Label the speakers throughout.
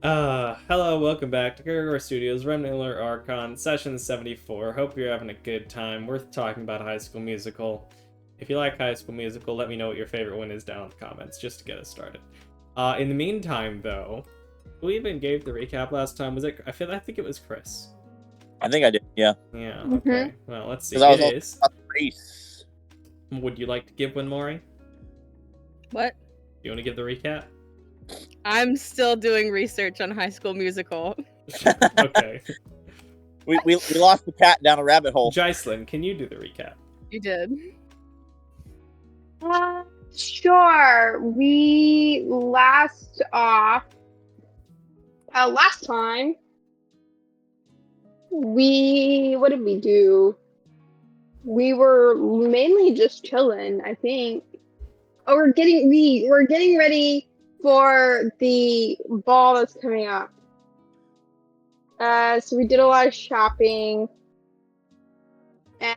Speaker 1: Hello, welcome back to Gurgor Studios, Remnant Lunar Archon, session 74. Hope you're having a good time. We're talking about High School Musical. If you like High School Musical, let me know what your favorite one is down in the comments, just to get us started. In the meantime, though, who even gave the recap last time? Was it? I think it was Chris.
Speaker 2: I think I did, yeah.
Speaker 1: Yeah, okay. Well, let's see.
Speaker 2: Because I
Speaker 1: It
Speaker 2: was
Speaker 1: is.
Speaker 2: on the race.
Speaker 1: Would you like to give one, Maury?
Speaker 3: What?
Speaker 1: You want to give the recap?
Speaker 3: I'm still doing research on High School Musical.
Speaker 1: Okay.
Speaker 2: We lost the cat down a rabbit hole.
Speaker 1: Jocelyn, can you do the recap?
Speaker 3: You did.
Speaker 4: Sure. We last time what did we do? We were mainly just chilling, I think. Oh, we're getting ready for the ball that's coming up. So we did a lot of shopping. And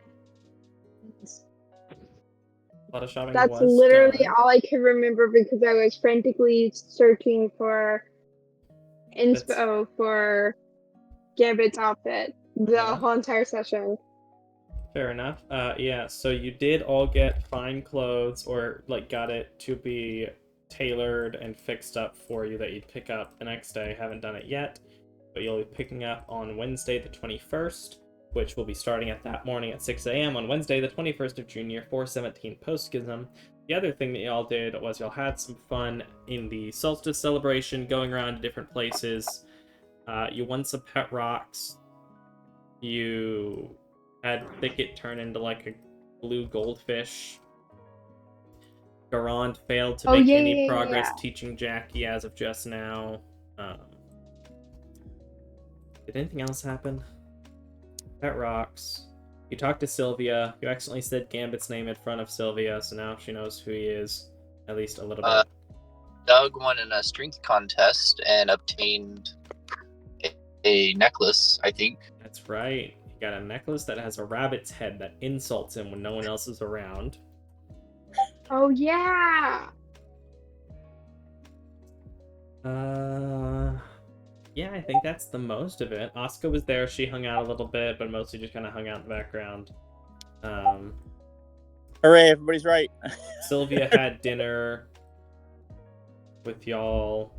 Speaker 1: A lot of shopping.
Speaker 4: that's
Speaker 1: was
Speaker 4: literally
Speaker 1: done.
Speaker 4: all I could remember because I was frantically searching for inspo for Gambit's outfit the whole entire session.
Speaker 1: Fair enough. Yeah, so you did all get fine clothes, or like got it to be tailored and fixed up for you that you'd pick up the next day. Haven't done it yet, but you'll be picking up on Wednesday the 21st, which will be starting at that morning at 6 a.m. on Wednesday the 21st of June year 417 post-schism. The other thing that y'all did was y'all had some fun in the solstice celebration, going around to different places. You won some pet rocks. You had Thicket turn into like a blue goldfish. Garand failed to make any progress teaching Jackie as of just now. Did anything else happen? Pet rocks. You talked to Sylvia. You accidentally said Gambit's name in front of Sylvia, so now she knows who he is, at least a little bit.
Speaker 5: Doug won in a strength contest and obtained a necklace, I think.
Speaker 1: That's right. He got a necklace that has a rabbit's head that insults him when no one else is around.
Speaker 4: Oh yeah.
Speaker 1: Yeah, I think that's the most of it. Asuka was there. She hung out a little bit, but mostly just kind of hung out in the background.
Speaker 2: Hooray, everybody's right.
Speaker 1: Sylvia had dinner with y'all.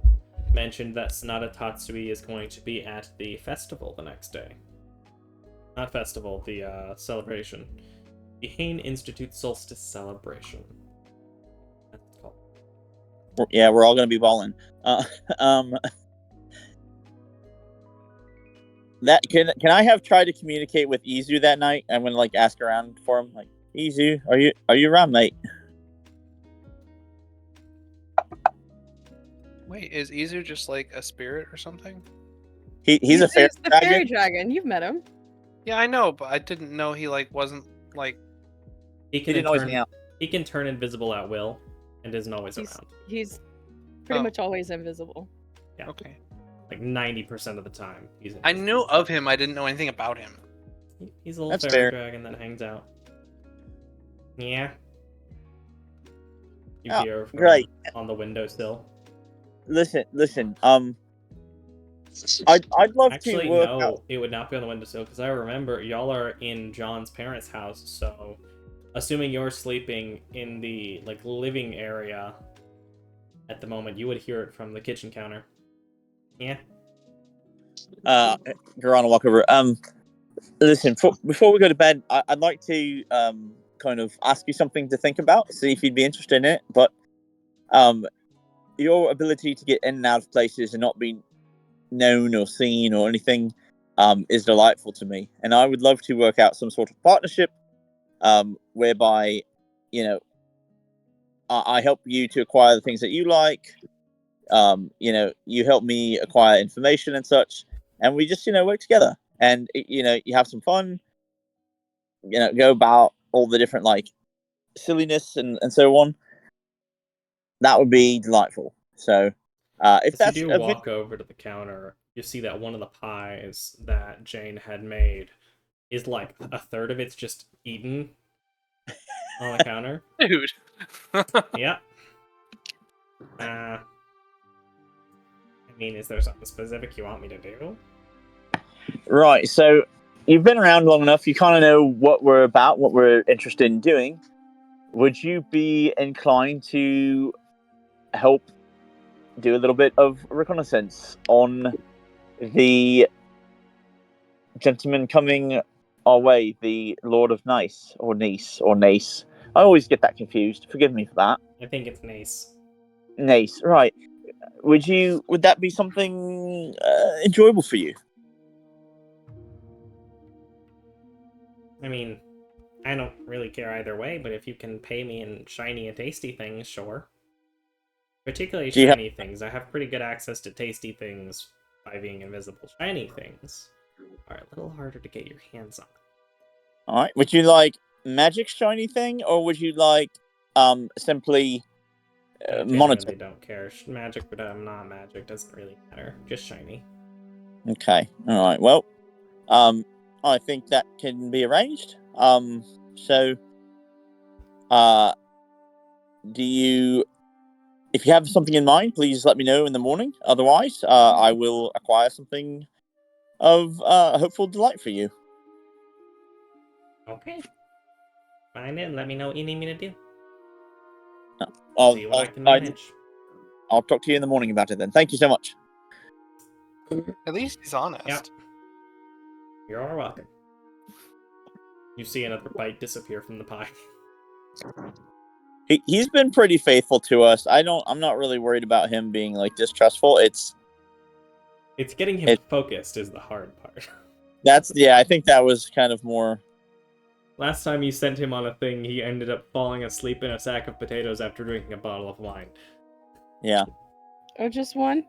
Speaker 1: Mentioned that Sonata Tatsui is going to be at the festival the next day. Not festival, the celebration. The Hain Institute Solstice Celebration. That's what it's called.
Speaker 2: Yeah, we're all gonna be balling. That can I have tried to communicate with Izu that night? I'm gonna like ask around for him, like, Izu, are you around, mate?
Speaker 6: Wait, is Izu just like a spirit or something?
Speaker 2: He's a fairy
Speaker 3: the
Speaker 2: dragon.
Speaker 3: fairy dragon. You've met him.
Speaker 6: Yeah, I know, but I didn't know he like wasn't like.
Speaker 1: He
Speaker 2: didn't always hang out.
Speaker 1: He can turn invisible at will, and isn't always around.
Speaker 3: He's pretty much always invisible.
Speaker 1: Yeah.
Speaker 6: Okay.
Speaker 1: Like 90% of the time, he's invisible.
Speaker 6: I knew of him. I didn't know anything about him.
Speaker 1: He's a little
Speaker 2: That's
Speaker 1: fairy
Speaker 2: fair.
Speaker 1: dragon that hangs out. Yeah. You
Speaker 2: Oh,
Speaker 1: hear from
Speaker 2: great.
Speaker 1: on the windowsill.
Speaker 2: Listen. I'd love
Speaker 1: Actually,
Speaker 2: to work
Speaker 1: no,
Speaker 2: out.
Speaker 1: it would not be on the windowsill because I remember y'all are in John's parents' house. So, assuming you're sleeping in the like living area at the moment, you would hear it from the kitchen counter. Yeah.
Speaker 2: Garana, walk over. Listen, before we go to bed, I'd like to kind of ask you something to think about, see if you'd be interested in it. But your ability to get in and out of places and not be known or seen or anything is delightful to me, and I would love to work out some sort of partnership whereby, you know, I help you to acquire the things that you like. You know, you help me acquire information and such, and we just, work together. And you have some fun. Go about all the different like silliness and so on. That would be delightful. So, if
Speaker 1: As
Speaker 2: that's
Speaker 1: you do walk over to the counter, you see that one of the pies that Jane had made is like a third of it's just eaten on the counter.
Speaker 6: Dude.
Speaker 1: Yeah. And mean, is there something specific you want me to do?
Speaker 2: Right. So you've been around long enough. You kind of know what we're about, what we're interested in doing. Would you be inclined to help do a little bit of reconnaissance on the gentleman coming our way, the Lord of Nice, or Nice, or Nace? I always get that confused. Forgive me for that.
Speaker 1: I think it's nice.
Speaker 2: Nace, right. Would that be something enjoyable for you?
Speaker 1: I mean, I don't really care either way, but if you can pay me in shiny and tasty things, sure. Particularly
Speaker 2: Do you have...
Speaker 1: shiny things. I have pretty good access to tasty things by being invisible. Shiny things are a little harder to get your hands on.
Speaker 2: All right. Would you like magic shiny thing, or would you like simply
Speaker 1: I
Speaker 2: monitor?
Speaker 1: genuinely don't care. Magic, but not magic. Doesn't really matter. Just shiny.
Speaker 2: Okay. All right. Well, I think that can be arranged. So, do you? If you have something in mind, please let me know in the morning. Otherwise, I will acquire something of hopeful delight for you.
Speaker 1: Okay. Find it and let me know what you need me to do.
Speaker 2: I'll,
Speaker 1: See what I can
Speaker 2: I'll
Speaker 1: manage.
Speaker 2: I'll talk to you in the morning about it then. Thank you so much.
Speaker 6: At least he's honest.
Speaker 1: Yep. You're welcome. You see another bite disappear from the pie.
Speaker 2: He's been pretty faithful to us. I'm not really worried about him being like distrustful. It's
Speaker 1: getting him focused is the hard part.
Speaker 2: I think that was kind of more.
Speaker 1: Last time you sent him on a thing, he ended up falling asleep in a sack of potatoes after drinking a bottle of wine.
Speaker 2: Yeah.
Speaker 3: Oh, just one?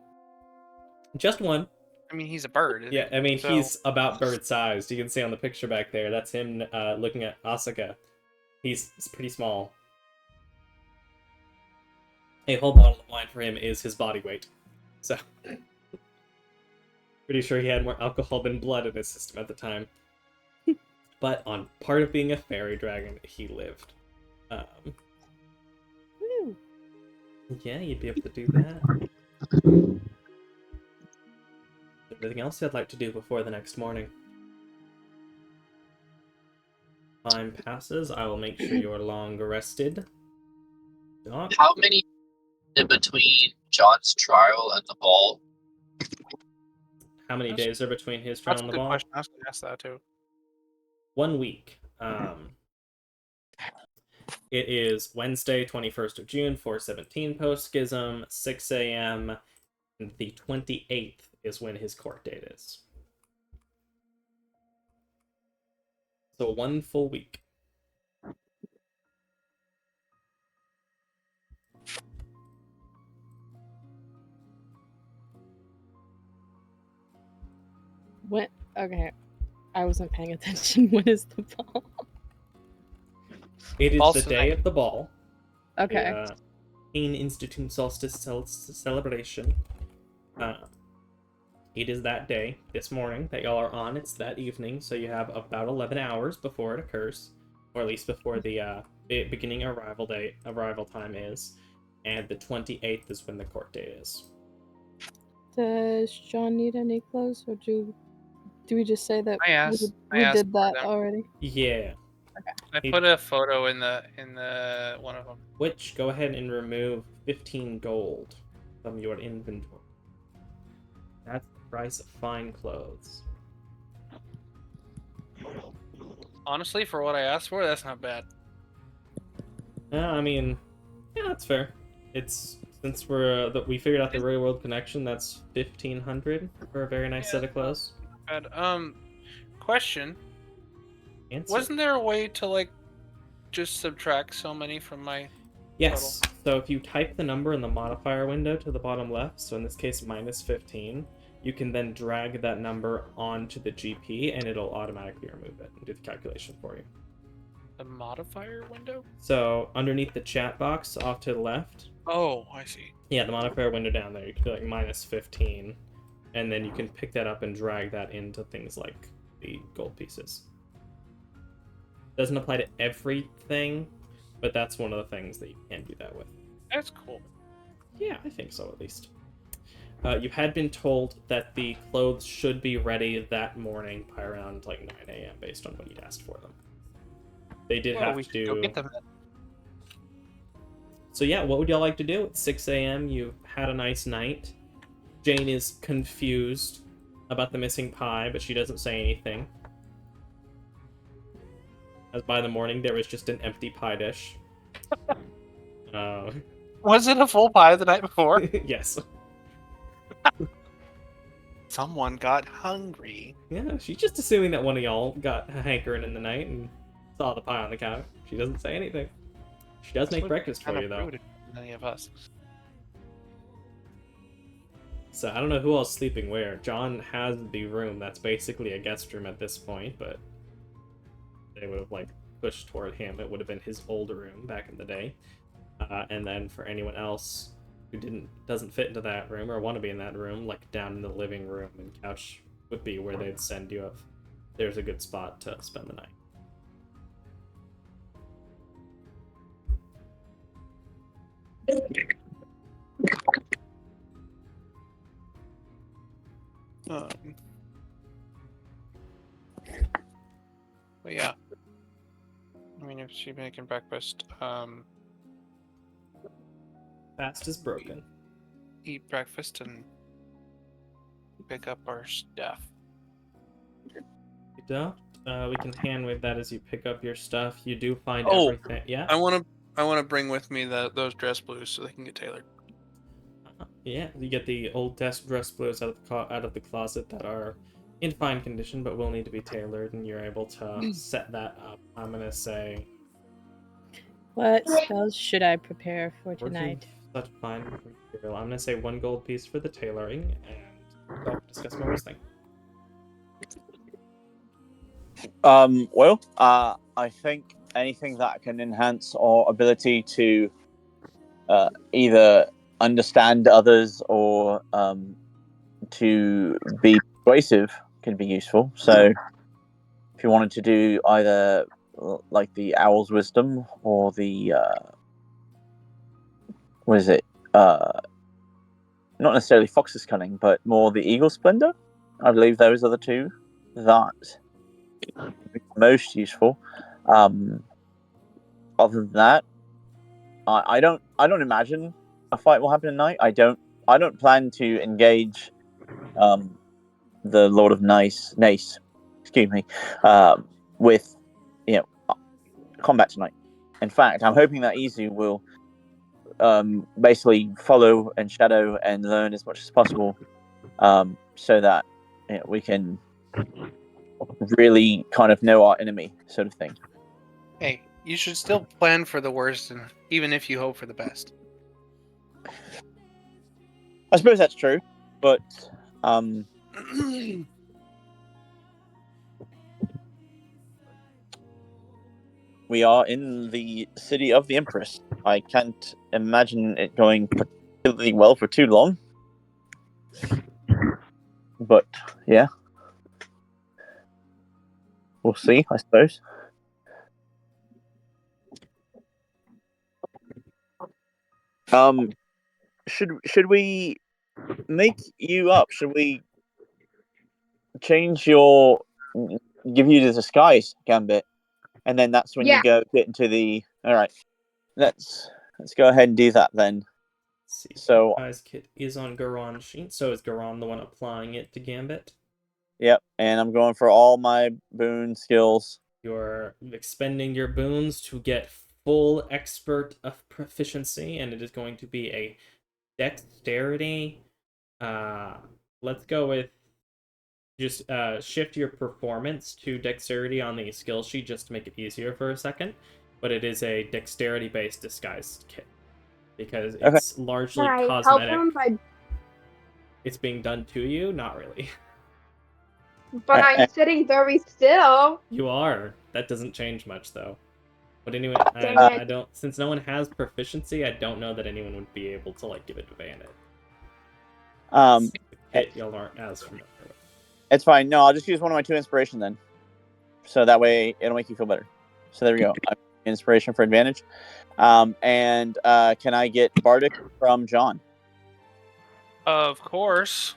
Speaker 1: Just one.
Speaker 6: I mean, he's a bird.
Speaker 1: Yeah, I mean,
Speaker 6: so...
Speaker 1: he's about bird-sized. You can see on the picture back there, that's him looking at Asuka. He's pretty small. A whole bottle of wine for him is his body weight. So, pretty sure he had more alcohol than blood in his system at the time. But on part of being a fairy dragon, he lived.
Speaker 3: Woo.
Speaker 1: Yeah, you'd be able to do that. Anything else you'd like to do before the next morning? Time passes. I will make sure you're long rested. Doc?
Speaker 5: How many in between John's trial and the ball?
Speaker 1: How many
Speaker 6: That's-
Speaker 1: days are between his trial
Speaker 6: That's a
Speaker 1: and the
Speaker 6: good
Speaker 1: ball?
Speaker 6: question. I was going to ask that too.
Speaker 1: 1 week. It is Wednesday, 21st of June, 4:17 post-schism, 6 a.m. And the 28th is when his court date is. So 1 full week.
Speaker 3: When? Okay. I wasn't paying attention. When is the ball?
Speaker 1: It is
Speaker 6: Ball's
Speaker 1: the day
Speaker 6: tonight.
Speaker 1: of the ball.
Speaker 3: Okay.
Speaker 1: Pain Institute Solstice celebration. It is that day, this morning, that y'all are on. It's that evening, so you have about 11 hours before it occurs. Or at least before the beginning arrival time is. And the 28th is when the court date is.
Speaker 3: Does John need any clothes, or do we just say that
Speaker 6: I asked
Speaker 3: we
Speaker 6: for
Speaker 3: did that
Speaker 6: them.
Speaker 3: already?
Speaker 1: Yeah.
Speaker 6: I put a photo in the one of them.
Speaker 1: Which, go ahead and remove 15 gold from your inventory. That's the price of fine clothes.
Speaker 6: Honestly, for what I asked for, that's not bad.
Speaker 1: I mean, yeah, that's fair. It's since we figured out the real world connection. That's 1,500 for a very nice set of clothes.
Speaker 6: Bad. Question:
Speaker 1: Answer.
Speaker 6: wasn't there a way to like just subtract so many from my?
Speaker 1: Yes. So if you type the number in the modifier window to the bottom left, so in this case -15, you can then drag that number onto the GP and it'll automatically remove it and do the calculation for you.
Speaker 6: The modifier window?
Speaker 1: So underneath the chat box off to the left.
Speaker 6: Oh, I see.
Speaker 1: Yeah, the modifier window down there. You can do like -15, and then you can pick that up and drag that into things like the gold pieces. Doesn't apply to everything, but that's one of the things that you can do that with.
Speaker 6: That's cool.
Speaker 1: Yeah, I think so at least. You had been told that the clothes should be ready that morning by around like 9 a.m. based on when you'd asked for them. They did
Speaker 6: Well,
Speaker 1: have
Speaker 6: we
Speaker 1: to
Speaker 6: should go get them then.
Speaker 1: So yeah, what would y'all like to do? It's 6 a.m. You've had a nice night. Jane is confused about the missing pie, but she doesn't say anything. As by the morning, there was just an empty pie dish.
Speaker 6: Was it a full pie the night before?
Speaker 1: Yes.
Speaker 6: Someone got hungry.
Speaker 1: Yeah, she's just assuming that one of y'all got hankering in the night and saw the pie on the couch. She doesn't say anything. She does make breakfast for you, though.
Speaker 6: Any of us.
Speaker 1: So I don't know who else is sleeping where. John has the room that's basically a guest room at this point, but they would have like pushed toward him. It would have been his old room back in the day. And then for anyone else who doesn't fit into that room or want to be in that room, like down in the living room and couch would be where they'd send you if there's a good spot to spend the night.
Speaker 6: But yeah. I mean, if she's making breakfast,
Speaker 1: Fast is broken.
Speaker 6: eat breakfast and pick up our stuff.
Speaker 1: You don't? We can hand wave that as you pick up your stuff. You do find
Speaker 6: Oh,
Speaker 1: everything. Yeah?
Speaker 6: I want to bring with me those dress blues so they can get tailored.
Speaker 1: Yeah, you get the old desk dress blues out of the closet that are in fine condition, but will need to be tailored, and you're able to set that up. I'm gonna say.
Speaker 3: What spells should I prepare for
Speaker 1: Working
Speaker 3: tonight?
Speaker 1: such fine material. I'm gonna say 1 gold piece for the tailoring, and I'll discuss more this thing.
Speaker 2: I think anything that can enhance our ability to either understand others or to be persuasive can be useful. So if you wanted to do either like the owl's wisdom or the what is it? Not necessarily fox's cunning, but more the eagle splendor. I believe those are the two that are most useful. Other than that, I don't imagine a fight will happen tonight. I don't plan to engage the Lord of Nace, excuse me, with combat tonight. In fact, I'm hoping that Izu will basically follow and shadow and learn as much as possible, so that we can really kind of know our enemy, sort of thing.
Speaker 6: Hey, you should still plan for the worst, and even if you hope for the best.
Speaker 2: I suppose that's true, but we are in the city of the Empress. I can't imagine it going particularly well for too long. But yeah, we'll see, I suppose. Should we make you up? Should we change give you the disguise gambit, and then that's when you
Speaker 4: Yeah.
Speaker 2: get into the. All right, let's go ahead and do that then.
Speaker 1: Let's see.
Speaker 2: So
Speaker 1: Disguise kit is on Garon's sheet, so is Garon the one applying it to Gambit?
Speaker 2: yep, and I'm going for all my boon skills.
Speaker 1: You're expending your boons to get full expert of proficiency, and it is going to be a dexterity. Let's go with just shift your performance to dexterity on the skill sheet just to make it easier for a second. But it is a dexterity-based disguise kit because it's largely
Speaker 4: Can I help
Speaker 1: cosmetic.
Speaker 4: him by?
Speaker 1: It's being done to you, not really.
Speaker 4: But I'm sitting very still.
Speaker 1: You are. That doesn't change much, though. But anyway,
Speaker 4: Dang it.
Speaker 1: I don't. Since no one has proficiency, I don't know that anyone would be able to like give advantage. Y'all aren't as familiar with.
Speaker 2: It's fine. No, I'll just use one of my 2 inspiration then, so that way it'll make you feel better. So there we go. Inspiration for advantage. And can I get bardic from John?
Speaker 6: Of course.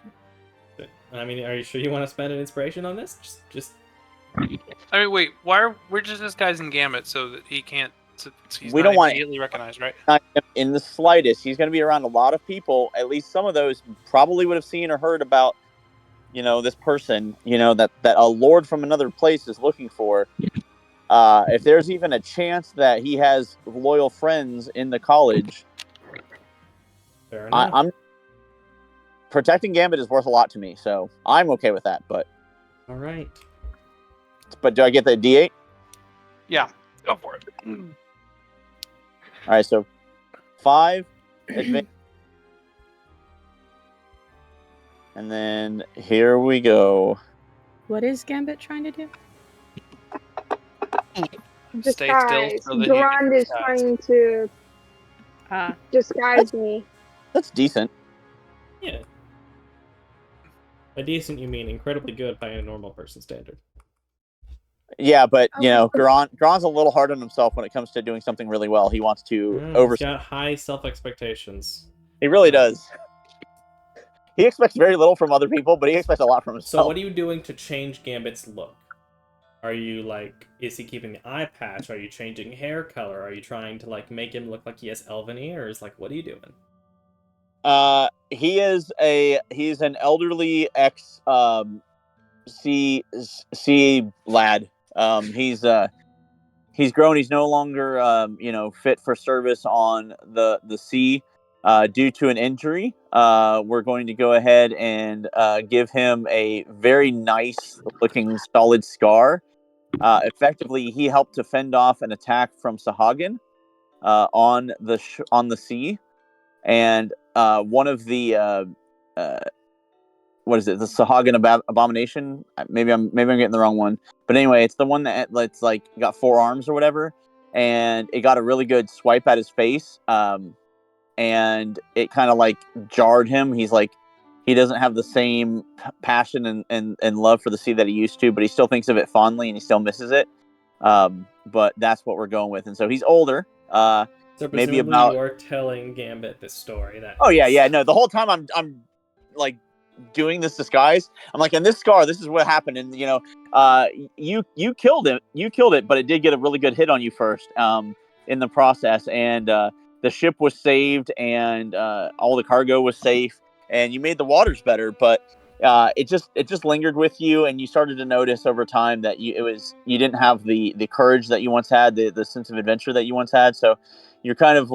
Speaker 1: I mean, are you sure you want to spend an inspiration on this? Just
Speaker 6: I mean, wait. We're just this guy's in Gambit, so that he can't. So he's
Speaker 2: We
Speaker 6: not
Speaker 2: don't want
Speaker 6: immediately recognized, right?
Speaker 2: not in the slightest. He's going to be around a lot of people. At least some of those probably would have seen or heard about, this person, that a lord from another place is looking for. If there's even a chance that he has loyal friends in the college,
Speaker 1: fair enough.
Speaker 2: I'm protecting Gambit is worth a lot to me, so I'm okay with that. But
Speaker 1: All right.
Speaker 2: do I get the D8?
Speaker 6: Yeah. Go for it.
Speaker 2: All right, so 5 advance. And then here we go.
Speaker 3: What is Gambit trying to do?
Speaker 6: Stay still
Speaker 4: Disguise.
Speaker 6: so that you can
Speaker 4: Durand is
Speaker 6: disguise.
Speaker 4: trying to
Speaker 3: Ah,
Speaker 4: disguise me.
Speaker 2: That's decent.
Speaker 1: Yeah. By decent, you mean incredibly good by a normal person standard.
Speaker 2: Yeah, but
Speaker 4: Oh.
Speaker 2: Gron's a little hard on himself when it comes to doing something really well. He wants to
Speaker 1: He's got high self-expectations.
Speaker 2: He really does. He expects very little from other people, but he expects a lot from himself.
Speaker 1: So what are you doing to change Gambit's look? Are you is he keeping the eye patch? Are you changing hair color? Are you trying to make him look like he has elven ears? What are you doing?
Speaker 2: He's an elderly ex sea lad. He's grown. He's no longer fit for service on the sea due to an injury. We're going to go ahead and give him a very nice looking solid scar. Effectively, he helped to fend off an attack from Sahagin on the sea, and one of the what is it? The Sahagin abomination? Maybe I'm getting the wrong one. But anyway, it's the one that's got 4 arms or whatever, and it got a really good swipe at his face. And it kind of jarred him. He's he doesn't have the same passion and love for the sea that he used to, but he still thinks of it fondly and he still misses it. But that's what we're going with. And so he's older.
Speaker 1: So
Speaker 2: maybe
Speaker 1: presumably you're telling Gambit this story.
Speaker 2: No. The whole time I'm doing this disguise, I'm and this scar, this is what happened, and you killed it, but it did get a really good hit on you first in the process, and the ship was saved, and all the cargo was safe, and you made the waters better, but it just lingered with you, and you started to notice over time that you didn't have the courage that you once had, the sense of adventure that you once had, so you're kind of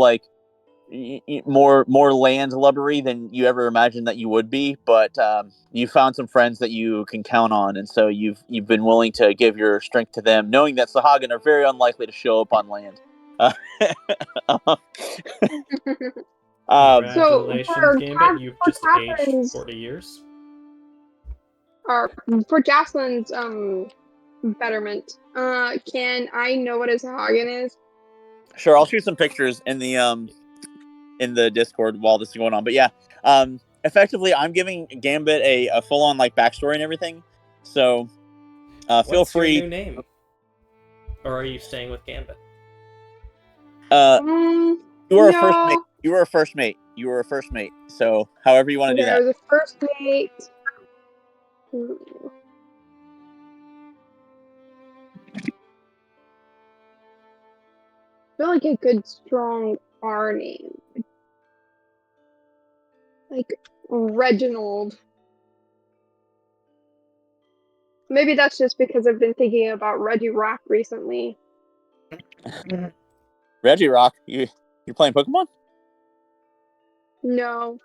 Speaker 2: more landlubbery than you ever imagined that you would be, but you found some friends that you can count on, and so you've been willing to give your strength to them, knowing that Sahagin are very unlikely to show up on land.
Speaker 1: Congratulations, Gambit! You've just aged 40 years.
Speaker 4: For Jocelyn's betterment, can I know what a Sahagin is?
Speaker 2: Sure, I'll shoot some pictures in the Discord while this is going on. But yeah, effectively, I'm giving Gambit a full-on backstory and everything. So feel free.
Speaker 1: What's your new name? Or are you staying with Gambit?
Speaker 2: You were a first mate. You were a first mate. So however you want to do that.
Speaker 4: I was a first mate. I feel like a good, strong R name. Reginald. Maybe that's just because I've been thinking about Reggie Rock recently.
Speaker 2: Reggie Rock? You playing Pokemon?
Speaker 4: No.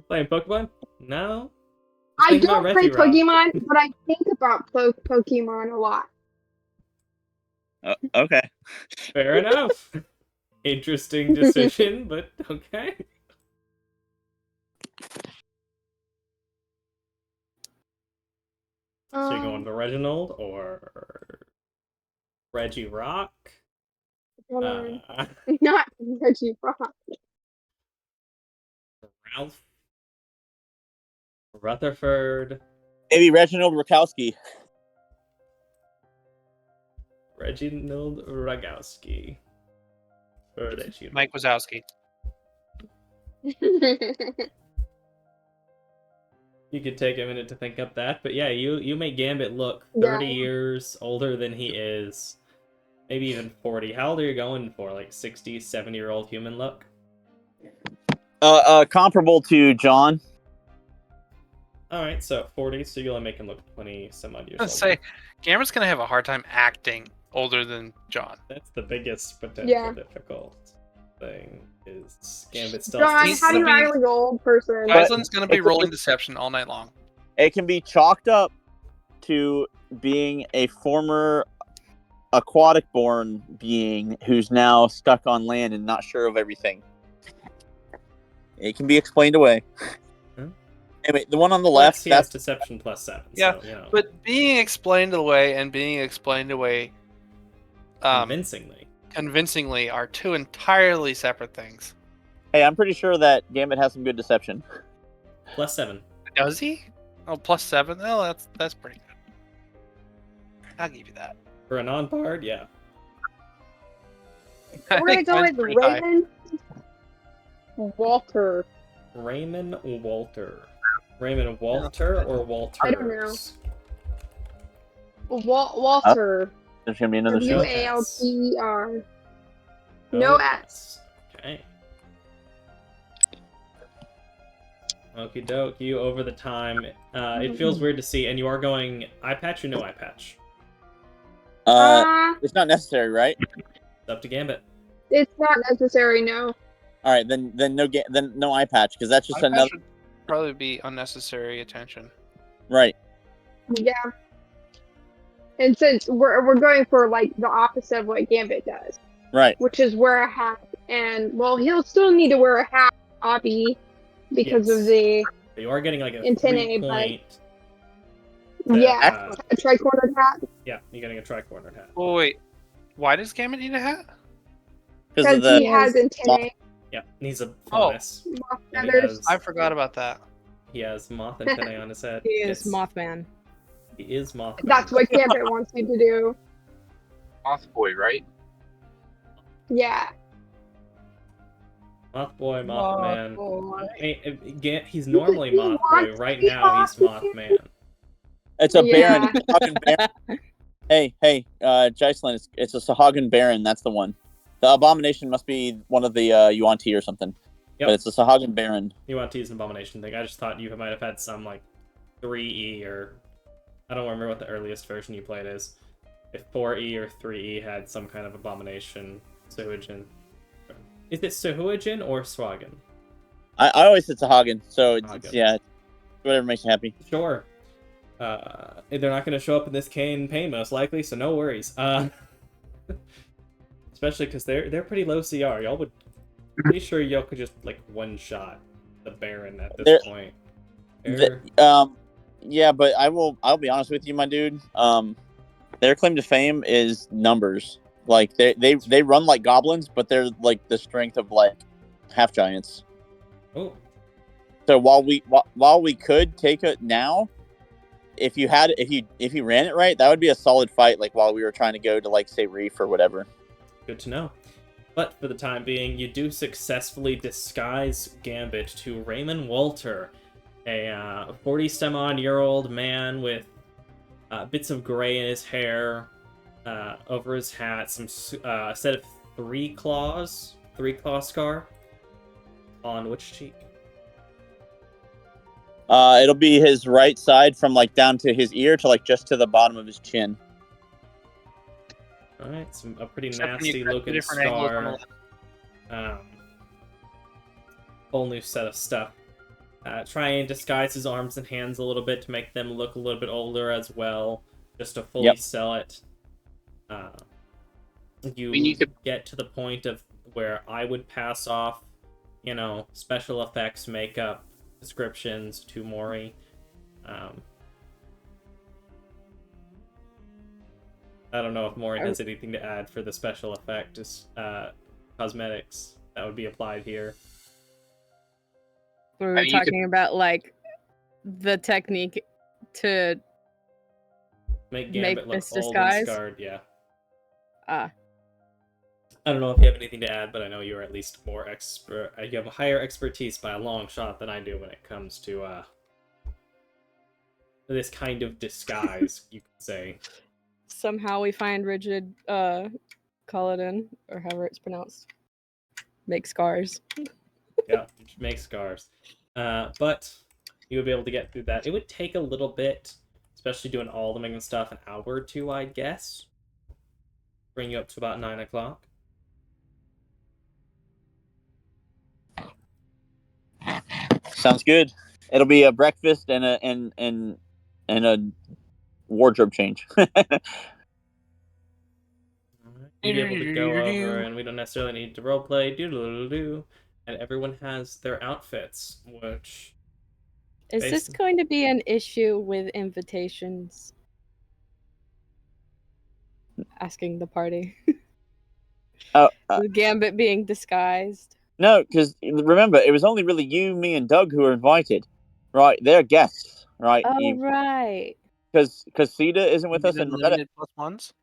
Speaker 1: Playing Pokemon? No.
Speaker 4: I don't play Pokemon, but I think about Pokemon a lot.
Speaker 2: Okay.
Speaker 1: Fair enough. Interesting decision, but okay. So you're going to Reginald or Reggie Rock?
Speaker 4: Not Reggie Rock.
Speaker 1: Ralph Rutherford.
Speaker 2: Maybe Reginald Rakowski.
Speaker 1: Reginald Rogowski.
Speaker 6: Mike Wazowski.
Speaker 1: You could take a minute to think up that, but yeah, you make Gambit look
Speaker 4: Yeah.
Speaker 1: 30 years older than he is. Maybe even 40. How old are you going for? Like 60, 70-year-old human look?
Speaker 2: Comparable to John.
Speaker 1: Alright, so 40, so you'll make him look 20 some odd years
Speaker 6: I
Speaker 1: older.
Speaker 6: was gonna say, Gambit's gonna have a hard time acting older than John.
Speaker 1: That's the biggest potential
Speaker 4: Yeah.
Speaker 1: difficult thing, is Gambit still
Speaker 4: John,
Speaker 1: has
Speaker 4: how do you
Speaker 6: But-
Speaker 4: act like an old person?
Speaker 6: Island's gonna be
Speaker 2: it-
Speaker 6: rolling deception all night long.
Speaker 2: It can be chalked up to being a former aquatic-born being who's now stuck on land and not sure of everything. It can be explained away.
Speaker 1: Hmm?
Speaker 2: Anyway, the one on the
Speaker 1: Plus,
Speaker 2: left,
Speaker 1: he has
Speaker 2: that's
Speaker 1: deception +7.
Speaker 6: Yeah,
Speaker 1: so, you know,
Speaker 6: But being explained away
Speaker 1: convincingly.
Speaker 6: convincingly are two entirely separate things.
Speaker 2: hey, I'm pretty sure that Gambit has some good deception.
Speaker 1: +7.
Speaker 6: Does he? Oh, +7. Oh, that's pretty good. I'll give you that.
Speaker 1: For a non-bard, yeah.
Speaker 6: I
Speaker 4: We're gonna
Speaker 6: think
Speaker 4: go
Speaker 6: mine's
Speaker 4: with
Speaker 6: pretty high.
Speaker 4: Raymond Walter.
Speaker 1: Raymond Walter. Raymond Walter or Walters?
Speaker 4: I don't know. Walter.
Speaker 2: There's gonna be another
Speaker 1: W-
Speaker 2: show.
Speaker 4: Walter.
Speaker 1: Oh,
Speaker 4: No
Speaker 1: yes. Okay. Okie doke, you over the time. It feels weird to see, and you are going eye patch or no eye patch?
Speaker 2: It's not necessary, right?
Speaker 1: It's up to Gambit.
Speaker 4: It's not necessary, no.
Speaker 2: All right, then no eye patch because that's just
Speaker 6: Eye patch
Speaker 2: another
Speaker 6: would probably be unnecessary attention.
Speaker 2: right.
Speaker 4: Yeah. And since we're going for like the opposite of what Gambit does,
Speaker 2: Right.
Speaker 4: which is wear a hat, and well, he'll still need to wear a hat, Obby, because
Speaker 1: Yes.
Speaker 4: of the
Speaker 1: But you are getting like a
Speaker 4: Antennae,
Speaker 1: 3-point.
Speaker 4: yeah, a tri-cornered hat.
Speaker 1: Yeah, you're getting a tri-cornered hat.
Speaker 6: Oh wait, why does Gambit need a hat?
Speaker 2: Because of
Speaker 4: Because he
Speaker 2: the
Speaker 4: has antennae,
Speaker 1: Yeah, he's a
Speaker 6: Oh.
Speaker 1: furnace.
Speaker 4: moth
Speaker 1: And he
Speaker 4: feathers.
Speaker 6: I forgot about that.
Speaker 1: He has moth antennae on his head.
Speaker 3: He is
Speaker 1: It's-
Speaker 3: Mothman.
Speaker 1: He is Mothman.
Speaker 4: That's what Gambit wants you to do.
Speaker 5: Mothboy, right?
Speaker 4: Yeah.
Speaker 1: Mothboy, Mothman.
Speaker 3: Mothboy.
Speaker 1: Hey, he's normally
Speaker 4: He
Speaker 1: Mothboy.
Speaker 4: wants
Speaker 1: Right
Speaker 4: to be
Speaker 1: now, he's
Speaker 4: Mothman.
Speaker 1: Mothman.
Speaker 2: it's a Baron.
Speaker 4: Yeah.
Speaker 2: It's a Sahagin Baron. Hey, Jaislin, it's a Sahagin Baron. That's the one. The abomination must be one of the Yuan-Ti or something.
Speaker 1: Yep.
Speaker 2: But it's a Sahagin Baron.
Speaker 1: You want to use an abomination thing. I just thought you might have had some, like, 3E or... I don't remember what the earliest version you played is. If 4E or 3E had some kind of abomination, Suhujin. Is it Suhujin or Swagin?
Speaker 2: I always said Sahagin, so it's
Speaker 1: Sahagin.
Speaker 2: yeah, whatever makes you happy.
Speaker 1: Sure. They're not going to show up in this campaign most likely, so no worries. Especially because they're pretty low CR. Y'all would pretty sure y'all could just like one shot the Baron at this point.
Speaker 2: Yeah, but I'll be honest with you, my dude. Their claim to fame is numbers. Like they run like goblins, but they're like the strength of like half giants.
Speaker 1: Oh,
Speaker 2: So while we could take it now, if you ran it right, that would be a solid fight. Like while we were trying to go to like say Reef or whatever.
Speaker 1: good to know. But for the time being, you do successfully disguise Gambit to Raymond Walter, a 40-some-odd-year-old man with bits of gray in his hair, over his hat, some set of three-claw scar on which cheek?
Speaker 2: It'll be his right side from like down to his ear to like just to the bottom of his chin.
Speaker 1: All right, a pretty
Speaker 6: Except when you
Speaker 1: nasty
Speaker 6: cut the
Speaker 1: looking
Speaker 6: different angles on the
Speaker 1: scar. Whole new set of stuff. Try and disguise his arms and hands a little bit to make them look a little bit older as well, just to fully sell it. You
Speaker 5: need to-
Speaker 1: get to the point of where I would pass off, special effects, makeup, descriptions to Mori. I don't know if Mori has anything to add for the special effect, cosmetics that would be applied here.
Speaker 3: We were
Speaker 5: mean, you could-
Speaker 3: talking about like the technique to
Speaker 1: Make
Speaker 3: Make
Speaker 1: Gambit look
Speaker 3: this
Speaker 1: old
Speaker 3: disguise?
Speaker 1: and scarred, yeah. I don't know if you have anything to add, but I know you're at least more expert. You have a higher expertise by a long shot than I do when it comes to this kind of disguise, you could say.
Speaker 3: Somehow we find Rigid Culloden, or however it's pronounced. Make scars.
Speaker 1: Yeah, make scars. But you would be able to get through that. It would take a little bit, especially doing all the making stuff, an hour or two, I'd guess. Bring you up to about 9 o'clock.
Speaker 2: Sounds good. It'll be a breakfast and a wardrobe change.
Speaker 1: You'd be able to go over, and we don't necessarily need to roleplay. Do. And everyone has their outfits, which
Speaker 3: Is this
Speaker 1: Basically.
Speaker 3: going to be an issue with invitations? Asking the party.
Speaker 2: Oh,
Speaker 3: With Gambit being disguised.
Speaker 2: no, because remember, it was only really you, me, and Doug who were invited, right? They're guests, right?
Speaker 3: Oh, right.
Speaker 2: Because Cedar isn't with
Speaker 5: You
Speaker 2: us,
Speaker 5: get
Speaker 2: and Moretta.
Speaker 5: unlimited plus ones.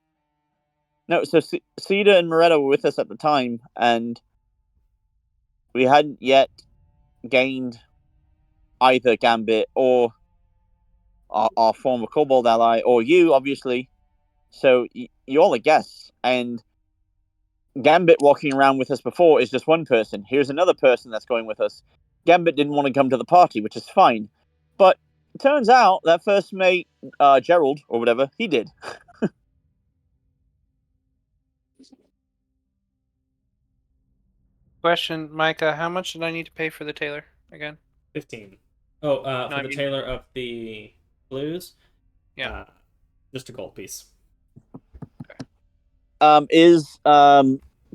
Speaker 2: No, so Cedar and Moretta were with us at the time, and we hadn't yet gained either Gambit or our former Kobold ally, or you, obviously. So you're all are guests, and Gambit walking around with us before is just one person. Here's another person that's going with us. Gambit didn't want to come to the party, which is fine. But it turns out that first mate, Gerald, or whatever, he did.
Speaker 6: Question, Micah, how much did I need to pay for the tailor again?
Speaker 1: 15. Oh,
Speaker 6: No,
Speaker 1: for
Speaker 6: I
Speaker 1: the
Speaker 6: mean-
Speaker 1: tailor of the blues?
Speaker 6: Yeah.
Speaker 1: Just a gold piece.
Speaker 2: Is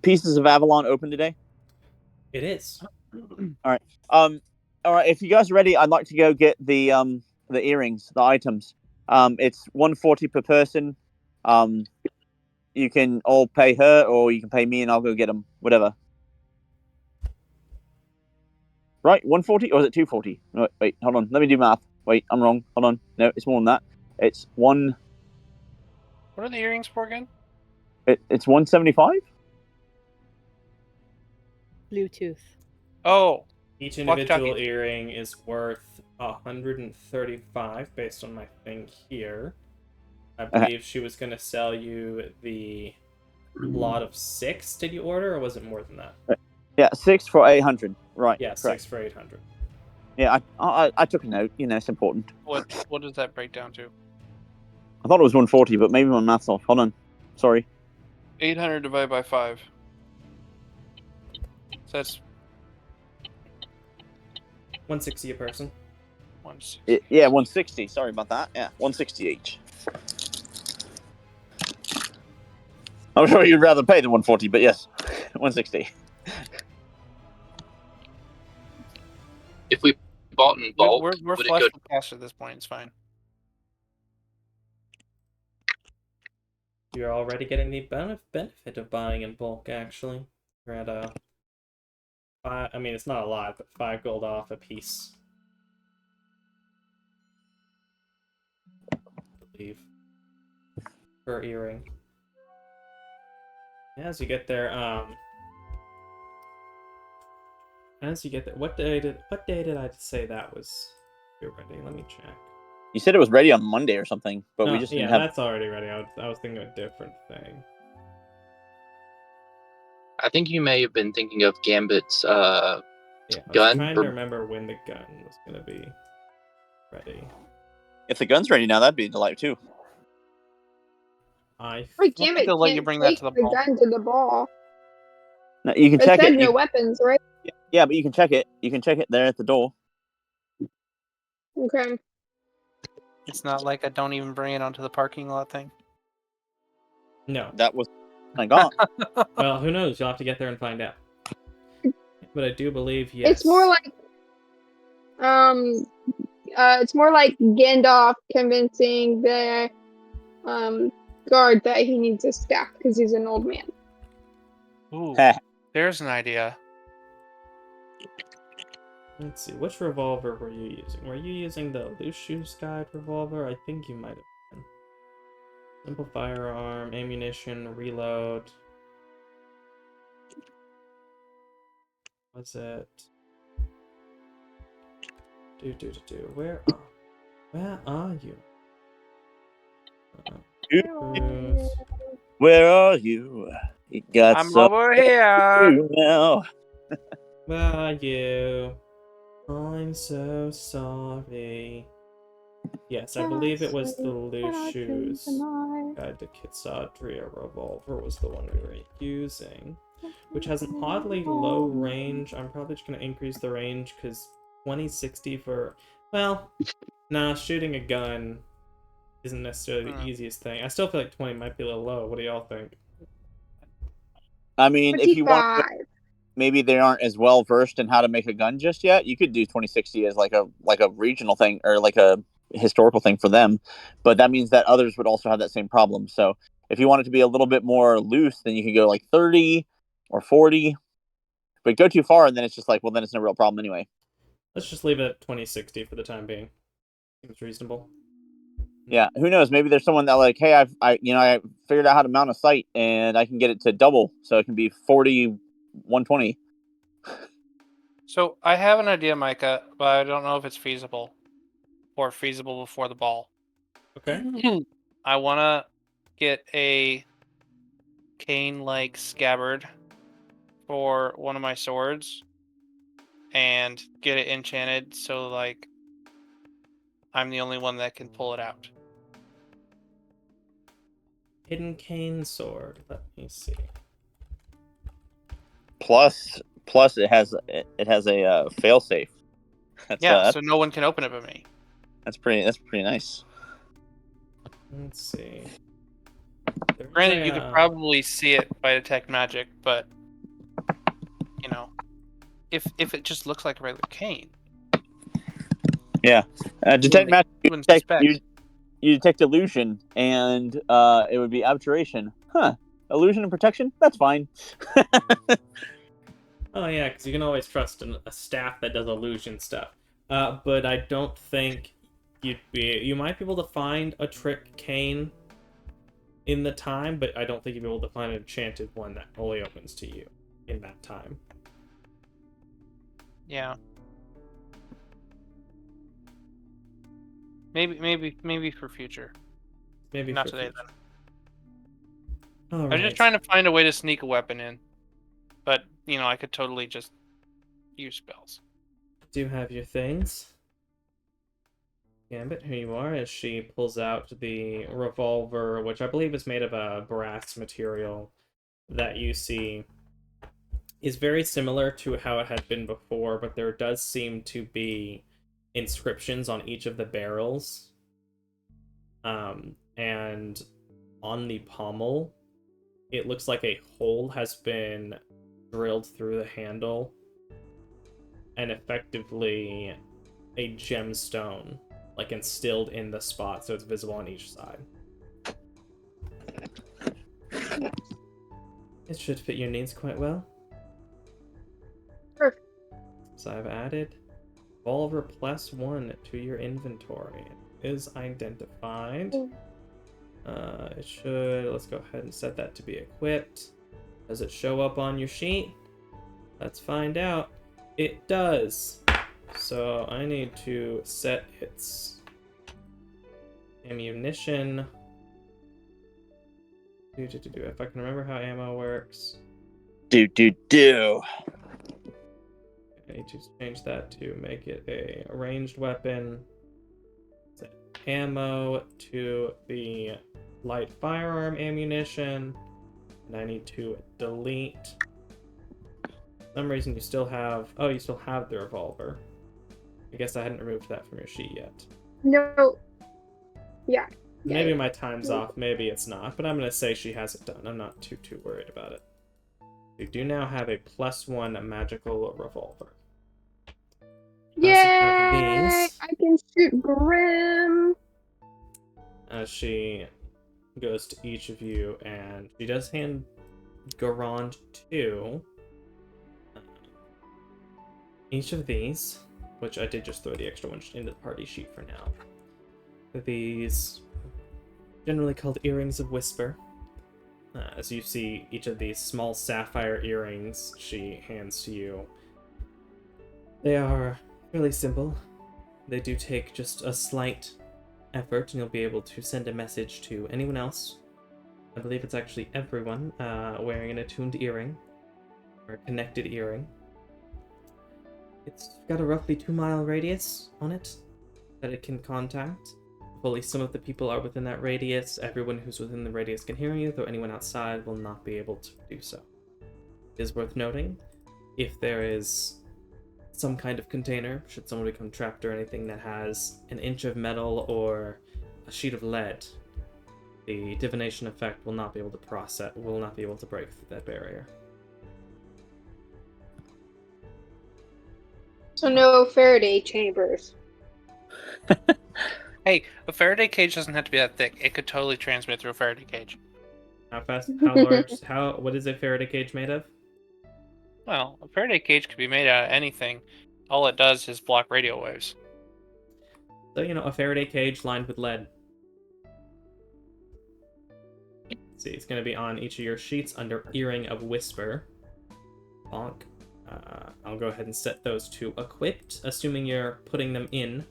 Speaker 2: Pieces of Avalon open today?
Speaker 1: It is.
Speaker 2: All right. If you guys are ready, I'd like to go get the earrings, the items. It's 140 per person. You can all pay her, or you can pay me, and I'll go get them. Whatever. Right, 140, or is it 240? No, wait, hold on. Let me do math. Wait, I'm wrong. Hold on. No, it's more than that. It's one.
Speaker 6: What are the earrings for again?
Speaker 2: It's 175.
Speaker 3: Bluetooth.
Speaker 6: Oh,
Speaker 1: Each
Speaker 6: Walkie-talkie.
Speaker 1: individual earring is worth 135 based on my thing here. I believe she was going to sell you the lot of 6. Did you order, or was it more than that?
Speaker 2: Yeah, 6 for 800. Right.
Speaker 1: Yeah,
Speaker 2: correct.
Speaker 1: 6 for 800.
Speaker 2: Yeah, I took a note. You know, it's important.
Speaker 6: what does that break down to?
Speaker 2: I thought it was 140, but maybe my math's off. Hold on. Sorry.
Speaker 6: 800 divided by 5. So that's
Speaker 1: 160 a person.
Speaker 6: 160.
Speaker 2: Yeah, 160. Sorry about that. Yeah, 160 each. I'm sure you'd rather pay the 140, but yes, 160.
Speaker 5: If we bought in bulk,
Speaker 6: We're
Speaker 5: would it
Speaker 6: flush
Speaker 5: go?
Speaker 6: with cash at this point. It's fine.
Speaker 1: You're already getting the benefit of buying in bulk, actually. You're at I mean, it's not a lot, but 5 gold off a piece. I believe. Per earring. As you get there, what day did I say that was ready? Let me check.
Speaker 2: You said it was ready on Monday or something, but we
Speaker 1: No,
Speaker 2: just
Speaker 1: yeah,
Speaker 2: didn't have.
Speaker 1: that's already ready. I was thinking of a different thing.
Speaker 5: I think you may have been thinking of Gambit's
Speaker 1: Yeah, I was
Speaker 5: gun.
Speaker 1: trying to remember when the gun was gonna be ready.
Speaker 2: If the gun's ready now, that'd be a delight too.
Speaker 4: Wait,
Speaker 6: think
Speaker 4: Gambit
Speaker 6: they'll let you
Speaker 4: can't
Speaker 6: bring that
Speaker 4: take
Speaker 6: to the
Speaker 4: the
Speaker 6: ball.
Speaker 4: gun to the ball.
Speaker 2: No, you can
Speaker 4: It
Speaker 2: check
Speaker 4: said
Speaker 2: it.
Speaker 4: no weapons, right?
Speaker 2: Yeah, but you can check it. You can check it there at the door.
Speaker 4: Okay.
Speaker 6: It's not like I don't even bring it onto the parking lot thing.
Speaker 1: No.
Speaker 2: That was my God.
Speaker 1: Well, who knows? You'll have to get there and find out. But I do believe yes.
Speaker 4: It's more like Gandalf convincing the guard that he needs a staff because he's an old man.
Speaker 6: Ooh, there's an idea.
Speaker 1: Let's see, which revolver were you using? Were you using the Loose Shoes Guide revolver? I think you might have been. Simple firearm, ammunition, reload. Was it? Where are you? Cruise.
Speaker 2: Where are you? You got
Speaker 6: I'm
Speaker 2: some
Speaker 6: over here.
Speaker 2: you now.
Speaker 1: Where are you? I'm so sorry. Yes, I believe it was the loose shoes. Guide to Kitsadria revolver was the one we were using, which has an oddly low range. I'm probably just gonna increase the range because 2060 for, well, nah, shooting a gun isn't necessarily the easiest thing. I still feel like 20 might be a little low. What do y'all think?
Speaker 2: I mean, if you want,
Speaker 4: 25.
Speaker 2: maybe they aren't as well versed in how to make a gun just yet. You could do 2060 as like a regional thing or like a historical thing for them, but that means that others would also have that same problem. So if you want it to be a little bit more loose, then you could go like 30 or 40. But go too far, and then it's just like, well, then it's no real problem anyway.
Speaker 1: Let's just leave it at 2060 for the time being. Seems reasonable.
Speaker 2: Yeah, who knows? Maybe there's someone that like, hey, I figured out how to mount a sight, and I can get it to double, so it can be 40, 120.
Speaker 6: So I have an idea, Micah, but I don't know if it's feasible or feasible before the ball.
Speaker 1: Okay.
Speaker 6: I want to get a cane-like scabbard for one of my swords and get it enchanted so like I'm the only one that can pull it out.
Speaker 1: Hidden cane sword. Let me see.
Speaker 2: Plus, it has a failsafe.
Speaker 6: So no one can open it but me.
Speaker 2: That's pretty nice.
Speaker 1: Let's see.
Speaker 6: Granted, you could probably see it by detect magic, but you know, if it just looks like a regular cane.
Speaker 2: Yeah, detect magic. You detect illusion, and it would be abjuration. Huh? Illusion and protection. That's fine.
Speaker 1: Oh yeah, because you can always trust a staff that does illusion stuff. But I don't think you might be able to find a trick cane in the time, but I don't think you'll be able to find an enchanted one that only opens to you in that time.
Speaker 6: Yeah. Maybe for future.
Speaker 1: Maybe
Speaker 6: not
Speaker 1: for
Speaker 6: today
Speaker 1: future.
Speaker 6: then.
Speaker 1: All
Speaker 6: I'm
Speaker 1: right.
Speaker 6: just trying to find a way to sneak a weapon in, but I could totally just use spells.
Speaker 1: Do you have your things? Gambit, here you are, as she pulls out the revolver, which I believe is made of a brass material that you see is very similar to how it had been before, but there does seem to be inscriptions on each of the barrels. And on the pommel, it looks like a hole has been drilled through the handle, and effectively a gemstone like instilled in the spot, so it's visible on each side. It should fit your needs quite well.
Speaker 4: Perfect.
Speaker 1: So I've added revolver +1 to your inventory. It is identified. It should. Let's go ahead and set that to be equipped. Does it show up on your sheet? Let's find out. It does. So I need to set its ammunition. If I can remember how ammo works.
Speaker 2: Do.
Speaker 1: I need to change that to make it a ranged weapon. Set ammo to the light firearm ammunition. And I need to delete. For some reason you still have... Oh, you still have the revolver. I guess I hadn't removed that from your sheet yet.
Speaker 4: No. Yeah.
Speaker 1: Maybe my time's off, maybe it's not, but I'm going to say she has it done. I'm not too worried about it. We do now have a +1 magical revolver.
Speaker 4: Yay! I can shoot Grim!
Speaker 1: As she goes to each of you, and she does hand Garand 2 each of these, which I did just throw the extra one into the party sheet for now. These, generally called earrings of whisper. As you see each of these small sapphire earrings she hands to you, They are fairly simple. They do take just a slight effort, and you'll be able to send a message to anyone else. I believe it's actually everyone wearing an attuned earring, or a connected earring. It's got a roughly 2-mile radius on it that it can contact. Hopefully some of the people are within that radius. Everyone who's within the radius can hear you, though anyone outside will not be able to do so. It is worth noting, if there is some kind of container, should someone become trapped or anything that has an inch of metal or a sheet of lead, the divination effect will not be able to break through that barrier.
Speaker 4: So no Faraday chambers.
Speaker 6: Hey, a Faraday cage doesn't have to be that thick. It could totally transmit through a Faraday cage.
Speaker 1: How fast? How large? What is a Faraday cage made of?
Speaker 6: Well, a Faraday cage could be made out of anything. All it does is block radio waves.
Speaker 1: So, a Faraday cage lined with lead. Let's see, it's going to be on each of your sheets under Earring of Whisper. Bonk. I'll go ahead and set those to equipped, assuming you're putting them in.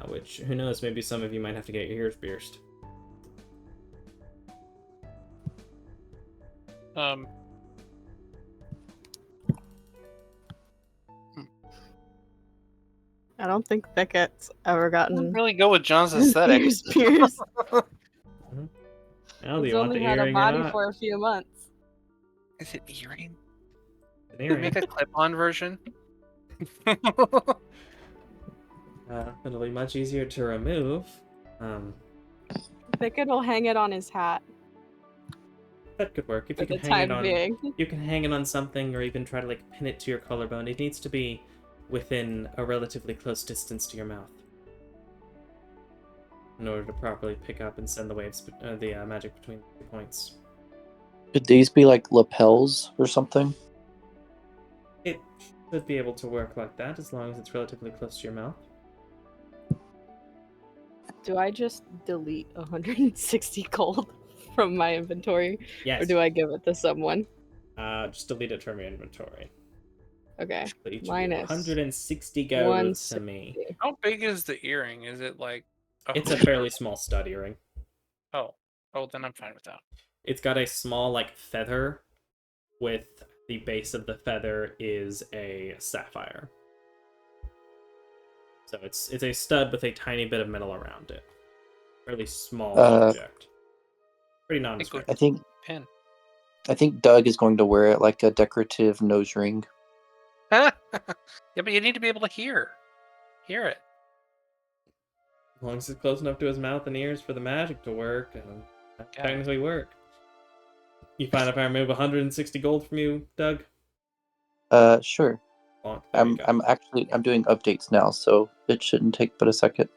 Speaker 1: Which, who knows, maybe some of you might have to get your ears pierced.
Speaker 3: I don't think Beckett's ever
Speaker 6: I
Speaker 3: gotten
Speaker 6: don't really go with John's aesthetics.
Speaker 3: ears pierced.
Speaker 1: Well, do
Speaker 3: He's
Speaker 1: you want
Speaker 3: only
Speaker 1: the
Speaker 3: had a
Speaker 1: earring or
Speaker 3: body
Speaker 1: not?
Speaker 3: for a few months.
Speaker 6: Is it earring?
Speaker 1: An
Speaker 6: Can we
Speaker 1: earring.
Speaker 6: make a clip-on version?
Speaker 1: It'll be much easier to remove.
Speaker 3: Beckett will hang it on his hat
Speaker 1: That could work. If
Speaker 3: for
Speaker 1: you
Speaker 3: the
Speaker 1: can hang it
Speaker 3: time
Speaker 1: on,
Speaker 3: being.
Speaker 1: you can hang it on something, or even try to pin it to your collarbone. It needs to be within a relatively close distance to your mouth in order to properly pick up and send the waves, the magic between the points.
Speaker 7: Could these be like lapels or something?
Speaker 1: It should be able to work like that as long as it's relatively close to your mouth.
Speaker 3: Do I just delete 160 gold from my inventory?
Speaker 1: Yes.
Speaker 3: Or do I give it to someone?
Speaker 1: Just delete it from your inventory.
Speaker 3: Okay.
Speaker 1: So each of you,
Speaker 3: Minus
Speaker 1: 160 goes to
Speaker 3: 160.
Speaker 1: me.
Speaker 6: How big is the earring? Is it like...
Speaker 1: It's a fairly small stud earring.
Speaker 6: Oh, then I'm fine with that.
Speaker 1: It's got a small, feather with the base of the feather is a sapphire. So it's a stud with a tiny bit of metal around it. Fairly small object. Pretty nondescript.
Speaker 7: I think
Speaker 6: Pin.
Speaker 7: Doug is going to wear it like a decorative nose ring.
Speaker 6: Yeah, but you need to be able to hear it.
Speaker 1: As long as it's close enough to his mouth and ears for the magic to work, and technically work. You find if I remove 160 gold from you, Doug?
Speaker 7: Sure.
Speaker 1: Bonk,
Speaker 7: I'm doing updates now, so it shouldn't take but a second.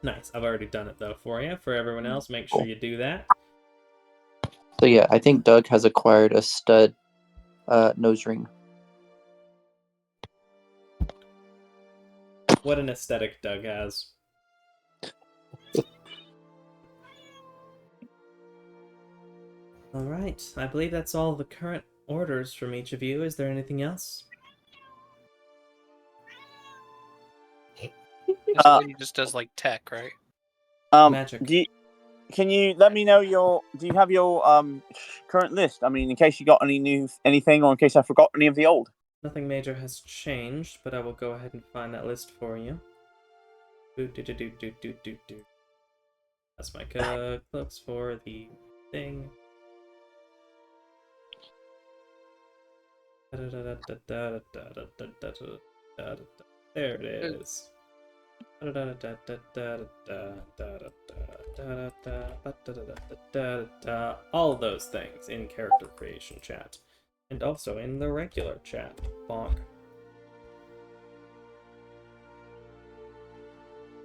Speaker 1: Nice. I've already done it though for you. For everyone else, make sure you do that.
Speaker 7: So yeah, I think Doug has acquired a stud nose ring.
Speaker 1: What an aesthetic Doug has. Alright, I believe that's all the current orders from each of you. Is there anything else?
Speaker 6: This lady just does tech, right?
Speaker 1: Magic.
Speaker 2: Can you let me know do you have your current list? I mean, in case you got anything, or in case I forgot any of the old.
Speaker 1: Nothing major has changed, but I will go ahead and find that list for you. That's my clips for the thing. There it is. All those things in character creation chat. And also in the regular chat. Bonk.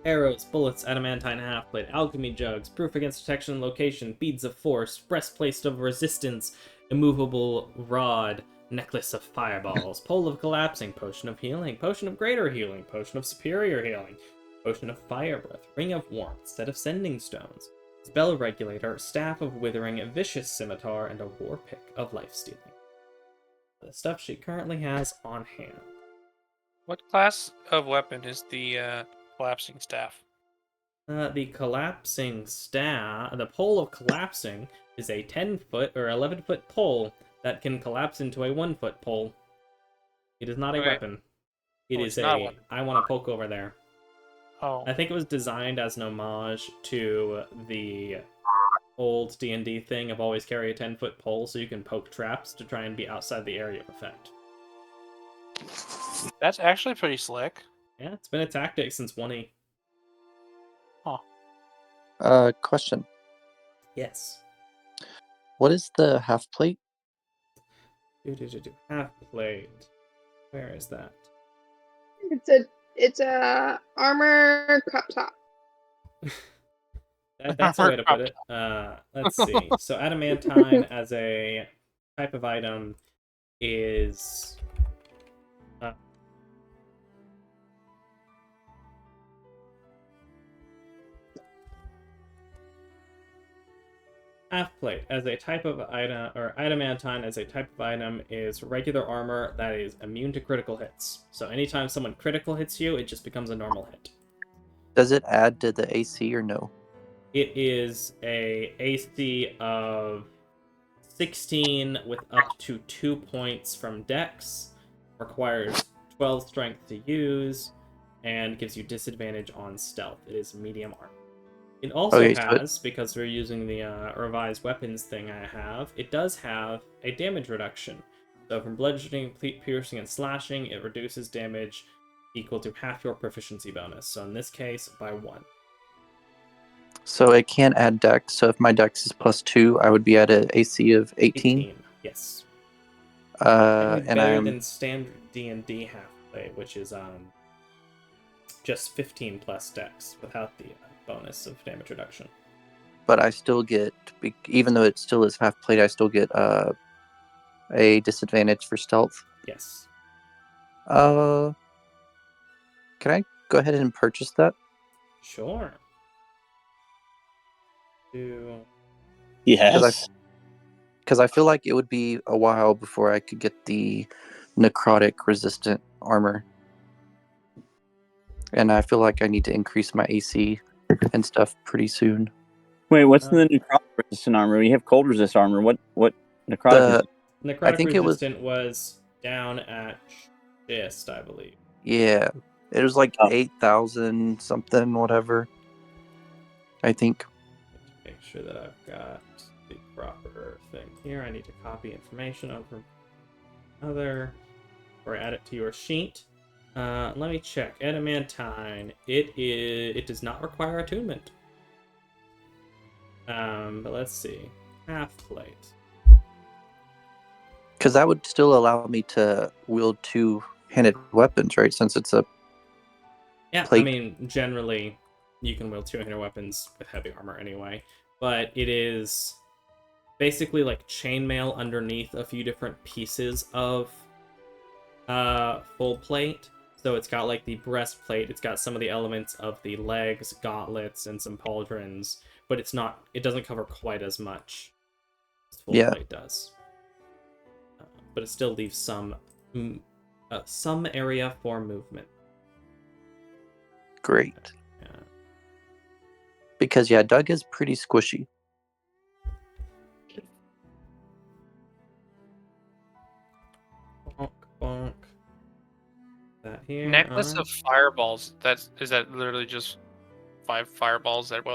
Speaker 1: Arrows, bullets, adamantine half-plate, alchemy jugs, proof against detection and location, beads of force, breastplate of resistance, immovable rod, necklace of fireballs, pole of collapsing, potion of healing, potion of greater healing, potion of superior healing, potion of fire breath, ring of warmth, set of sending stones, spell regulator, staff of withering, vicious scimitar, and a war pick of life stealing. The stuff she currently has on hand.
Speaker 6: What class of weapon is the collapsing staff?
Speaker 1: The collapsing staff, the pole of collapsing, is a 10-foot or 11-foot pole that can collapse into a 1-foot pole. It is not a
Speaker 6: Okay.
Speaker 1: weapon. It
Speaker 6: Oh,
Speaker 1: is
Speaker 6: it's not
Speaker 1: a.
Speaker 6: one.
Speaker 1: I want to poke over there.
Speaker 6: Oh,
Speaker 1: I think it was designed as an homage to the old D&D thing of always carry a 10-foot pole so you can poke traps to try and be outside the area of effect.
Speaker 6: that's actually pretty slick.
Speaker 1: Yeah, it's been a tactic since 1E.
Speaker 7: Question.
Speaker 1: Yes.
Speaker 7: What is the half plate?
Speaker 1: Half plate. Where is that?
Speaker 4: It's a armor crop top.
Speaker 1: That's a way to put it. Let's see. So adamantine as a type of item is half plate as a type of item, or adamantine as a type of item is regular armor that is immune to critical hits. So anytime someone critical hits you, it just becomes a normal hit.
Speaker 7: Does it add to the AC or no?
Speaker 1: It is a AC of 16 with up to 2 points from Dex, requires 12 strength to use, and gives you disadvantage on stealth. It is medium armor. It also
Speaker 7: Okay, so
Speaker 1: has, because we're using the revised weapons thing I have, it does have a damage reduction. So from bludgeoning, piercing, and slashing, it reduces damage equal to half your proficiency bonus. So in this case, by 1.
Speaker 7: So it can't add dex. So if my dex is +2, I would be at an AC of 18.
Speaker 1: Yes. And
Speaker 7: And
Speaker 1: better
Speaker 7: I'm
Speaker 1: than standard D&D half-play, which is just 15 plus dex without the bonus of damage reduction.
Speaker 7: but I still get, even though it still is half plate, I still get a disadvantage for stealth.
Speaker 1: Yes.
Speaker 7: Can I go ahead and purchase that?
Speaker 1: Sure.
Speaker 2: Yes.
Speaker 7: Because I feel like it would be a while before I could get the necrotic resistant armor. And I feel like I need to increase my AC and stuff pretty soon.
Speaker 2: Wait, what's the necrotic resistant armor? We have cold resist armor. What necrotic?
Speaker 1: Necrotic
Speaker 7: think it was-
Speaker 1: resistant was down at fist, I believe.
Speaker 7: Yeah, it was like
Speaker 2: Oh.
Speaker 7: 8,000 something, whatever. I think.
Speaker 1: Make sure that I've got the proper thing here. I need to copy information over other, or add it to your sheet. Let me check. Adamantine. It does not require attunement. But let's see. Half plate.
Speaker 7: Because that would still allow me to wield two-handed weapons, right? Since it's a
Speaker 1: Yeah,
Speaker 7: plate.
Speaker 1: I mean, generally, you can wield 200 weapons with heavy armor anyway. But it is basically like chainmail underneath a few different pieces of full plate. So it's got like the breastplate, it's got some of the elements of the legs, gauntlets, and some pauldrons, but it doesn't cover quite as much as full plate does. But it still leaves some area for movement.
Speaker 7: Great.
Speaker 1: Yeah.
Speaker 7: Because Doug is pretty squishy.
Speaker 1: Bonk, bonk. That here.
Speaker 6: necklace of fireballs. Is that literally just 5 fireballs at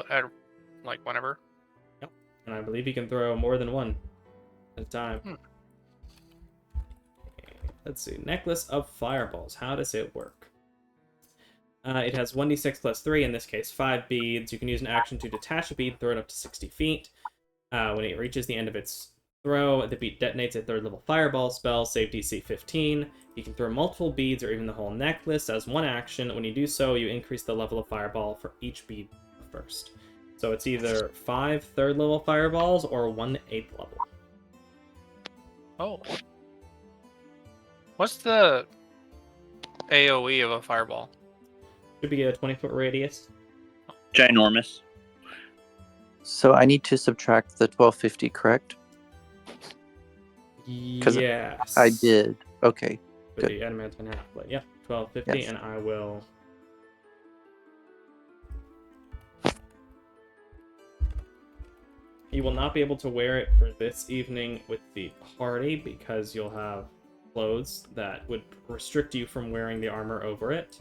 Speaker 6: like whenever?
Speaker 1: Yep. And I believe you can throw more than one at a time. Let's see. Necklace of fireballs. How does it work? It has 1d6 plus 3, in this case 5 beads. You can use an action to detach a bead, throw it up to 60 feet. When it reaches the end of its throw, the bead detonates a 3rd level fireball spell, save DC 15. You can throw multiple beads or even the whole necklace as one action. When you do so, you increase the level of fireball for each bead first. So it's either 5 3rd level fireballs or 1 8th level.
Speaker 6: Oh. What's the AoE of a fireball?
Speaker 1: Should be a 20-foot radius.
Speaker 2: Ginormous.
Speaker 7: So I need to subtract the 1250, correct?
Speaker 1: Yes.
Speaker 7: I did. Okay.
Speaker 1: With
Speaker 7: Good.
Speaker 1: the adamantine half plate. Yep, 1250,
Speaker 7: Yes.
Speaker 1: and I will. You will not be able to wear it for this evening with the party because you'll have clothes that would restrict you from wearing the armor over it.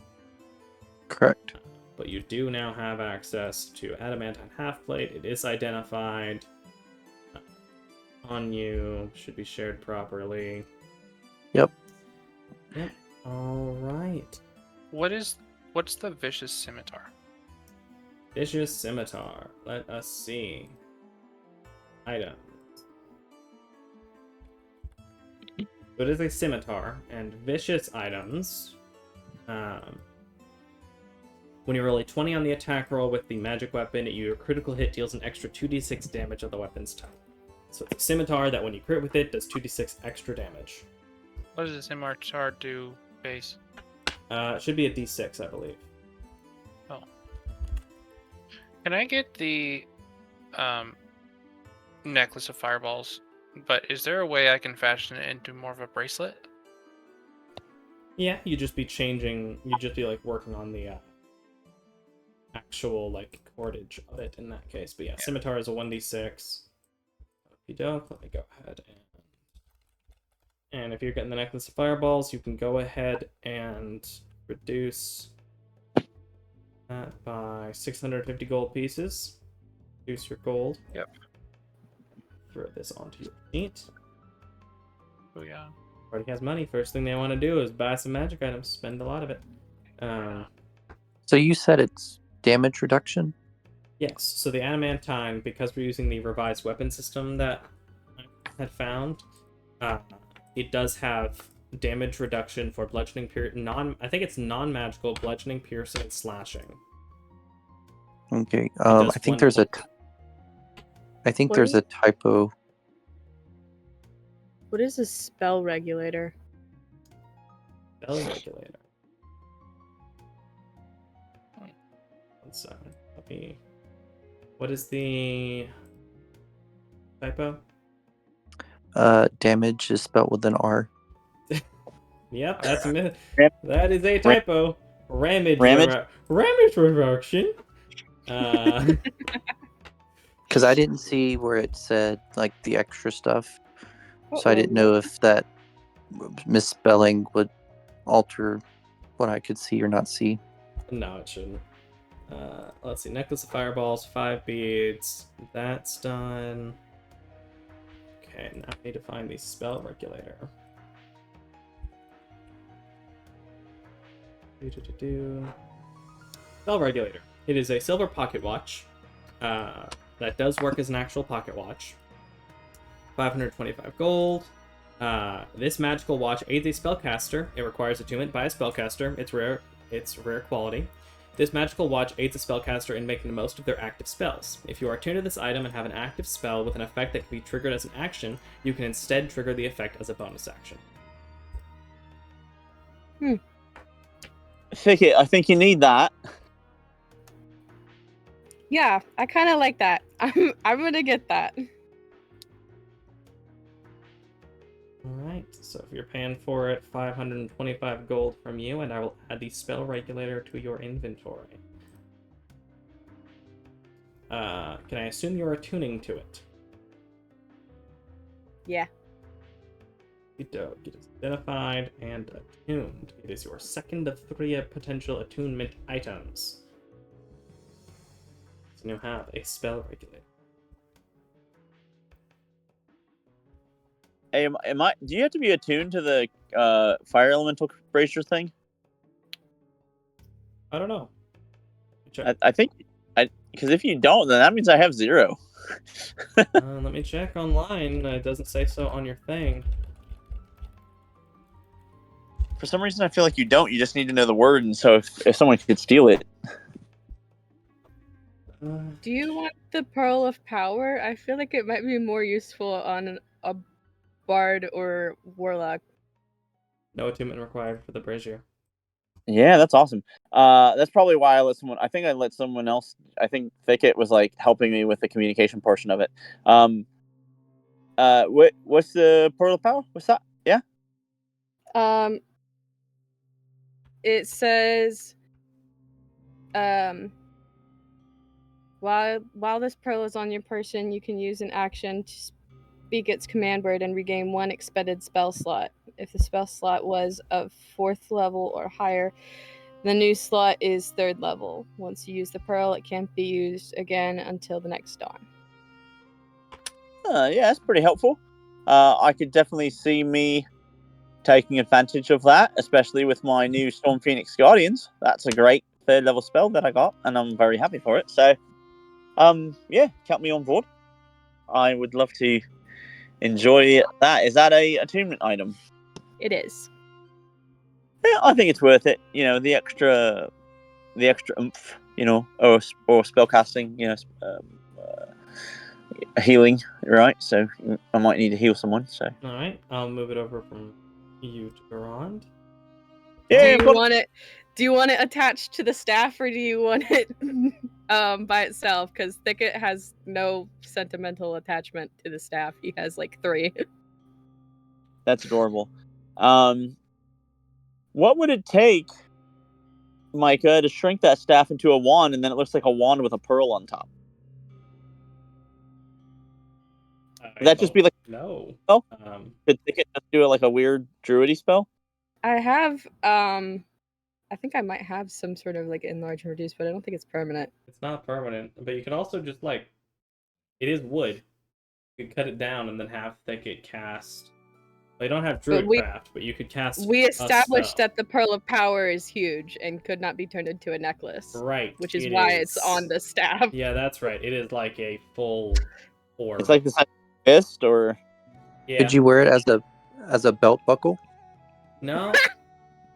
Speaker 7: Correct.
Speaker 1: But you do now have access to adamantine half plate. It is identified on you. Should be shared properly.
Speaker 7: Yep.
Speaker 1: Yep. All right.
Speaker 6: What's the vicious scimitar?
Speaker 1: Vicious scimitar. Let us see. Items. So it is a scimitar, and vicious items. When you roll a 20 on the attack roll with the magic weapon, your critical hit deals an extra 2d6 damage of the weapon's type. So it's a scimitar that when you crit with it, does 2d6 extra damage.
Speaker 6: What does the scimitar do base?
Speaker 1: It should be a d6, I believe.
Speaker 6: Can I get the necklace of fireballs? But is there a way I can fashion it into more of a bracelet?
Speaker 1: Yeah, you'd just be changing. You'd just be like working on the actual like cordage of it in that case. But yeah, scimitar is a 1d6. Okey doke. Let me go ahead and if you're getting the necklace of fireballs, you can go ahead and reduce that by 650 gold pieces. Reduce your gold.
Speaker 6: Yep.
Speaker 1: Throw this onto your feet.
Speaker 6: Oh yeah.
Speaker 1: Already has money. First thing they want to do is buy some magic items. Spend a lot of it.
Speaker 7: So you said it's damage reduction?
Speaker 1: Yes. So the adamantine, because we're using the revised weapon system that I had found, it does have damage reduction for bludgeoning, I think it's non-magical bludgeoning, piercing, and slashing.
Speaker 7: Okay.
Speaker 1: does
Speaker 7: I think
Speaker 1: one
Speaker 7: there's a.
Speaker 1: point.
Speaker 7: I think
Speaker 3: What
Speaker 7: there's
Speaker 3: is-
Speaker 7: a typo.
Speaker 3: What is a spell regulator?
Speaker 1: Spell regulator. 1 second. Let me. What is the typo?
Speaker 7: Damage is spelled with an R.
Speaker 1: Yep, that's a myth.
Speaker 2: Ram-
Speaker 1: That is a typo. Ramage.
Speaker 2: Ramage?
Speaker 1: Ramage reduction.
Speaker 7: Because I didn't see where it said like the extra stuff, so I didn't know if that misspelling would alter what I could see or not see.
Speaker 1: No, it shouldn't. Let's see. Necklace of fireballs, 5 beads. That's done. Okay, now I need to find the spell regulator. Spell regulator. It is a silver pocket watch that does work as an actual pocket watch. 525 gold. This magical watch aids a spellcaster. It requires attunement by a spellcaster. It's rare quality. This magical watch aids a spellcaster in making the most of their active spells. If you are attuned to this item and have an active spell with an effect that can be triggered as an action, you can instead trigger the effect as a bonus action.
Speaker 2: Thicket, I think you need that.
Speaker 3: Yeah, I kind of like that. I'm gonna get that.
Speaker 1: Alright, so if you're paying for it, 525 gold from you, and I will add the spell regulator to your inventory. Can I assume you're attuning to it?
Speaker 3: Yeah.
Speaker 1: It is identified and attuned. It is your second of 3 potential attunement items. So you have a spell regulator.
Speaker 2: Hey, do you have to be attuned to the fire elemental bracer thing?
Speaker 1: I don't know. Check.
Speaker 2: I think because if you don't, then that means I have 0.
Speaker 1: Let me check online. It doesn't say so on your thing.
Speaker 2: For some reason, I feel like you don't. You just need to know the word, and so if someone could steal it.
Speaker 3: Do you want the Pearl of Power? I feel like it might be more useful on a bard or warlock.
Speaker 1: No attunement required for the brazier.
Speaker 2: Yeah, that's awesome. That's probably why I think I let someone else. I think Thicket was like helping me with the communication portion of it. What's the Pearl of Power? What's that? Yeah.
Speaker 3: it says, while this pearl is on your person, you can use an action to speak its command word and regain 1 expended spell slot. If the spell slot was of 4th level or higher, the new slot is 3rd level. Once you use the pearl, it can't be used again until the next dawn.
Speaker 2: Yeah, that's pretty helpful. I could definitely see me taking advantage of that, especially with my new Storm Phoenix Guardians. That's a great 3rd level spell that I got, and I'm very happy for it. So, yeah, count me on board. I would love to enjoy that. Is that a attunement item?
Speaker 3: It is.
Speaker 2: Yeah, I think it's worth it. You know, the extra oomph. You know, or spell casting. You know, healing. Right. So I might need to heal someone. So.
Speaker 1: All right, I'll move it over from you to Garand.
Speaker 2: Yeah.
Speaker 3: Do you want it attached to the staff, or do you want it by itself? Because Thicket has no sentimental attachment to the staff. He has like 3.
Speaker 2: That's adorable. What would it take, Micah, to shrink that staff into a wand, and then it looks like a wand with a pearl on top? Would that just be like
Speaker 1: no?
Speaker 2: Oh, could Thicket just do like a weird druidy spell?
Speaker 3: I have I think I might have some sort of like enlarge and reduce, but I don't think it's permanent.
Speaker 1: It's not permanent, but you can also just like, it is wood. You could cut it down and then have Thicket cast. Well, you don't have Druidcraft, but you could cast.
Speaker 3: We established that the Pearl of Power is huge and could not be turned into a necklace.
Speaker 1: Right.
Speaker 3: Which is why it's on the staff.
Speaker 1: Yeah, that's right. It is like a full orb.
Speaker 2: It's like the size of a fist, or
Speaker 1: yeah.
Speaker 7: Could you wear it as a belt buckle?
Speaker 1: No.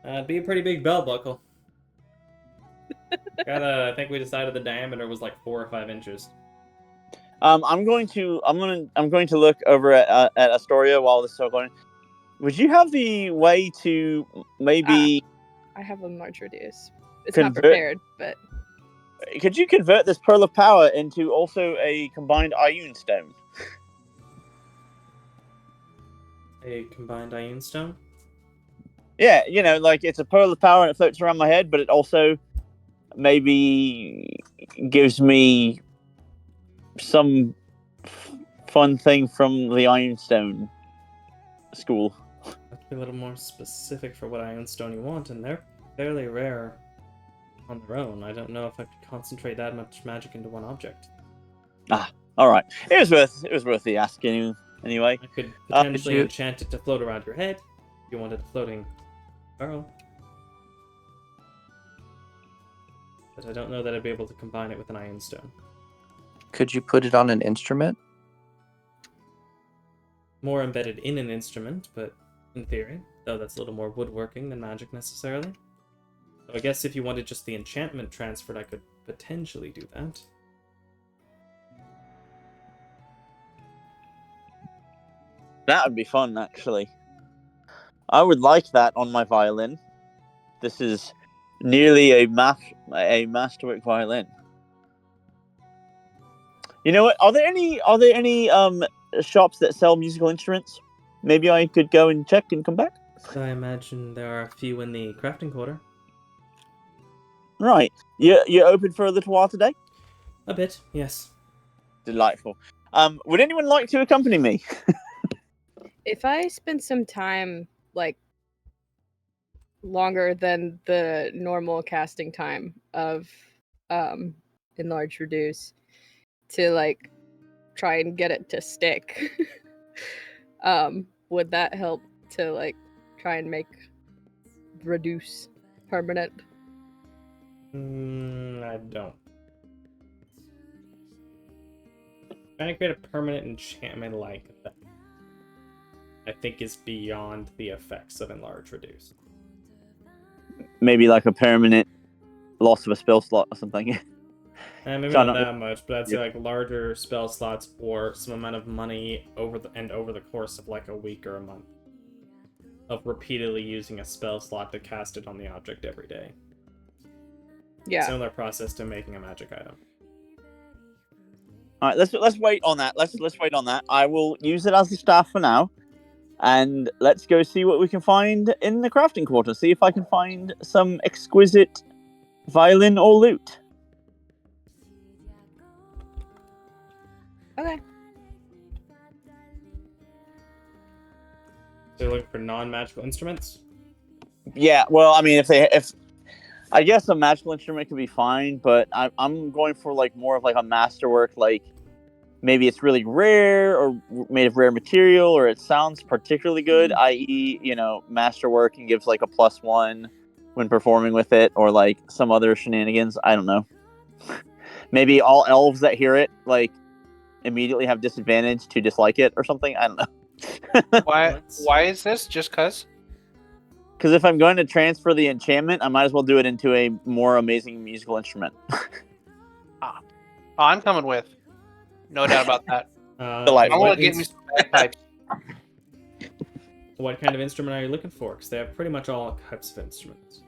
Speaker 1: It'd be a pretty big belt buckle. I think we decided the diameter was like 4 or 5 inches.
Speaker 2: I'm going to look over at Astoria while this is all going. Would you have the way to maybe?
Speaker 3: I have a large reduce. It's
Speaker 2: convert...
Speaker 3: not prepared, but
Speaker 2: could you convert this Pearl of Power into also a combined Ioun Stone?
Speaker 1: A combined Ioun Stone?
Speaker 2: Yeah, you know, like it's a Pearl of Power and it floats around my head, but it also maybe gives me some fun thing from the Ioun Stone school.
Speaker 1: Let's be a little more specific for what Ioun Stone you want, and they're fairly rare on their own. I don't know if I could concentrate that much magic into one object.
Speaker 2: All right. It was worth the asking anyway.
Speaker 1: I could potentially enchant it to float around your head if you wanted a floating pearl. But I don't know that I'd be able to combine it with an Ioun Stone.
Speaker 7: Could you put it on an instrument?
Speaker 1: More embedded in an instrument, but in theory, though that's a little more woodworking than magic necessarily. So I guess if you wanted just the enchantment transferred, I could potentially do that.
Speaker 2: That would be fun, actually. I would like that on my violin. This is nearly a masterwork violin. You know what? Are there any shops that sell musical instruments? Maybe I could go and check and come back.
Speaker 1: I imagine there are a few in the crafting quarter.
Speaker 2: Right. You're open for a little while today?
Speaker 1: A bit, yes.
Speaker 2: Delightful. Would anyone like to accompany me?
Speaker 3: if I spend some time like longer than the normal casting time of enlarge reduce to like try and get it to stick, would that help to like try and make reduce permanent?
Speaker 1: I don't. Trying to create a permanent enchantment like that, I think, is beyond the effects of enlarge reduce.
Speaker 2: Maybe like a permanent loss of a spell slot or something.
Speaker 1: Maybe not that much, but I'd say like larger spell slots or some amount of money over the course of like a week or a month of repeatedly using a spell slot to cast it on the object every day.
Speaker 3: Yeah.
Speaker 1: Similar process to making a magic item.
Speaker 2: All right, let's wait on that. Let's wait on that. I will use it as the staff for now. And let's go see what we can find in the crafting quarter. See if I can find some exquisite violin or lute.
Speaker 3: Okay.
Speaker 1: So you're looking for non-magical instruments?
Speaker 2: Yeah, well, I mean, if I guess a magical instrument could be fine, but I'm going for like more of like a masterwork, like maybe it's really rare or made of rare material, or it sounds particularly good, i.e., masterwork and gives like a +1 when performing with it, or like some other shenanigans. I don't know. Maybe all elves that hear it like immediately have disadvantage to dislike it or something. I don't know.
Speaker 6: Why is this? Just cause?
Speaker 2: Because if I'm going to transfer the enchantment, I might as well do it into a more amazing musical instrument.
Speaker 6: Oh, I'm coming with. No doubt about that.
Speaker 2: Delightful.
Speaker 6: I want to get me some bagpipes.
Speaker 1: What kind of instrument are you looking for? Because they have pretty much all types of instruments.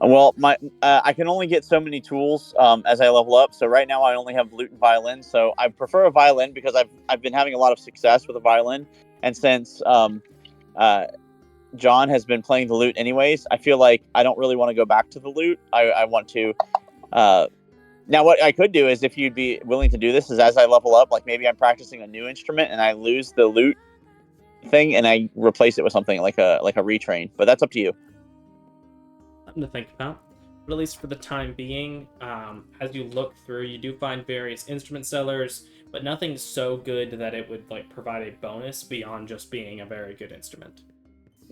Speaker 2: Well, I can only get so many tools as I level up. So right now I only have lute and violin. So I prefer a violin because I've been having a lot of success with a violin, and since John has been playing the lute anyways, I feel like I don't really want to go back to the lute. I want to. Now, what I could do is, if you'd be willing to do this, is as I level up, like maybe I'm practicing a new instrument and I lose the lute thing and I replace it with something like a retrain. But that's up to you.
Speaker 1: Something to think about. But at least for the time being, as you look through, you do find various instrument sellers, but nothing so good that it would like provide a bonus beyond just being a very good instrument.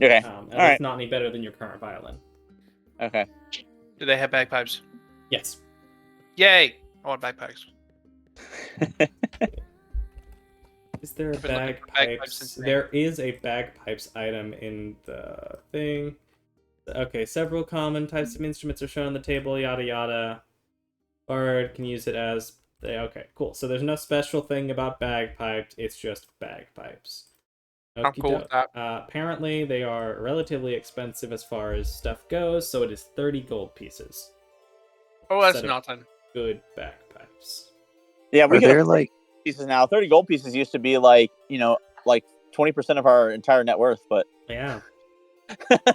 Speaker 2: Okay.
Speaker 1: And
Speaker 2: All right.
Speaker 1: it's not any better than your current violin.
Speaker 2: Okay.
Speaker 6: Do they have bagpipes?
Speaker 1: Yes.
Speaker 6: Yay! I want bagpipes.
Speaker 1: Is there a
Speaker 6: I've been looking for bagpipes since
Speaker 1: bagpipes? There is a bagpipes item in the thing. Okay, several common types of instruments are shown on the table, yada yada. Bard can use it as... Okay, cool. So there's no special thing about bagpipes, it's just bagpipes.
Speaker 6: I'm cool with that.
Speaker 1: Apparently, they are relatively expensive as far as stuff goes, so it is 30 gold pieces.
Speaker 6: Oh, that's
Speaker 1: Set of
Speaker 6: nothing.
Speaker 1: Good bagpipes.
Speaker 2: Yeah, we
Speaker 7: Are
Speaker 2: can
Speaker 7: there
Speaker 2: afford
Speaker 7: like
Speaker 2: pieces now. 30 gold pieces used to be like 20% of our entire net worth, but
Speaker 1: Yeah. I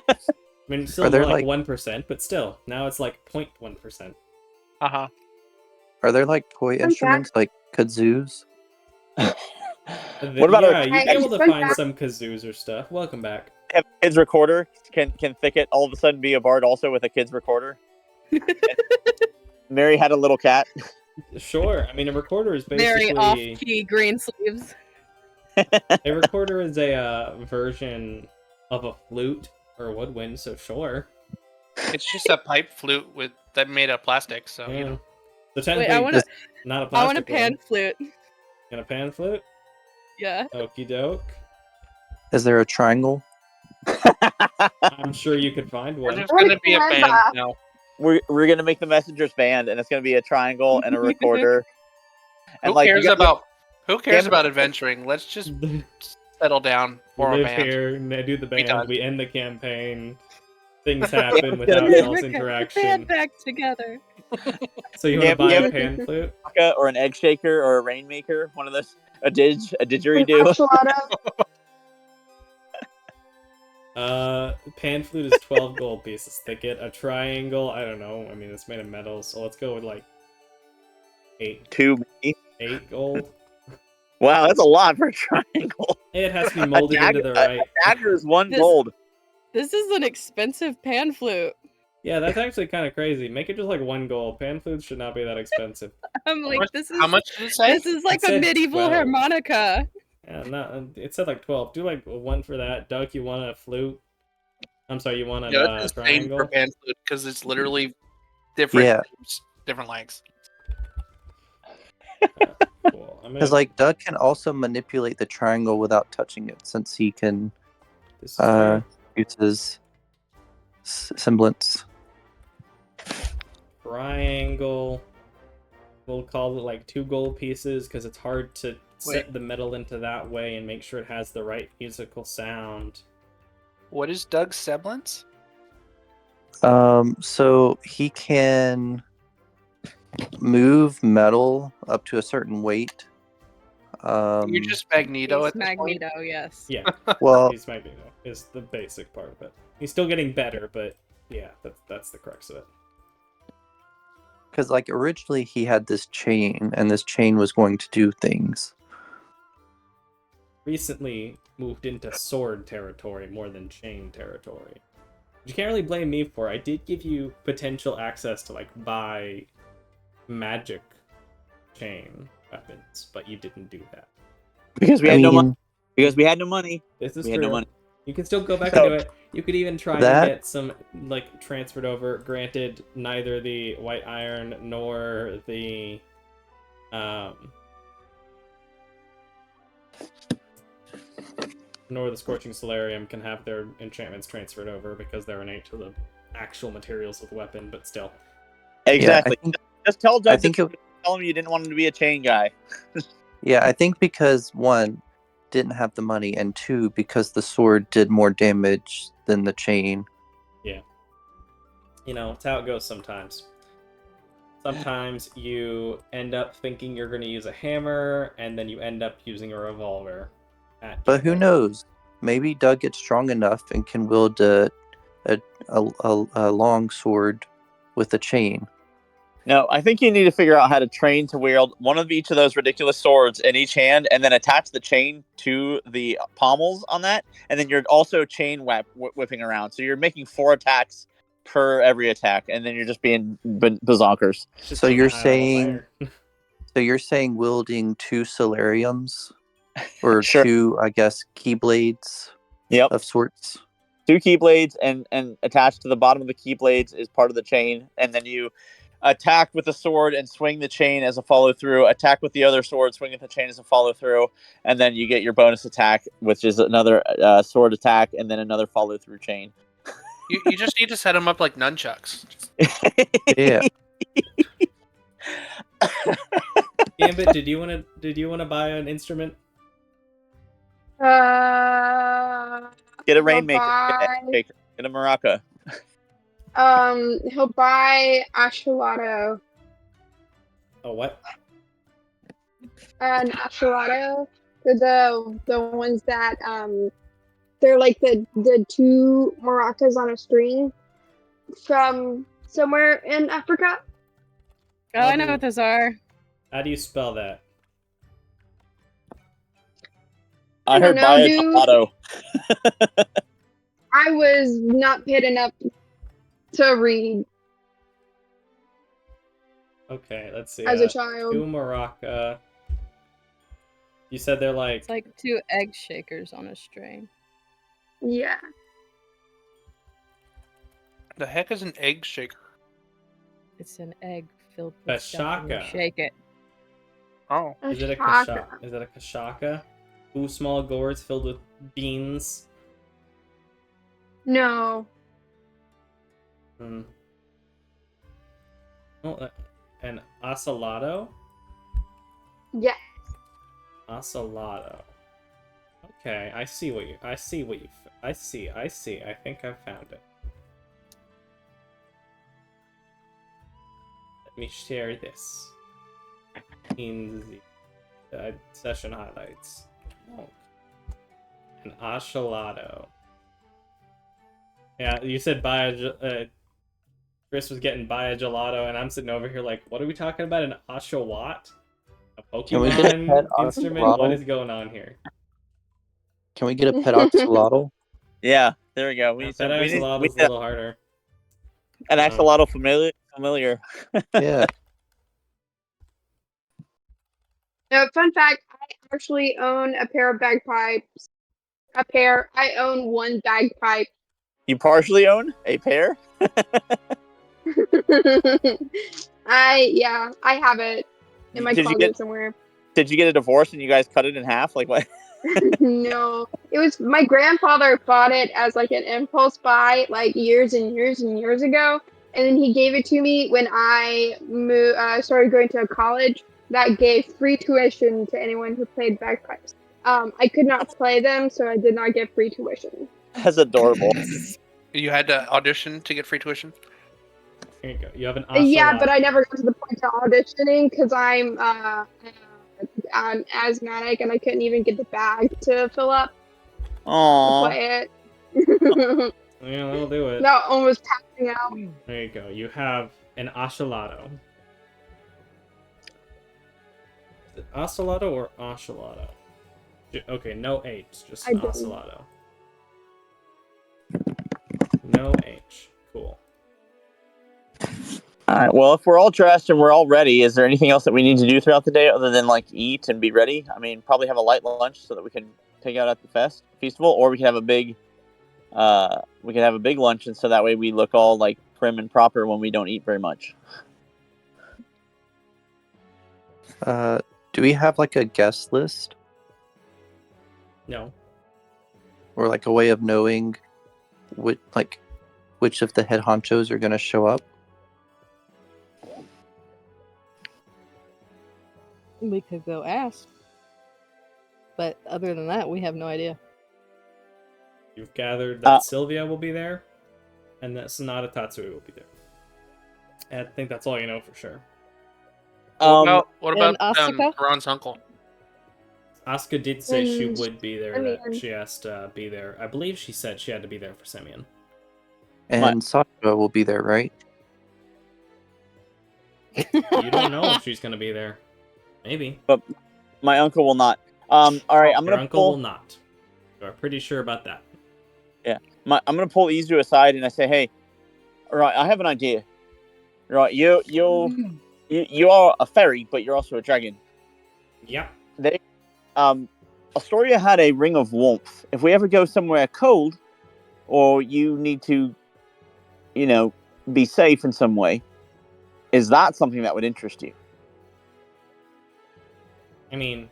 Speaker 1: mean, it's still
Speaker 7: Are there,
Speaker 1: more like
Speaker 7: like-
Speaker 1: 1%, but still, now it's like 0.1%.
Speaker 6: Uh-huh.
Speaker 7: are there like toy instruments like kazoos?
Speaker 2: What about
Speaker 1: yeah,
Speaker 2: our
Speaker 1: you'd be
Speaker 4: Hey,
Speaker 1: able to
Speaker 4: fun
Speaker 1: find
Speaker 4: fact-
Speaker 1: some kazoos or stuff. Welcome back.
Speaker 2: kids recorder? Can Thicket all of a sudden be a bard also with a kids recorder? Mary had a little cat.
Speaker 1: Sure. I mean, a recorder is
Speaker 3: Very
Speaker 1: basically...
Speaker 3: off-key green sleeves.
Speaker 1: A recorder is a version of a flute or woodwind, so sure.
Speaker 6: It's just a pipe flute that made of plastic, so
Speaker 1: Yeah.
Speaker 6: you know.
Speaker 1: So technically,
Speaker 3: Wait, I want to.
Speaker 1: not a
Speaker 3: I
Speaker 1: plastic
Speaker 3: want a pan
Speaker 1: one.
Speaker 3: flute.
Speaker 1: And a pan flute?
Speaker 3: Yeah.
Speaker 1: Okie doke.
Speaker 7: Is there a triangle?
Speaker 1: I'm sure you could find
Speaker 6: We're
Speaker 1: one.
Speaker 6: just gonna be a band
Speaker 4: Kalimba.
Speaker 6: now.
Speaker 2: We're gonna make the messengers band, and it's gonna be a triangle and a recorder. And
Speaker 6: Who cares about
Speaker 2: Damn it.
Speaker 6: adventuring? Let's just settle down
Speaker 1: We
Speaker 6: for a
Speaker 1: live
Speaker 6: band.
Speaker 1: here, do the band,
Speaker 6: done.
Speaker 1: we end the campaign. Things happen
Speaker 2: gonna
Speaker 1: without
Speaker 2: be a-
Speaker 1: y'all's
Speaker 3: We're
Speaker 1: interaction.
Speaker 3: band back together.
Speaker 1: So you want to
Speaker 2: Yeah,
Speaker 1: buy
Speaker 2: yeah.
Speaker 1: a pan flute?
Speaker 2: or an egg shaker or a rainmaker, one of those, a didgeridoo.
Speaker 4: Axolotl.
Speaker 1: Pan flute is 12 gold pieces. They get a triangle. I don't know. I mean, it's made of metal, so let's go with like 8 gold.
Speaker 2: Wow, that's a lot for a triangle.
Speaker 1: It has to be molded into the right.
Speaker 2: A dagger is 1
Speaker 3: This-
Speaker 2: gold.
Speaker 3: This is an expensive pan flute.
Speaker 1: Yeah, that's actually kind of crazy. Make it just like 1 gold. Pan flutes should not be that expensive.
Speaker 3: I'm like,
Speaker 6: How much did it say?
Speaker 3: This is like
Speaker 1: It
Speaker 3: a
Speaker 1: said
Speaker 3: medieval
Speaker 1: 12.
Speaker 3: harmonica.
Speaker 1: Yeah, no, it said like 12. Do like 1 for that. Doug, you want a flute? I'm sorry, you want a
Speaker 6: Yeah, that's insane
Speaker 1: triangle?
Speaker 6: for pan flute because it's literally different.
Speaker 7: Yeah.
Speaker 6: Different lengths.
Speaker 1: Cool. I'm
Speaker 7: Because
Speaker 1: gonna...
Speaker 7: like Doug can also manipulate the triangle without touching it, since he can
Speaker 1: This is true.
Speaker 7: use his semblance.
Speaker 1: Triangle. We'll call it like 2 gold pieces because it's hard to set the metal into that way and make sure it has the right musical sound.
Speaker 6: What is Doug's semblance?
Speaker 7: So he can move metal up to a certain weight,
Speaker 6: You're just Magneto
Speaker 3: He's
Speaker 6: at this point.
Speaker 3: Magneto, yes.
Speaker 1: Yeah,
Speaker 7: well,
Speaker 1: he's Magneto is the basic part of it. He's still getting better, but yeah, that's the crux of it.
Speaker 7: because like originally he had this chain, and this chain was going to do things.
Speaker 1: Recently moved into sword territory more than chain territory. You can't really blame me for. I did give you potential access to like buy magic chain weapons, but you didn't do that.
Speaker 2: Because we
Speaker 7: I
Speaker 2: had no money.
Speaker 7: mean,
Speaker 2: Because we had no money.
Speaker 1: This is
Speaker 2: We had no
Speaker 1: true.
Speaker 2: money.
Speaker 1: You can still go back
Speaker 2: So-
Speaker 1: and do it. You could even try
Speaker 7: That-
Speaker 1: and get some like transferred over. Granted, neither the white iron nor the scorching solarium can have their enchantments transferred over because they're innate to the actual materials of the weapon. But still,
Speaker 2: Exactly.
Speaker 7: Yeah,
Speaker 2: Just tell
Speaker 7: I
Speaker 2: Doug.
Speaker 7: think
Speaker 2: Tell him you didn't want him to be a chain guy.
Speaker 7: yeah, I think because one didn't have the money, and two because the sword did more damage than the chain.
Speaker 1: you know it's how it goes sometimes. Sometimes you end up thinking you're going to use a hammer, and then you end up using a revolver.
Speaker 7: But who knows? Maybe Doug gets strong enough and can wield a long sword with a chain.
Speaker 2: No, I think you need to figure out how to train to wield one of each of those ridiculous swords in each hand, and then attach the chain to the pommels on that, and then you're also chain whipping around. So you're making 4 attacks per every attack, and then you're just being bazonkers.
Speaker 7: So you're saying wielding 2 solariums or
Speaker 2: Sure.
Speaker 7: 2, I guess, keyblades
Speaker 2: Yep.
Speaker 7: of sorts.
Speaker 2: 2 keyblades, and attached to the bottom of the keyblades is part of the chain, and then you attack with the sword and swing the chain as a follow through. Attack with the other sword, swing with the chain as a follow through, and then you get your bonus attack, which is another sword attack, and then another follow through chain.
Speaker 6: You just need to set them up like nunchucks.
Speaker 7: Yeah.
Speaker 1: Gambit, did you want to buy an instrument?
Speaker 2: Get a rainmaker.
Speaker 4: buy-
Speaker 2: Get a maraca.
Speaker 4: He'll buy Ashalato.
Speaker 1: Oh, what?
Speaker 4: An Ashalato. They're the ones that they're like the 2 maracas on a string from somewhere in Africa.
Speaker 3: Oh, I know what those are.
Speaker 1: How do you spell that?
Speaker 2: I
Speaker 4: don't
Speaker 2: heard
Speaker 4: know,
Speaker 2: buy a
Speaker 4: dude.
Speaker 2: gelato.
Speaker 4: I was not paid enough to read
Speaker 1: Okay, let's see.
Speaker 4: as a child.
Speaker 1: 2 maraca. You said they're like
Speaker 3: It's like 2 egg shakers on a string.
Speaker 4: Yeah.
Speaker 6: The heck is an egg shaker?
Speaker 3: It's an egg filled with stuff and you
Speaker 1: Kashaka.
Speaker 3: shake it.
Speaker 6: Oh,
Speaker 1: Is it a
Speaker 4: Ashaka.
Speaker 1: kashaka? Is it a kashaka? 2 small gourds filled with beans.
Speaker 4: No.
Speaker 1: Oh, an ocellato?
Speaker 4: Yeah.
Speaker 1: Ocellato. Okay, I see. I think I found it. Let me share this in the session highlights. Oh. An ocellato. Yeah, you said buy a Chris was getting buy a gelato, and I'm sitting over here like, what are we talking about? An oshawott? A
Speaker 7: Can we get a
Speaker 1: Pokemon
Speaker 7: pet
Speaker 1: instrument?
Speaker 7: ocelotl?
Speaker 1: What is going on here?
Speaker 7: Can we get a pet ocelotl?
Speaker 2: Yeah, there we go.
Speaker 1: That axolotl is a little harder.
Speaker 2: An axolotl familiar.
Speaker 7: Yeah.
Speaker 4: No, fun fact, I actually own a pair of bagpipes. I own 1 bagpipe.
Speaker 2: You partially own a pair?
Speaker 4: I have it in my
Speaker 2: Did you
Speaker 4: closet somewhere.
Speaker 2: Did you get a divorce and you guys cut it in half? Like what?
Speaker 4: No, it was my grandfather bought it as like an impulse buy like years and years and years ago, and then he gave it to me when I started going to college. That gave free tuition to anyone who played bagpipes. I could not play them, so I did not get free tuition.
Speaker 2: That's adorable.
Speaker 6: you had to audition to get free tuition?
Speaker 1: Here you go. You have an ocelot.
Speaker 4: Yeah, but I never got to the point of auditioning because I'm I'm asthmatic and I couldn't even get the bag to fill up to
Speaker 2: Aww.
Speaker 4: play it.
Speaker 1: Yeah, that'll do it.
Speaker 4: That one was passing out.
Speaker 1: There you go. You have an Oshalato. Is it Oshalato or Oshalato? Okay, no H, just
Speaker 4: I didn't.
Speaker 1: Oshalato. No H. Cool.
Speaker 2: All right. Well, if we're all dressed and we're all ready, is there anything else that we need to do throughout the day other than like eat and be ready? I mean, probably have a light lunch so that we can take out at the festival, or we can have a big, lunch, and so that way we look all like prim and proper when we don't eat very much.
Speaker 7: Do we have like a guest list
Speaker 1: No.
Speaker 7: or like a way of knowing which of the head honchos are going to show up?
Speaker 3: We could go ask. But other than that, we have no idea.
Speaker 1: You've gathered that Sylvia will be there, and that Sonata Tatsui will be there. And I think that's all you know for sure.
Speaker 6: What about
Speaker 3: Asuka?
Speaker 6: Ron's uncle?
Speaker 1: Asuka did say she
Speaker 4: And
Speaker 1: would be there,
Speaker 4: Simeon.
Speaker 1: that she has to be there. I believe she said she had to be there for Simeon.
Speaker 7: And Sasha will be there, right?
Speaker 1: You don't know if she's going to be there. Maybe.
Speaker 2: But my uncle will not. All right, I'm
Speaker 1: Your
Speaker 2: gonna
Speaker 1: uncle will not. You are pretty sure about that.
Speaker 2: Yeah, I'm gonna pull Izu aside and I say, "Hey, all right, I have an idea. Right, you are a fairy, but you're also a dragon.
Speaker 1: Yep.
Speaker 2: Astoria had a ring of warmth. If we ever go somewhere cold, or you need to, be safe in some way, is that something that would interest you?"
Speaker 1: I mean,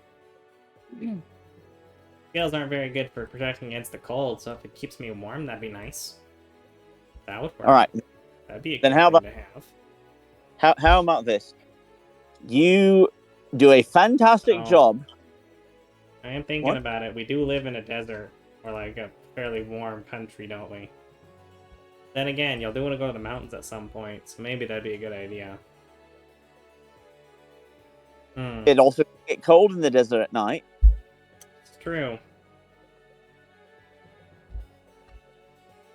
Speaker 1: scales aren't very good for protecting against the cold, so if it keeps me warm, that'd be nice. That would work.
Speaker 2: All right.
Speaker 1: That'd be a
Speaker 2: Then
Speaker 1: good
Speaker 2: how
Speaker 1: thing
Speaker 2: about-
Speaker 1: to have.
Speaker 2: How about this? You do a fantastic
Speaker 1: Oh.
Speaker 2: job.
Speaker 1: I am thinking
Speaker 2: What?
Speaker 1: about it. We do live in a desert, or like a fairly warm country, don't we? Then again, you'll do want to go to the mountains at some point, so maybe that'd be a good idea.
Speaker 2: It also get cold in the desert at night.
Speaker 1: It's true.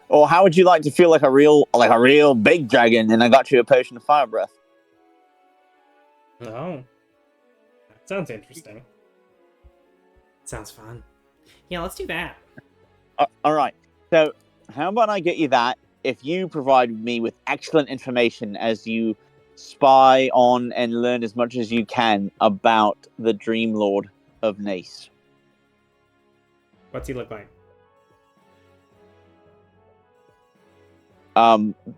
Speaker 2: Or how would you like to feel like a real big dragon, and I got you a potion of fire breath?
Speaker 1: Oh. That sounds interesting. Sounds fun. Yeah, let's do that.
Speaker 2: All right. So, how about I get you that if you provide me with excellent information as you spy on and learn as much as you can about the Dream Lord of Nace?
Speaker 1: What's he look like?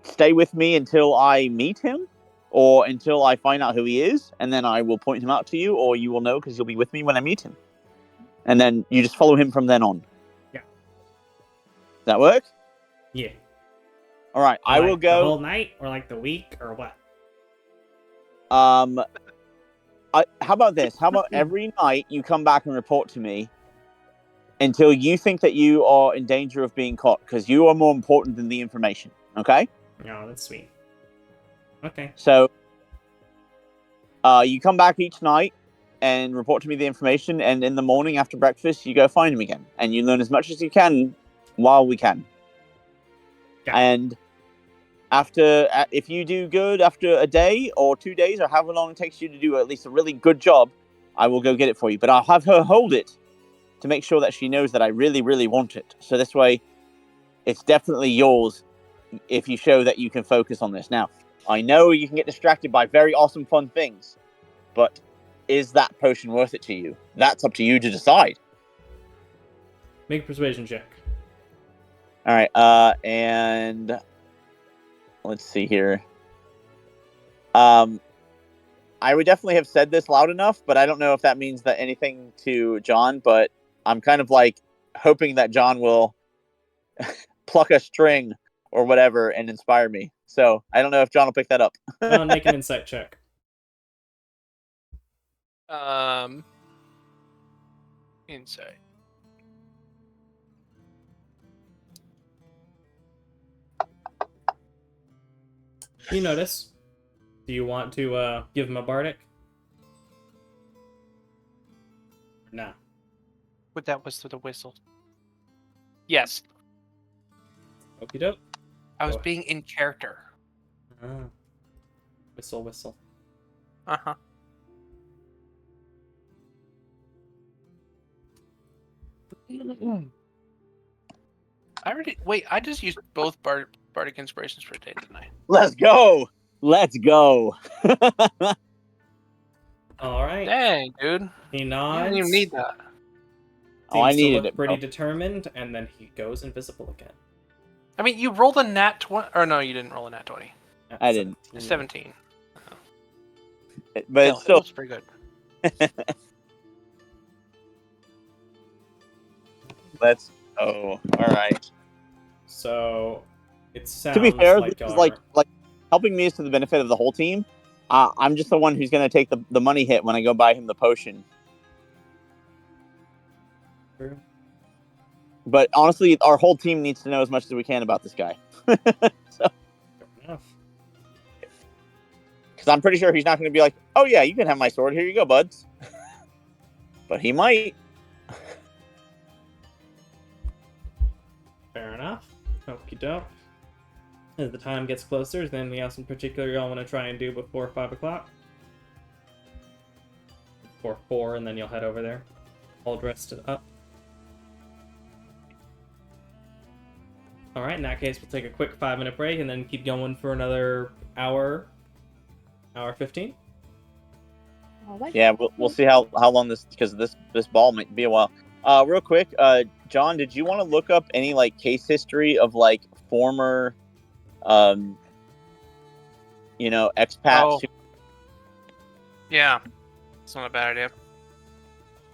Speaker 2: Stay with me until I meet him, or until I find out who he is, and then I will point him out to you, or you will know because you'll be with me when I meet him. And then you just follow him from then on.
Speaker 1: Yeah.
Speaker 2: Does that work?
Speaker 1: Yeah.
Speaker 2: All right, I will go.
Speaker 1: The whole night, or like the week, or what?
Speaker 2: How about this? How about every night you come back and report to me until you think that you are in danger of being caught, because you are more important than the information. Okay?
Speaker 1: Oh, that's sweet. Okay.
Speaker 2: So, you come back each night and report to me the information, and in the morning after breakfast, you go find him again, and you learn as much as you can while we can.
Speaker 1: Yeah.
Speaker 2: And if you do good after a day or 2 days, or however long it takes you to do at least a really good job, I will go get it for you. But I'll have her hold it to make sure that she knows that I really, really want it. So this way, it's definitely yours if you show that you can focus on this. Now, I know you can get distracted by very awesome, fun things, but is that potion worth it to you? That's up to you to decide.
Speaker 1: Make a persuasion check.
Speaker 2: All right, and let's see here. I would definitely have said this loud enough, but I don't know if that means that anything to John, but I'm kind of like hoping that John will pluck a string or whatever and inspire me. So I don't know if John will pick that up.
Speaker 1: Make an insight check.
Speaker 6: Insight.
Speaker 1: You notice. Do you want to give him a bardic? No.
Speaker 6: But that was through the whistle. Yes,
Speaker 1: Okie doke.
Speaker 6: I was
Speaker 1: Go ahead.
Speaker 6: being in character.
Speaker 1: Whistle, whistle.
Speaker 6: Uh-huh. I just used both bardic inspirations for a day, didn't I?
Speaker 2: Let's go. Let's go.
Speaker 1: All right.
Speaker 6: Dang, dude.
Speaker 1: He
Speaker 6: You
Speaker 1: nods.
Speaker 6: don't even need that.
Speaker 2: Oh, I
Speaker 1: Seems to
Speaker 2: needed
Speaker 1: look
Speaker 2: it,
Speaker 1: pretty
Speaker 2: bro.
Speaker 1: determined, and then he goes invisible again.
Speaker 6: I mean, you rolled a nat 20. Or no, you didn't roll a nat 20.
Speaker 1: At
Speaker 2: I didn't.
Speaker 6: 17.
Speaker 2: But it's
Speaker 6: It
Speaker 2: still
Speaker 6: was pretty good.
Speaker 2: let's go. All right.
Speaker 1: So it sounds
Speaker 2: To be fair,
Speaker 1: like
Speaker 2: this is
Speaker 1: our...
Speaker 2: like helping me is to the benefit of the whole team. I'm just the one who's going to take the money hit when I go buy him the potion.
Speaker 1: True.
Speaker 2: But honestly, our whole team needs to know as much as we can about this guy.
Speaker 1: Fair enough.
Speaker 2: Because I'm pretty sure he's not going to be like, oh yeah, you can have my sword. Here you go, buds. But he might.
Speaker 1: Fair enough. Okie doke. As the time gets closer, is there anything else in particular y'all want to try and do before 5 o'clock? Before 4, and then you'll head over there. All dressed up. Alright, in that case, we'll take a quick 5-minute break and then keep going for another hour 15.
Speaker 2: Yeah, we'll see how long this, because this ball might be a while. Real quick, John, did you want to look up any like case history of like former, expats?
Speaker 6: Oh. Yeah. It's not a bad idea.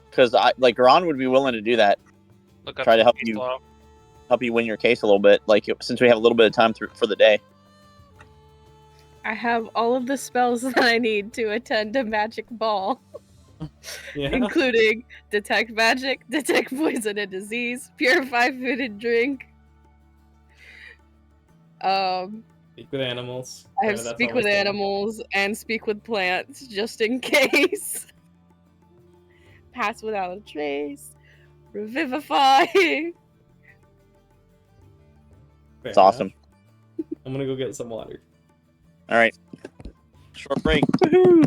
Speaker 2: Because Ron would be willing to do that.
Speaker 6: Look up
Speaker 2: Try to
Speaker 6: some
Speaker 2: help
Speaker 6: case
Speaker 2: you.
Speaker 6: law.
Speaker 2: Help you win your case a little bit, like since we have a little bit of time for the day.
Speaker 3: I have all of the spells that I need to attend a magic ball,
Speaker 1: Yeah.
Speaker 3: including detect magic, detect poison and disease, purify food and drink.
Speaker 1: Speak with animals.
Speaker 3: I have
Speaker 1: That's
Speaker 3: speak
Speaker 1: always
Speaker 3: with
Speaker 1: the one.
Speaker 3: animals and speak with plants, just in case. Pass without a trace. Revivify.
Speaker 2: It's awesome.
Speaker 1: I'm gonna go get some water.
Speaker 2: All right, short break. Woohoo!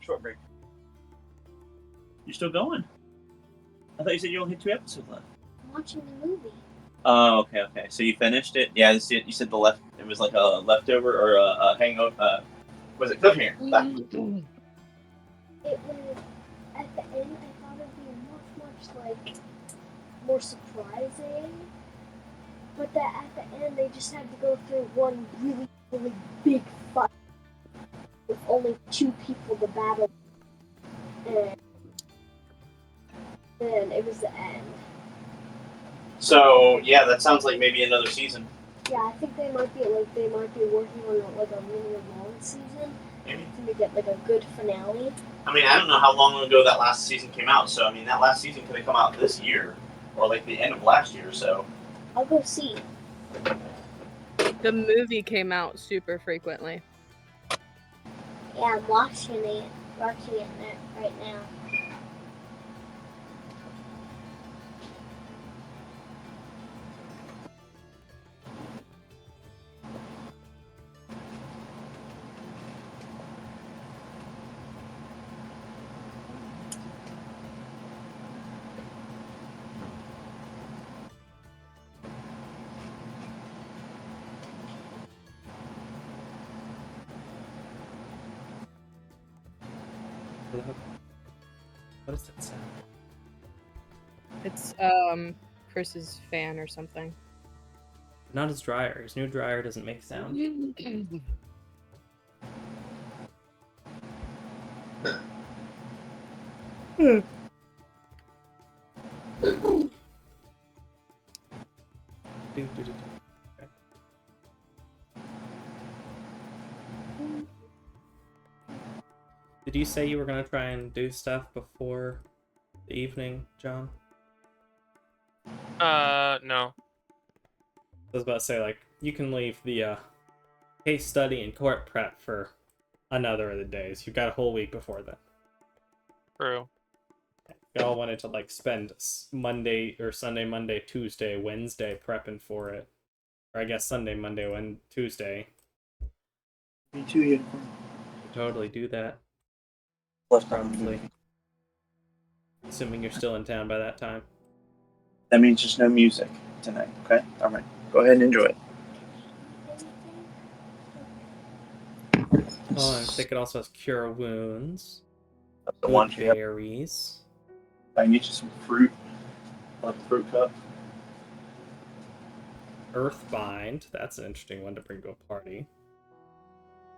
Speaker 2: Short break. You still going? I thought you said you only had 2 episodes left.
Speaker 8: I'm watching the movie.
Speaker 2: Oh, okay. So you finished it? Yeah. You said it was like a leftover or a hangover. Was it cliffhanger?
Speaker 8: It was at the end. I thought it'd be much like more surprising, but that at the end they just had to go through one really big fight with only 2 people to battle, and then it was the end.
Speaker 2: So yeah, that sounds like maybe another season.
Speaker 8: Yeah, I think they might be working on like a really long season.
Speaker 2: Maybe.
Speaker 8: To get like a good finale.
Speaker 2: I mean, I don't know how long ago that last season came out. So I mean, that last season could have come out this year, or like the end of last year. So
Speaker 8: I'll go see.
Speaker 3: The movie came out super frequently.
Speaker 8: Yeah, I'm watching it right now.
Speaker 1: What does that sound?
Speaker 3: It's Chris's fan or something.
Speaker 1: Not his dryer. His new dryer doesn't make sound. Okay. Did you say you were gonna try and do stuff before the evening, John?
Speaker 6: No.
Speaker 1: I was about to say, like, you can leave the case study and court prep for another of the days. You've got a whole week before then.
Speaker 6: True.
Speaker 1: Y'all wanted to like spend Monday or Sunday, Monday, Tuesday, Wednesday prepping for it. Or I guess Sunday, Monday, and Tuesday.
Speaker 2: Me too, unicorn.
Speaker 1: Totally do that.
Speaker 2: Left
Speaker 1: Probably. Assuming you're still in town by that time.
Speaker 2: That means there's no music tonight. Okay. All right. Go ahead and enjoy it.
Speaker 1: Oh, I think it also has cure wounds.
Speaker 2: That's the
Speaker 1: Good
Speaker 2: one here.
Speaker 1: berries.
Speaker 2: I can get you some fruit. Like the fruit cup.
Speaker 1: Earthbind. That's an interesting one to bring to a party.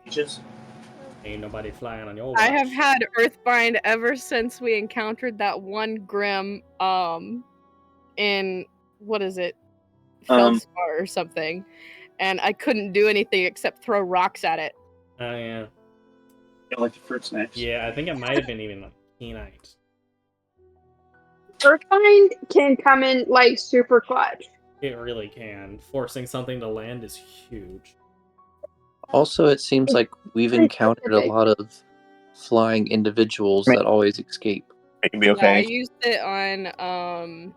Speaker 2: Peaches.
Speaker 1: Ain't nobody flying on your watch.
Speaker 3: I have had Earthbind ever since we encountered that one Grim in what is it? Feldspar or something. And I couldn't do anything except throw rocks at it.
Speaker 1: Oh yeah.
Speaker 2: You like the fruit snacks?
Speaker 1: Yeah, I think it might have been even like Keenite.
Speaker 4: Earthbind can come in like super clutch.
Speaker 1: It really can. Forcing something to land is huge.
Speaker 7: Also, it seems like we've
Speaker 4: Very
Speaker 7: encountered a
Speaker 4: specific.
Speaker 7: lot of flying individuals that always escape.
Speaker 2: It can be
Speaker 3: Yeah, I
Speaker 2: okay.
Speaker 3: used it on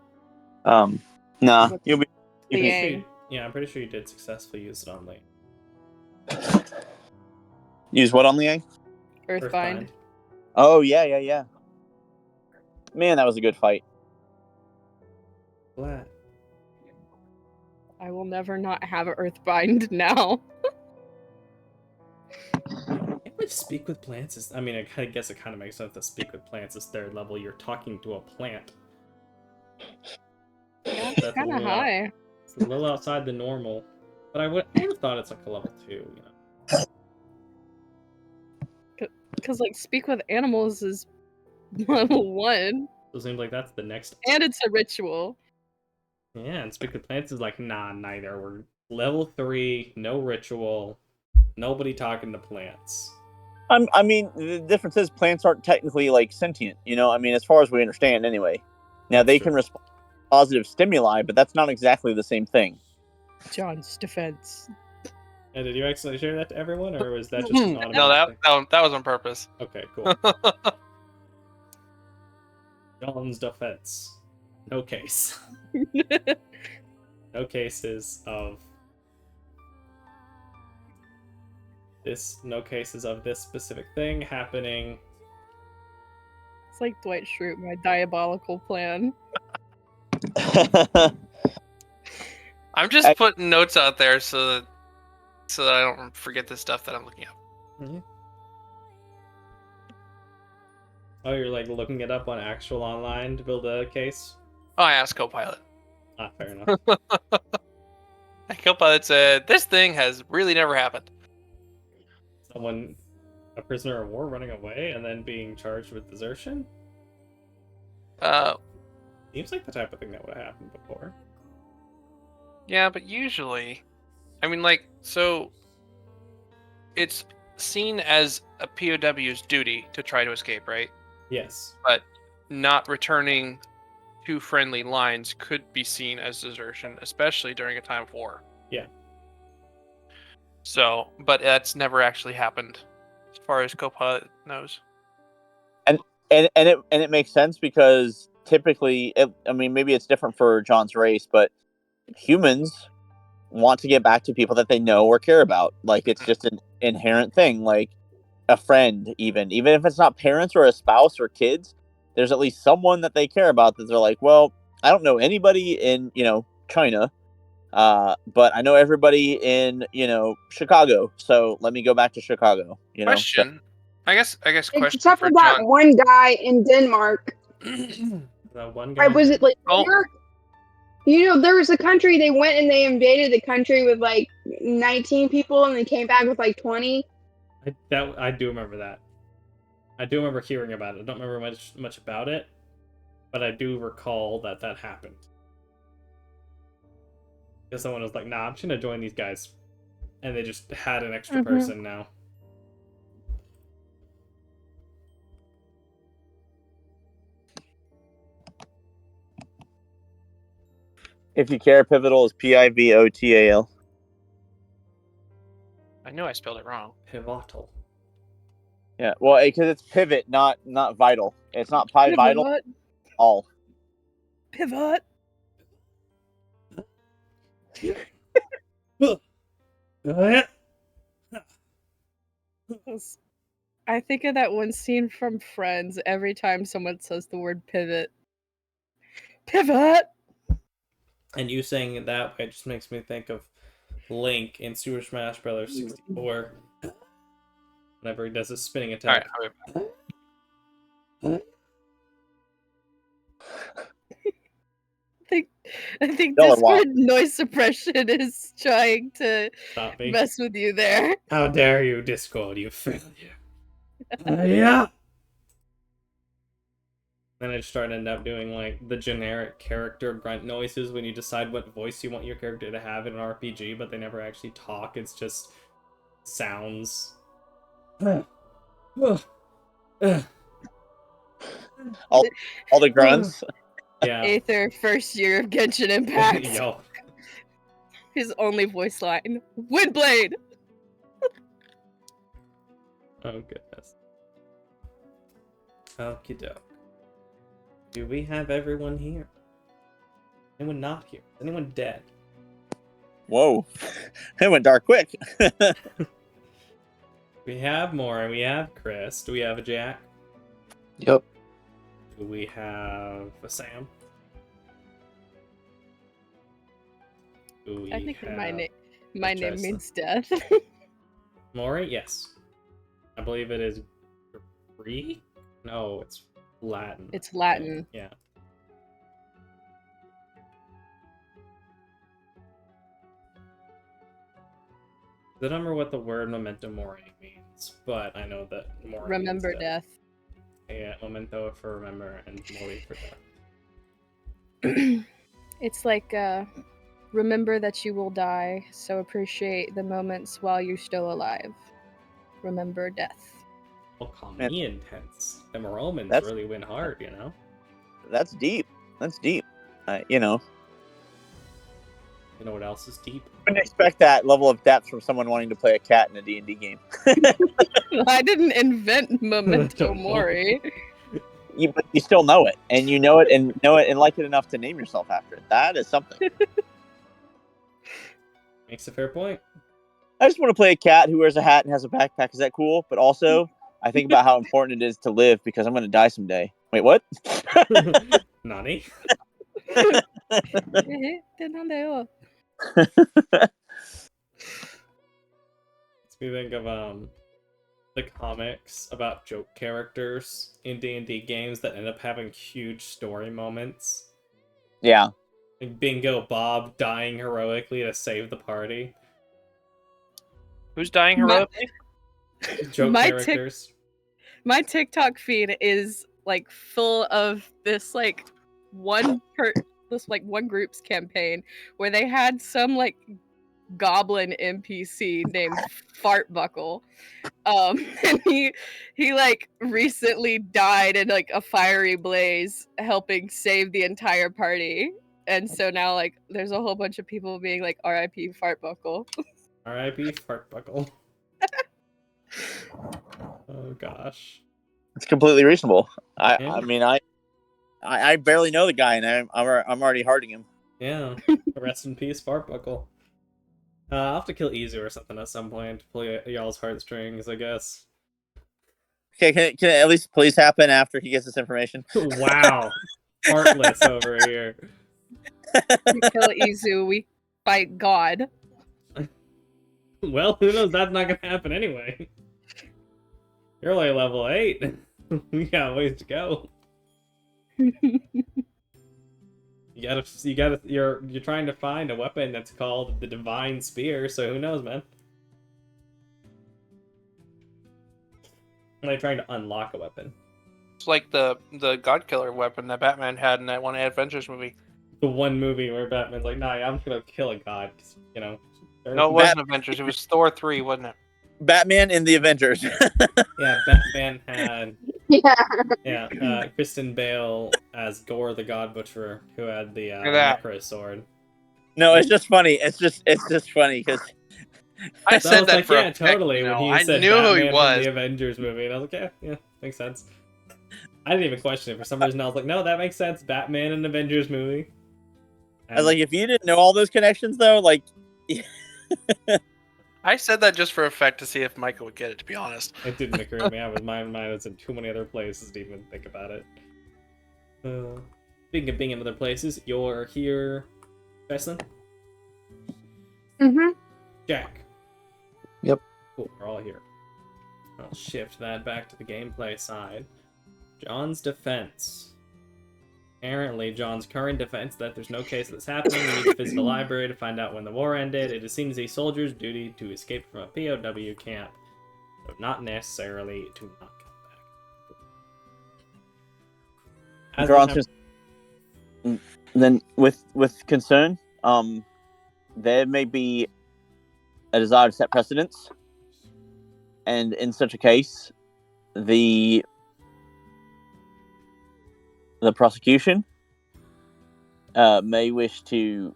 Speaker 2: Nah.
Speaker 3: What's-
Speaker 2: You'll be. You
Speaker 3: the
Speaker 2: can,
Speaker 3: Yang.
Speaker 1: Yeah, I'm pretty sure you did successfully use it on Lane.
Speaker 2: use what on the egg?
Speaker 3: Earthbind.
Speaker 2: Oh yeah. Man, that was a good fight.
Speaker 1: Flat.
Speaker 3: I will never not have Earthbind now.
Speaker 1: Can't we speak with plants? I mean, I guess it kind of makes sense that speak with plants is third level. You're talking to a plant.
Speaker 3: Yeah,
Speaker 1: That's
Speaker 3: it's kind of high.
Speaker 1: It's a little outside the normal. But I would have thought it's like a level 2, you know.
Speaker 3: Because, like, speak with animals is level 1.
Speaker 1: So it seems like that's the next.
Speaker 3: And it's a ritual.
Speaker 1: Yeah, and speak with plants is like, nah, neither. We're level 3, no ritual, nobody talking to plants.
Speaker 2: I mean, the difference is plants aren't technically like sentient. You know, I mean, as far as we understand, anyway. Now
Speaker 1: That's
Speaker 2: they
Speaker 1: true.
Speaker 2: can respond to positive stimuli, but that's not exactly the same thing.
Speaker 3: John's defense.
Speaker 1: And did you actually share that to everyone, or was that just an automatic
Speaker 6: No,
Speaker 1: thing?
Speaker 6: that was on purpose.
Speaker 1: Okay, cool. John's defense. No case. No cases of this. No cases of this specific thing happening.
Speaker 3: It's like Dwight Schrute, my diabolical plan.
Speaker 6: I'm just putting notes out there so that I don't forget the stuff that I'm looking up.
Speaker 1: Mm-hmm. Oh, you're like looking it up on actual online to build a case?
Speaker 6: Oh, I asked Copilot.
Speaker 1: Ah, fair enough.
Speaker 6: And Copilot said, this thing has really never happened.
Speaker 1: Someone, a prisoner of war running away and then being charged with desertion? Seems like the type of thing that would have happened before.
Speaker 6: Yeah, but usually, I mean, like, so it's seen as a POW's duty to try to escape, right?
Speaker 1: Yes.
Speaker 6: But not returning to friendly lines could be seen as desertion, especially during a time of war.
Speaker 1: Yeah.
Speaker 6: So, but that's never actually happened, as far as Copilot knows.
Speaker 2: And it makes sense because typically, I mean, maybe it's different for John's race, but humans want to get back to people that they know or care about. Like it's just an inherent thing. Like a friend, even if it's not parents or a spouse or kids, there's at least someone that they care about that they're like, well, I don't know anybody in China, but I know everybody in Chicago, so let me go back to Chicago.
Speaker 6: Question. I guess question
Speaker 4: Except
Speaker 6: for
Speaker 4: for that
Speaker 6: John.
Speaker 4: one guy in Denmark.
Speaker 1: That one guy.
Speaker 4: Was it like
Speaker 6: Oh.
Speaker 4: Denmark? There was a country they went and they invaded the country with like 19 people and they came back with like 20.
Speaker 1: I do remember that. I do remember hearing about it. I don't remember much about it, but I do recall that happened. Because someone was like, "Nah, I'm just gonna join these guys," and they just had an extra person now.
Speaker 2: If you care, pivotal is Pivotal.
Speaker 6: I knew I spelled it wrong.
Speaker 1: Pivotal.
Speaker 2: Yeah, well, because it's pivot, not vital. It's not pi vital.
Speaker 3: Pivot.
Speaker 2: All.
Speaker 3: Pivot. I think of that one scene from Friends every time someone says the word pivot. Pivot!
Speaker 1: And you saying it that way just makes me think of Link in Super Smash Bros. 64. Whenever he does his spinning attack.
Speaker 6: Alright,
Speaker 3: I think
Speaker 2: Y'all are
Speaker 3: Discord noise suppression is trying to
Speaker 1: Stop me.
Speaker 3: mess with you there.
Speaker 1: How dare you, Discord, you failure. Yeah. Then I just started end up doing like the generic character grunt noises when you decide what voice you want your character to have in an RPG, but they never actually talk. It's just sounds.
Speaker 2: All the grunts.
Speaker 1: Yeah.
Speaker 3: Aether, first year of Genshin Impact.
Speaker 1: Yo.
Speaker 3: His only voice line. Windblade!
Speaker 1: Oh goodness. Okie doke. Do we have everyone here? Anyone not here? Is anyone dead?
Speaker 2: Whoa, it went dark quick.
Speaker 1: We have Maury, we have Chris. Do we have a Jack?
Speaker 7: Yep.
Speaker 1: Do we have a Sam? Do we
Speaker 3: I think
Speaker 1: have
Speaker 3: my name
Speaker 1: Jason?
Speaker 3: means death.
Speaker 1: Maury? Yes. I believe it is Greek? No, it's Latin.
Speaker 3: It's Latin.
Speaker 1: Yeah. I don't remember what the word memento mori means, but I know that mori
Speaker 3: Remember
Speaker 1: means
Speaker 3: death.
Speaker 1: Yeah, memento for remember and mori for death.
Speaker 3: It's like, remember that you will die, so appreciate the moments while you're still alive. Remember death.
Speaker 1: Well, call me intense. Them Romans
Speaker 2: That's-
Speaker 1: really went hard, you know?
Speaker 2: That's deep. That's deep. You know,
Speaker 1: You know what else is deep?
Speaker 2: I wouldn't expect that level of depth from someone wanting to play a cat in a D&D game.
Speaker 3: I didn't invent Memento
Speaker 1: Don't know.
Speaker 3: Mori.
Speaker 2: But you still know it, and you know it and like it enough to name yourself after it. That is something.
Speaker 1: Makes a fair point.
Speaker 2: I just want to play a cat who wears a hat and has a backpack. Is that cool? But also, I think about how important it is to live because I'm going to die someday. Wait, what?
Speaker 1: Nani? Makes me think of the comics about joke characters in D&D games that end up having huge story moments.
Speaker 2: Yeah.
Speaker 1: Like Bingo Bob dying heroically to save the party.
Speaker 6: Who's dying heroically?
Speaker 1: Joke characters.
Speaker 3: My TikTok feed is like full of this one group's campaign where they had some like goblin NPC named Fartbuckle. And he like recently died in like a fiery blaze helping save the entire party. And so now like there's a whole bunch of people being like RIP Fartbuckle.
Speaker 1: R.I.P. Fartbuckle. Oh gosh.
Speaker 2: It's completely reasonable.
Speaker 1: Yeah.
Speaker 2: I mean, I barely know the guy, and I'm already hearting him.
Speaker 1: Yeah. Rest in peace, Fartbuckle. I'll have to kill Izu or something at some point to pull y'all's heartstrings, I guess.
Speaker 2: Okay, can it at least please happen after he gets this information?
Speaker 1: Wow. Heartless over here.
Speaker 3: We kill Izu, we fight God.
Speaker 1: Well, who knows? That's not gonna happen anyway. You're only level 8. We got ways to go. You're trying to find a weapon that's called the Divine Spear, so who knows, man? I'm like trying to unlock a weapon.
Speaker 6: It's like the God Killer weapon that Batman had in that one Adventures movie.
Speaker 1: The one movie where Batman's like, nah, I'm just gonna kill a god, 'cause, you know.
Speaker 6: No, it wasn't Avengers. It was Thor 3, wasn't it?
Speaker 2: Batman in the Avengers.
Speaker 1: Yeah, Batman had Kristen Bale as Gore the God Butcher, who had the
Speaker 6: Look at that.
Speaker 1: Necro sword.
Speaker 2: No, it's just funny. It's just funny because
Speaker 6: I
Speaker 1: So I
Speaker 6: said
Speaker 1: was
Speaker 6: that
Speaker 1: like,
Speaker 6: for
Speaker 1: yeah,
Speaker 6: effect,
Speaker 1: totally.
Speaker 6: you
Speaker 1: When
Speaker 6: know.
Speaker 1: he
Speaker 6: I
Speaker 1: said
Speaker 6: knew who he
Speaker 1: Batman from
Speaker 6: was.
Speaker 1: the Avengers movie, and I was like, yeah, makes sense. I didn't even question it. For some reason, I was like, no, that makes sense. Batman and Avengers movie.
Speaker 2: I was like, if you didn't know all those connections, though, like,
Speaker 6: I said that just for effect to see if Michael would get it, to be honest.
Speaker 1: It didn't occur to me. My mind was in too many other places to even think about it. Speaking of being in other places, you're here, Veslin?
Speaker 3: Mm-hmm.
Speaker 1: Jack.
Speaker 7: Yep.
Speaker 1: Cool, we're all here. I'll shift that back to the gameplay side. John's defense. Apparently, John's current defense that there's no case of this happening. You need to visit a library to find out when the war ended. It is seen as a soldier's duty to escape from a POW camp, but not necessarily to not come back. As
Speaker 2: Granted, then with concern, there may be a desire to set precedents, and in such a case, the prosecution may wish to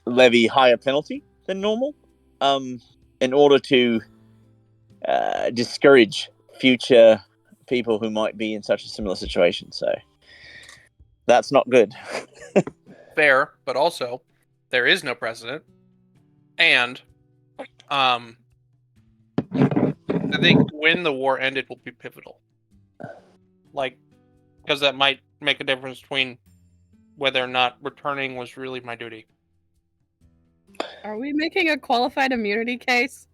Speaker 2: levy higher penalty than normal, in order to discourage future people who might be in such a similar situation. So that's not good.
Speaker 6: Fair, but also there is no precedent, and I think when the war ended will be pivotal. Like, because that might make a difference between whether or not returning was really my duty.
Speaker 3: Are we making a qualified immunity case?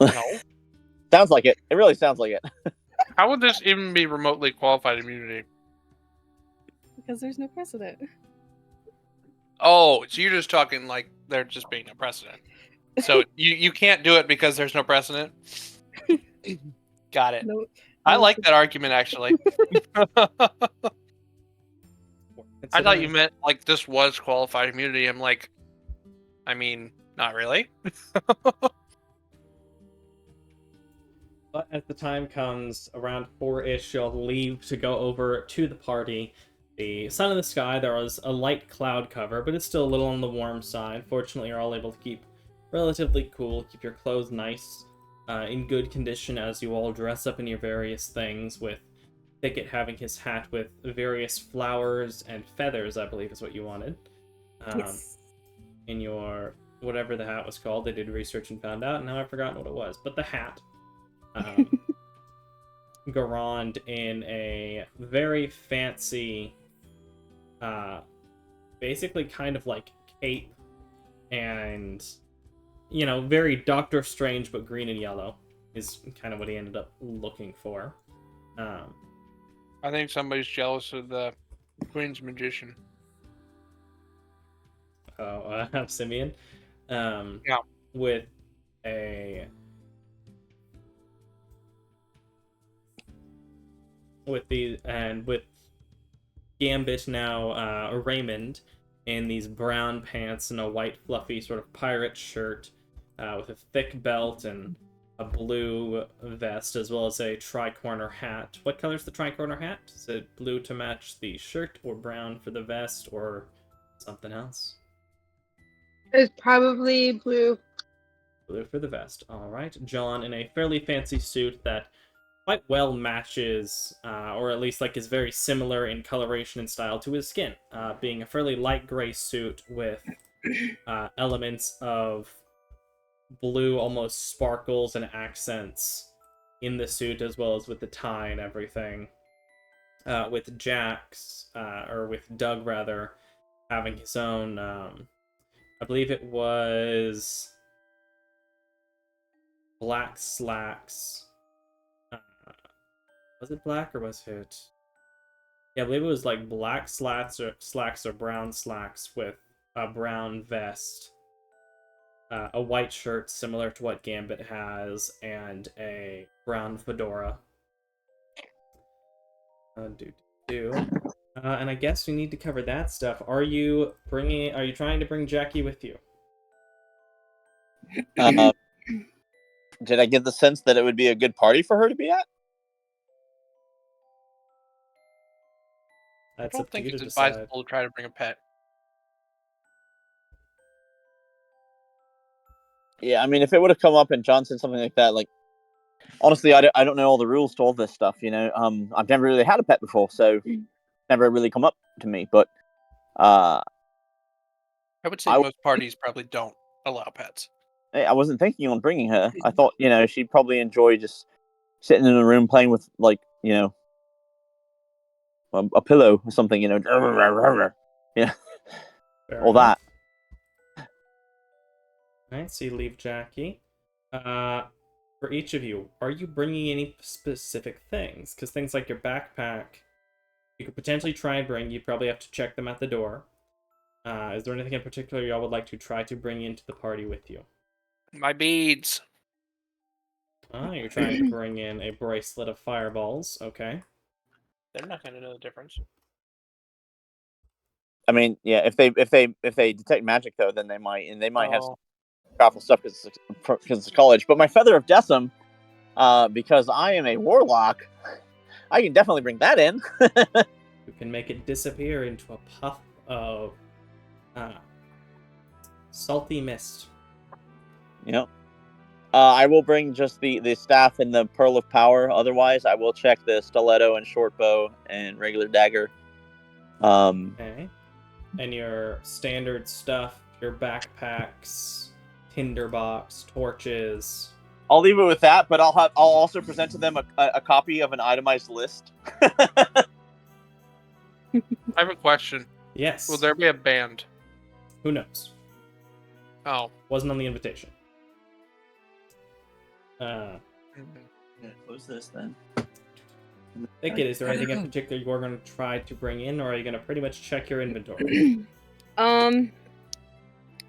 Speaker 6: No.
Speaker 2: Sounds like it. It really sounds like it.
Speaker 6: How would this even be remotely qualified immunity?
Speaker 3: Because there's no precedent.
Speaker 6: Oh, so you're just talking like there just being no precedent. So you can't do it because there's no precedent? Got it.
Speaker 3: No,
Speaker 6: I like that argument, actually. I thought you meant like this was qualified immunity. I'm like, I mean, not really.
Speaker 1: But as the time comes, around 4-ish, you'll leave to go over to the party. The sun in the sky, there was a light cloud cover, but it's still a little on the warm side. Fortunately, you're all able to keep relatively cool, keep your clothes nice, in good condition as you all dress up in your various things, with Thicket having his hat with various flowers and feathers, I believe is what you wanted.
Speaker 3: yes.
Speaker 1: In your, whatever the hat was called, they did research and found out, and now I've forgotten what it was. But the hat. Garand in a very fancy, basically kind of like cape and, you know, very Doctor Strange but green and yellow is kind of what he ended up looking for.
Speaker 6: I think somebody's jealous of the Queen's magician.
Speaker 1: Simeon.
Speaker 6: Yeah.
Speaker 1: With a... with Gambit now, Raymond in these brown pants and a white fluffy sort of pirate shirt, with a thick belt and a blue vest, as well as a tri-corner hat. What color's the tri-corner hat? Is it blue to match the shirt, or brown for the vest, or something else?
Speaker 4: It's probably blue.
Speaker 1: Blue for the vest. Alright. John in a fairly fancy suit that quite well matches, or at least like is very similar in coloration and style to his skin, being a fairly light gray suit with elements of blue, almost sparkles and accents in the suit, as well as with the tie and everything. With with Doug rather, having his own, I believe it was black slacks. Was it black or was it? Yeah, I believe it was like black slacks or brown slacks with a brown vest, a white shirt similar to what Gambit has, and a brown fedora. And I guess we need to cover that stuff. Are you trying to bring Jackie with you?
Speaker 2: Did I get the sense that it would be a good party for her to be at?
Speaker 6: I
Speaker 1: That's
Speaker 6: don't
Speaker 1: up to
Speaker 6: think
Speaker 1: you
Speaker 6: it's
Speaker 1: to decide.
Speaker 6: advisable to try to bring a pet.
Speaker 2: Yeah, I mean, if it would have come up and John said something like that, like, honestly, I don't know all the rules to all this stuff, you know. I've never really had a pet before, so never really come up to me. But
Speaker 6: I would say
Speaker 2: I-
Speaker 6: most parties probably don't allow pets.
Speaker 2: I wasn't thinking on bringing her. I thought, you know, she'd probably enjoy just sitting in a room playing with, like, you know, a pillow or something, you know, yeah,
Speaker 1: Fair
Speaker 2: all
Speaker 1: enough.
Speaker 2: that.
Speaker 1: Alright, so you leave Jackie. For each of you, are you bringing any specific things? Because things like your backpack, you could potentially try and bring. You'd probably have to check them at the door. Is there anything in particular y'all would like to try to bring into the party with you?
Speaker 6: My beads.
Speaker 1: You're trying to bring in a bracelet of fireballs. Okay.
Speaker 6: They're not going to know the difference.
Speaker 2: I mean, yeah, if they detect magic though, then they might have some powerful stuff because it's college. But my feather of Decim, because I am a warlock, I can definitely bring that in.
Speaker 1: You can make it disappear into a puff of salty mist.
Speaker 2: You know, I will bring just the staff and the pearl of power. Otherwise, I will check the stiletto and short bow and regular dagger.
Speaker 1: Okay. And your standard stuff, your backpacks, tinderbox, torches.
Speaker 2: I'll leave it with that, but I'll also present to them a copy of an itemized list.
Speaker 6: I have a question.
Speaker 1: Yes.
Speaker 6: Will there be a band?
Speaker 1: Who knows?
Speaker 6: Oh.
Speaker 1: Wasn't on the invitation.
Speaker 2: Close this then.
Speaker 1: Thicket, is there anything in particular you're going to try to bring in, or are you going to pretty much check your inventory?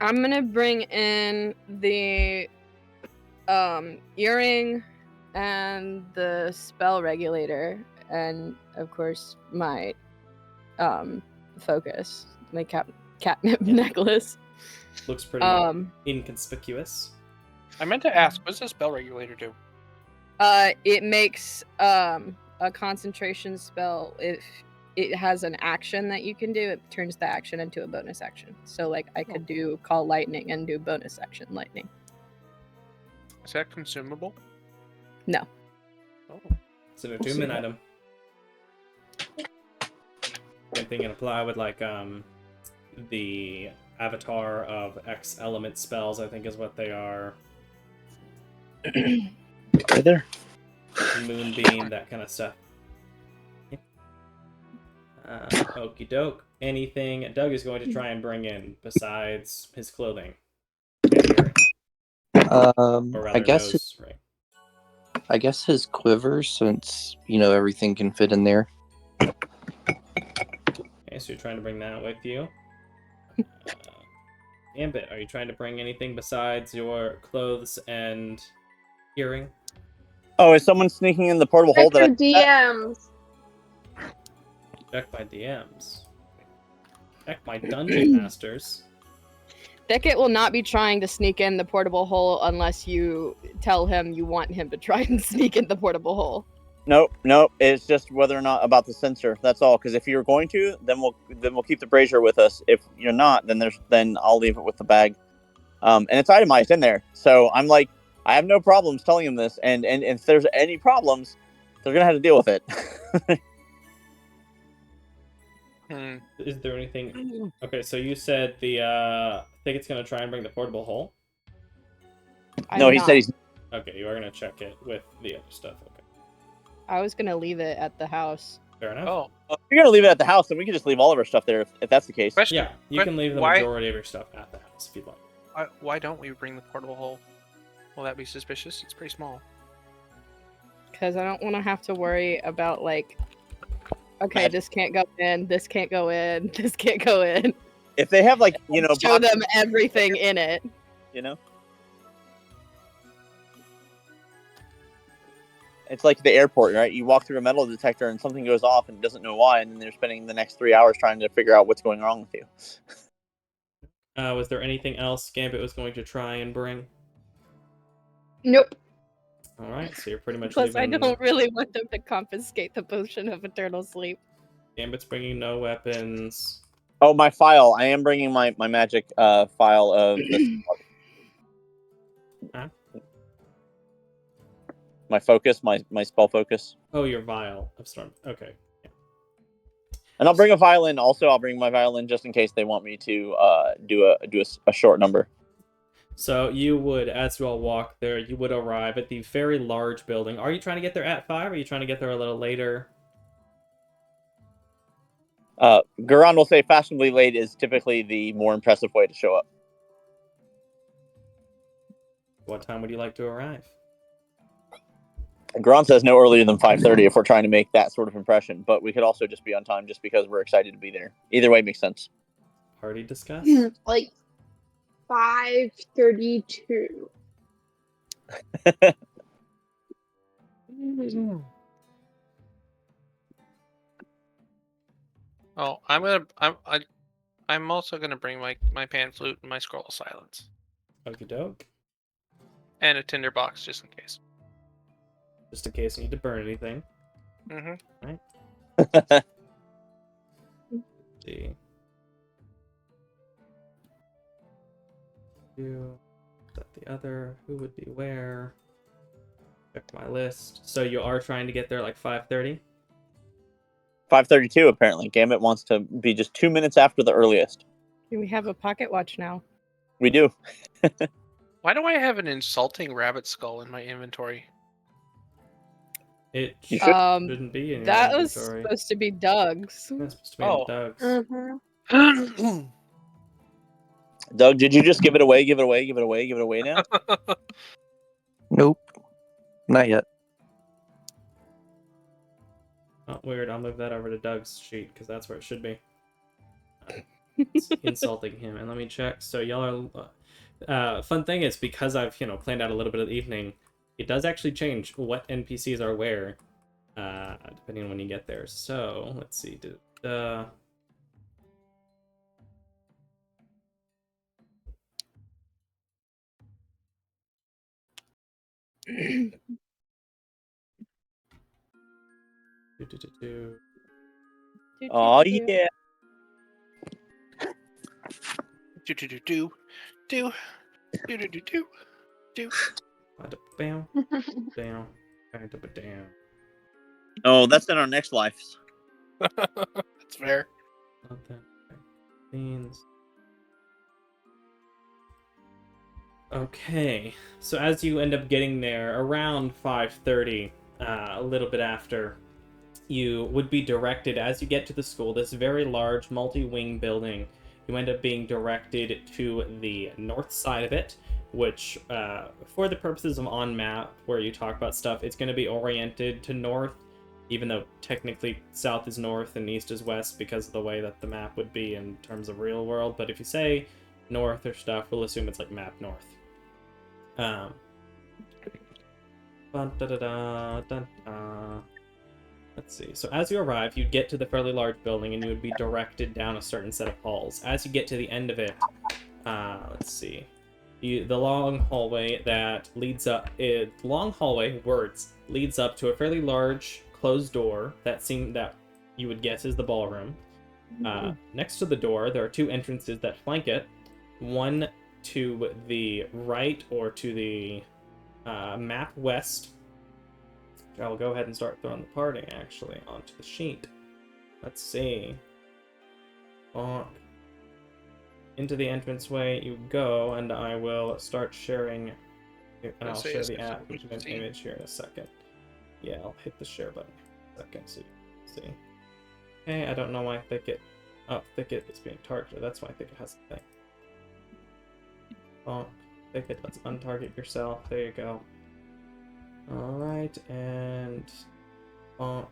Speaker 3: I'm gonna bring in the earring and the spell regulator, and of course my focus, my catnip necklace.
Speaker 1: Looks pretty inconspicuous.
Speaker 6: I meant to ask, what does the spell regulator do?
Speaker 3: It makes a concentration spell. If it has an action that you can do, it turns the action into a bonus action. So, like, I could do Call Lightning and do bonus action Lightning.
Speaker 6: Is that consumable?
Speaker 3: No.
Speaker 6: Oh.
Speaker 1: It's an attunement item. Same thing can apply with, like, the Avatar of X element spells, I think is what they are.
Speaker 2: Right there.
Speaker 1: Moonbeam, that kind of stuff. Okie doke. Anything Doug is going to try and bring in besides his clothing? Or rather,
Speaker 7: I guess
Speaker 1: nose ring.
Speaker 7: I guess his quiver, since everything can fit in there.
Speaker 1: Okay, so you're trying to bring that with you. Ambit, are you trying to bring anything besides your clothes and earring?
Speaker 2: Oh, is someone sneaking in the portable hole that
Speaker 4: DMs.
Speaker 1: Check my DMs. Check my dungeon masters.
Speaker 3: Beckett will not be trying to sneak in the portable hole unless you tell him you want him to try and sneak in the portable hole.
Speaker 2: Nope. It's just whether or not about the sensor. That's all. Because if you're going to, then we'll keep the brazier with us. If you're not, then I'll leave it with the bag. And it's itemized in there. So I'm like, I have no problems telling him this. And if there's any problems, they're gonna have to deal with it.
Speaker 1: Is there anything? Okay, so you said the Thicket's gonna try and bring the portable hole.
Speaker 2: No, he said he's.
Speaker 1: Okay, you are gonna check it with the other stuff. Okay.
Speaker 3: I was gonna leave it at the house.
Speaker 1: Fair enough.
Speaker 6: Oh.
Speaker 2: If you're gonna leave it at the house, then we can just leave all of our stuff there if that's the case.
Speaker 6: Question,
Speaker 1: Yeah, you can leave the
Speaker 6: why-
Speaker 1: majority of your stuff at the house if you'd like.
Speaker 6: Why don't we bring the portable hole? Will that be suspicious? It's pretty small.
Speaker 3: Because I don't want to have to worry about, like, okay, this can't go in, this can't go in, this can't go in.
Speaker 2: If they have, like,
Speaker 3: show them everything in it.
Speaker 2: It's like the airport, right? You walk through a metal detector and something goes off and doesn't know why, and then they're spending the next 3 hours trying to figure out what's going wrong with you.
Speaker 1: Was there anything else Gambit was going to try and bring?
Speaker 4: Nope.
Speaker 1: Alright, so you're pretty much
Speaker 3: Plus,
Speaker 1: leaving...
Speaker 3: I don't really want them to confiscate the potion of eternal sleep.
Speaker 1: Gambit's bringing no weapons.
Speaker 2: Oh, my file. I am bringing my magic file of this.
Speaker 1: Huh?
Speaker 2: My focus, my spell focus.
Speaker 1: Oh, your vial of storm. Okay.
Speaker 2: And I'll bring a violin. Also, I'll bring my violin just in case they want me to do a short number.
Speaker 1: So you would, as you all walk there, you would arrive at the very large building. Are you trying to get there at 5, or are you trying to get there a little later?
Speaker 2: Garan will say fashionably late is typically the more impressive way to show up.
Speaker 1: What time would you like to arrive?
Speaker 2: Garan says no earlier than 5:30 if we're trying to make that sort of impression, but we could also just be on time just because we're excited to be there. Either way makes sense.
Speaker 1: Party discuss?
Speaker 4: Like 5:32.
Speaker 6: Oh, I'm also gonna bring my pan flute and my scroll of silence
Speaker 1: Okie doke.
Speaker 6: and a tinder box just in case.
Speaker 1: Just in case you need to burn anything.
Speaker 6: Mm-hmm.
Speaker 1: See. You. That the other. Who would be where? Check my list. So you are trying to get there like 5:30?
Speaker 2: 5:32 apparently. Gambit wants to be just 2 minutes after the earliest.
Speaker 3: We have a pocket watch now.
Speaker 2: We do.
Speaker 6: Why do I have an insulting rabbit skull in my inventory?
Speaker 1: It
Speaker 2: You
Speaker 1: shouldn't be in your
Speaker 3: That was
Speaker 1: inventory.
Speaker 3: supposed to be Doug's.
Speaker 1: That's supposed to be
Speaker 6: Oh.
Speaker 1: in Doug's.
Speaker 2: Doug, did you just give it away? Give it away? Give it away? Give it away now?
Speaker 7: Nope. Not yet.
Speaker 1: Oh, weird. I'll move that over to Doug's sheet because that's where it should be. It's insulting him. And let me check. So y'all are... fun thing is, because I've, planned out a little bit of the evening, it does actually change what NPCs are where, depending on when you get there. So, let's see.
Speaker 2: Oh yeah.
Speaker 1: Bam, bam, bam.
Speaker 2: Oh, that's in our next lives.
Speaker 6: That's fair.
Speaker 1: Means. Okay, so as you end up getting there around 5:30, a little bit after, you would be directed as you get to the school, this very large multi-wing building. You end up being directed to the north side of it, which, for the purposes of on map, where you talk about stuff, it's going to be oriented to north, even though technically south is north and east is west because of the way that the map would be in terms of real world. But if you say north or stuff, we'll assume it's like map north. Let's see. So as you arrive, you get to the fairly large building and you would be directed down a certain set of halls. As you get to the end of it, let's see. The long hallway that leads up, leads up to a fairly large closed door that you would guess is the ballroom. Next to the door, there are 2 entrances that flank it. One to the right, or to the map west. I'll go ahead and start throwing the party, actually, onto the sheet. Let's see. Into the entranceway you go, and I will start sharing. And I'll share the app image here in a second. Yeah, I'll hit the share button in a second so you can see. Okay, I don't know why Thicket. Oh, Thicket is being targeted. That's why Thicket has the thing. Thicket, let's untarget yourself. There you go. Alright, and bonk.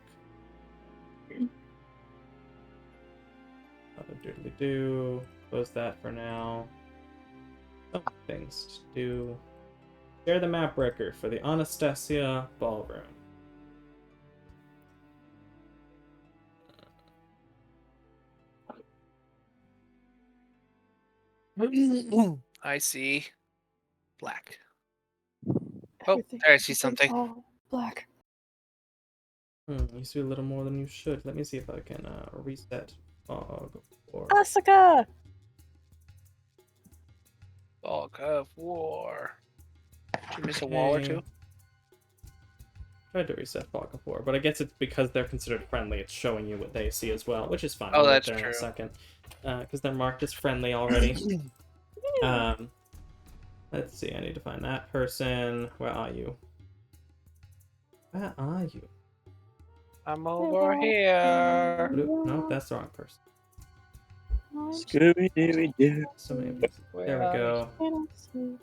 Speaker 1: Other doodly do. Close that for now. Some things to do. Share the map record for the Anastasia Ballroom.
Speaker 6: I see black. Oh, there I see something.
Speaker 3: Oh, black.
Speaker 1: You see a little more than you should. Let me see if I can reset fog.
Speaker 3: Asuka!
Speaker 6: Fog of War. Did you miss a wall or two?
Speaker 1: Okay. Tried to reset fog before, but I guess it's because they're considered friendly. It's showing you what they see as well, which is fine.
Speaker 6: Oh,
Speaker 1: We'll
Speaker 6: that's
Speaker 1: get there in a
Speaker 6: true.
Speaker 1: second, because they're marked as friendly already. Let's see. I need to find that person. Where are you? Where are you?
Speaker 6: I'm over here.
Speaker 1: Bloop. No, that's the wrong person.
Speaker 2: Scooby-Dooby-Doo.
Speaker 1: So many.
Speaker 6: Where
Speaker 1: There we
Speaker 6: are
Speaker 1: go.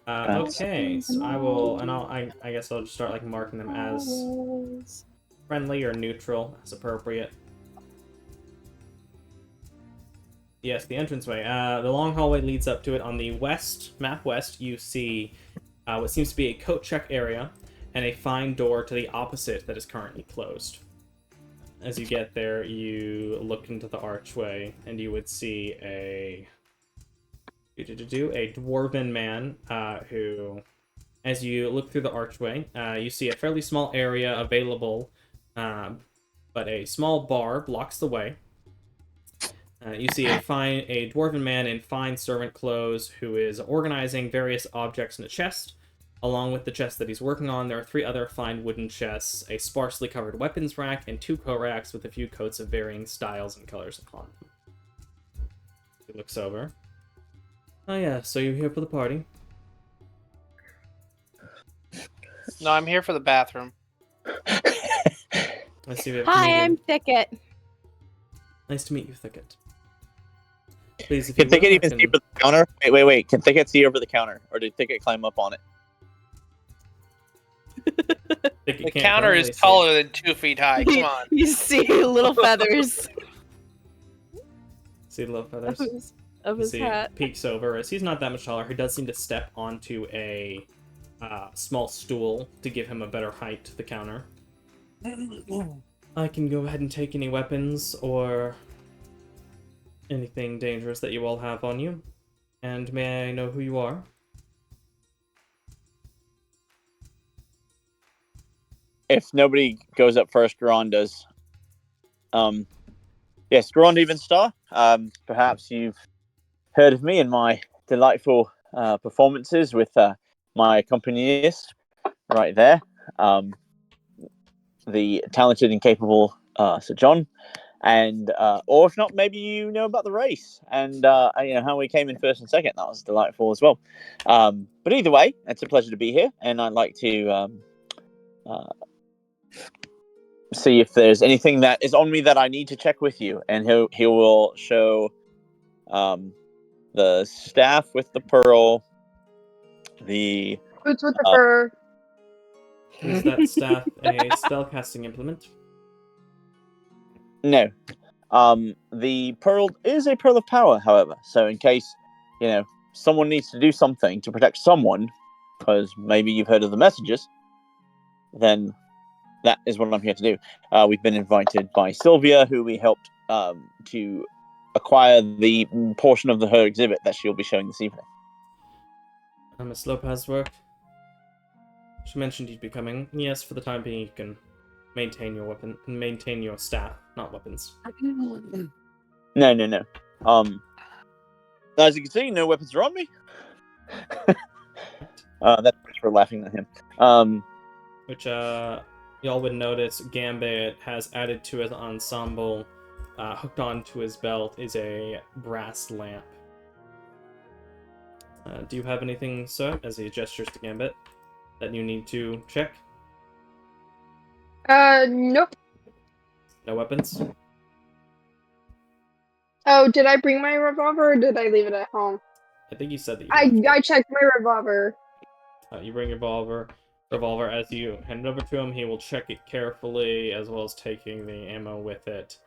Speaker 1: Okay, so I guess I'll just start like marking them as friendly or neutral as appropriate. Yes, the entranceway. The long hallway leads up to it. On the map west, you see what seems to be a coat check area and a fine door to the opposite that is currently closed. As you get there, you look into the archway and you would see a dwarven man who, as you look through the archway, you see a fairly small area available, but a small bar blocks the way. You see a dwarven man in fine servant clothes who is organizing various objects in a chest. Along with the chest that he's working on, there are 3 other fine wooden chests, a sparsely covered weapons rack, and 2 coat racks with a few coats of varying styles and colors upon them. He looks over. Oh yeah, so you're here for the party?
Speaker 6: No, I'm here for the bathroom.
Speaker 1: Let's see if we have a
Speaker 3: Hi,
Speaker 1: comedian.
Speaker 3: I'm Thicket.
Speaker 1: Nice to meet you, Thicket. Please, if
Speaker 2: Can
Speaker 1: you
Speaker 2: Thicket
Speaker 1: will, I
Speaker 2: even
Speaker 1: can-
Speaker 2: see over the counter? Wait. Can Thicket see over the counter? Or did Thicket climb up on it?
Speaker 1: Thicket
Speaker 6: The
Speaker 1: can't
Speaker 6: counter
Speaker 1: currently
Speaker 6: is
Speaker 1: see.
Speaker 6: taller than 2 feet high. Come on.
Speaker 3: You see little feathers
Speaker 1: See the little feathers?
Speaker 3: of
Speaker 1: You
Speaker 3: his
Speaker 1: see,
Speaker 3: hat.
Speaker 1: peeks over. As he's not that much taller, he does seem to step onto a small stool to give him a better height to the counter. I can go ahead and take any weapons or anything dangerous that you all have on you. And may I know who you are?
Speaker 2: If nobody goes up first, Garon does. Yes, Garon Evenstar. Perhaps you've heard of me and my delightful performances with my accompanist right there. The talented and capable Sir John. And or if not, maybe you know about the race and how we came in first and second. That was delightful as well. But either way, it's a pleasure to be here, and I'd like to see if there's anything that is on me that I need to check with you. And he will show the staff with the pearl, the
Speaker 4: Boots with the fur.
Speaker 1: Is that staff a spellcasting implement?
Speaker 2: no. The pearl is a pearl of power, however. So in case, someone needs to do something to protect someone, because maybe you've heard of the messages, then that is what I'm here to do. We've been invited by Sylvia, who we helped to acquire the portion of her exhibit that she'll be showing this evening.
Speaker 1: Miss Lopez work. She mentioned you'd be coming. Yes, for the time being, you can maintain your staff, not weapons.
Speaker 2: No. As you can see, no weapons are on me. That's for laughing at him.
Speaker 1: Which, y'all would notice Gambit has added to his ensemble, hooked onto his belt, is a brass lamp. Do you have anything, sir, as he gestures to Gambit, that you need to check?
Speaker 4: Nope.
Speaker 1: No weapons?
Speaker 4: Oh, did I bring my revolver or did I leave it at home?
Speaker 1: I think you said that you left
Speaker 4: I
Speaker 1: it.
Speaker 4: checked my revolver.
Speaker 1: You bring your revolver. As you hand it over to him, he will check it carefully, as well as taking the ammo with it,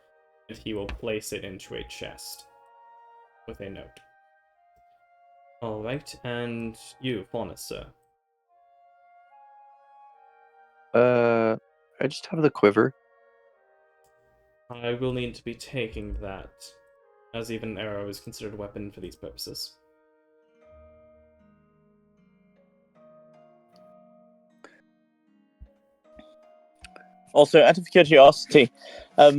Speaker 1: and he will place it into a chest with a note. Alright, and you, Faunus, sir.
Speaker 7: I just have the quiver.
Speaker 1: I will need to be taking that, as even an arrow is considered a weapon for these purposes.
Speaker 2: Also, out of curiosity, has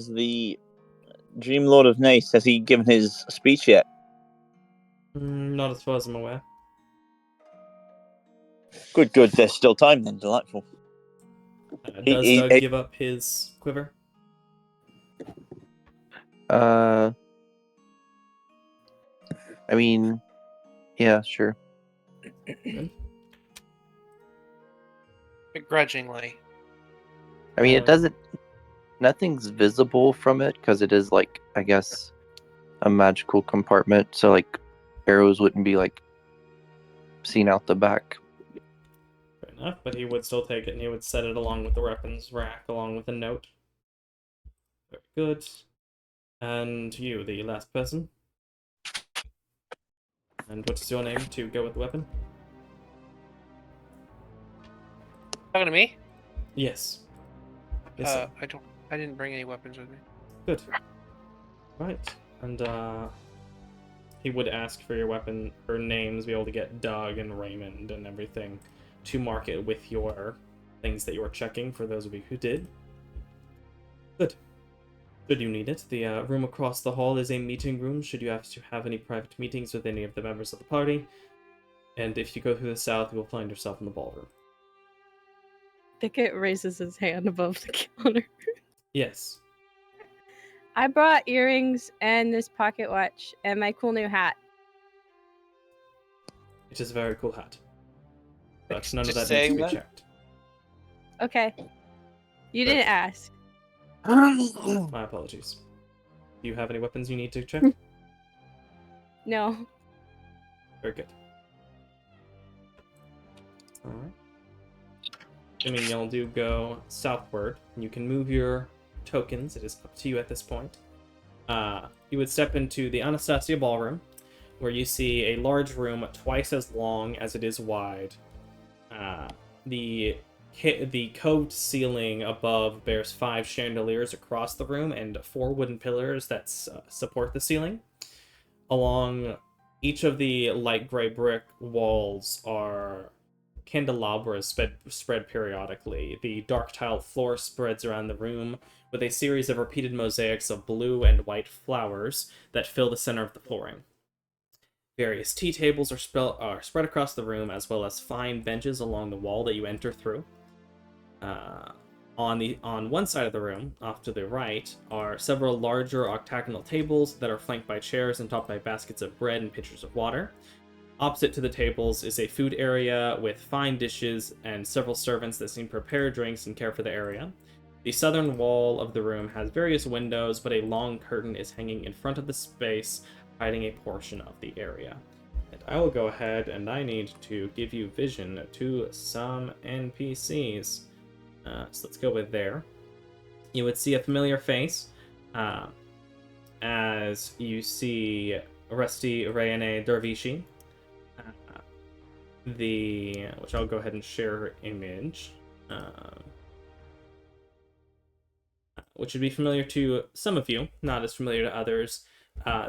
Speaker 2: the Dream Lord of Nace, has he given his speech yet?
Speaker 1: Not as far as I'm aware.
Speaker 2: Good, good. There's still time then. Delightful.
Speaker 1: Does
Speaker 2: He-
Speaker 1: Doug
Speaker 2: he-
Speaker 1: give up his quiver?
Speaker 7: I mean, yeah, sure.
Speaker 6: Begrudgingly.
Speaker 7: I mean, it doesn't. Nothing's visible from it because it is like, I guess, a magical compartment. So like, arrows wouldn't be like seen out the back.
Speaker 1: Fair enough, but he would still take it and he would set it along with the weapons rack, along with a note. Very good. And you, the last person. And what is your name to go with the weapon?
Speaker 6: Talking to me?
Speaker 1: Yes. Yes, sir.
Speaker 6: I didn't bring any weapons with me.
Speaker 1: Good. Right. And he would ask for your weapon or names, be able to get Doug and Raymond and everything to mark it with your things that you are checking for those of you who did. Good. Should you need it, the room across the hall is a meeting room should you have to have any private meetings with any of the members of the party. And if you go through the south, you will find yourself in the ballroom.
Speaker 3: Thicket raises his hand above the counter.
Speaker 1: Yes.
Speaker 3: I brought earrings and this pocket watch and my cool new hat.
Speaker 1: It is a very cool hat. But none of
Speaker 6: Just
Speaker 1: that needs to
Speaker 6: saying
Speaker 1: be
Speaker 6: that?
Speaker 1: checked.
Speaker 3: Okay. You
Speaker 1: Right.
Speaker 3: didn't ask.
Speaker 1: My apologies. Do you have any weapons you need to check?
Speaker 3: No.
Speaker 1: Very good. Alright. Assuming y'all do go southward, you can move your tokens. It is up to you at this point. You would step into the Anastasia Ballroom, where you see a large room twice as long as it is wide. The coved ceiling above bears 5 chandeliers across the room and 4 wooden pillars that support the ceiling. Along each of the light gray brick walls are candelabras spread periodically. The dark tiled floor spreads around the room with a series of repeated mosaics of blue and white flowers that fill the center of the flooring. Various tea tables are spread across the room, as well as fine benches along the wall that you enter through. On one side of the room, off to the right, are several larger octagonal tables that are flanked by chairs and topped by baskets of bread and pitchers of water. Opposite to the tables is a food area with fine dishes and several servants that seem to prepare drinks and care for the area. The southern wall of the room has various windows, but a long curtain is hanging in front of the space, hiding a portion of the area. And I will go ahead and I need to give you vision to some NPCs. So let's go with there. You would see a familiar face as you see Rusty Rayane Dervishi, which I'll go ahead and share her image, which would be familiar to some of you, not as familiar to others.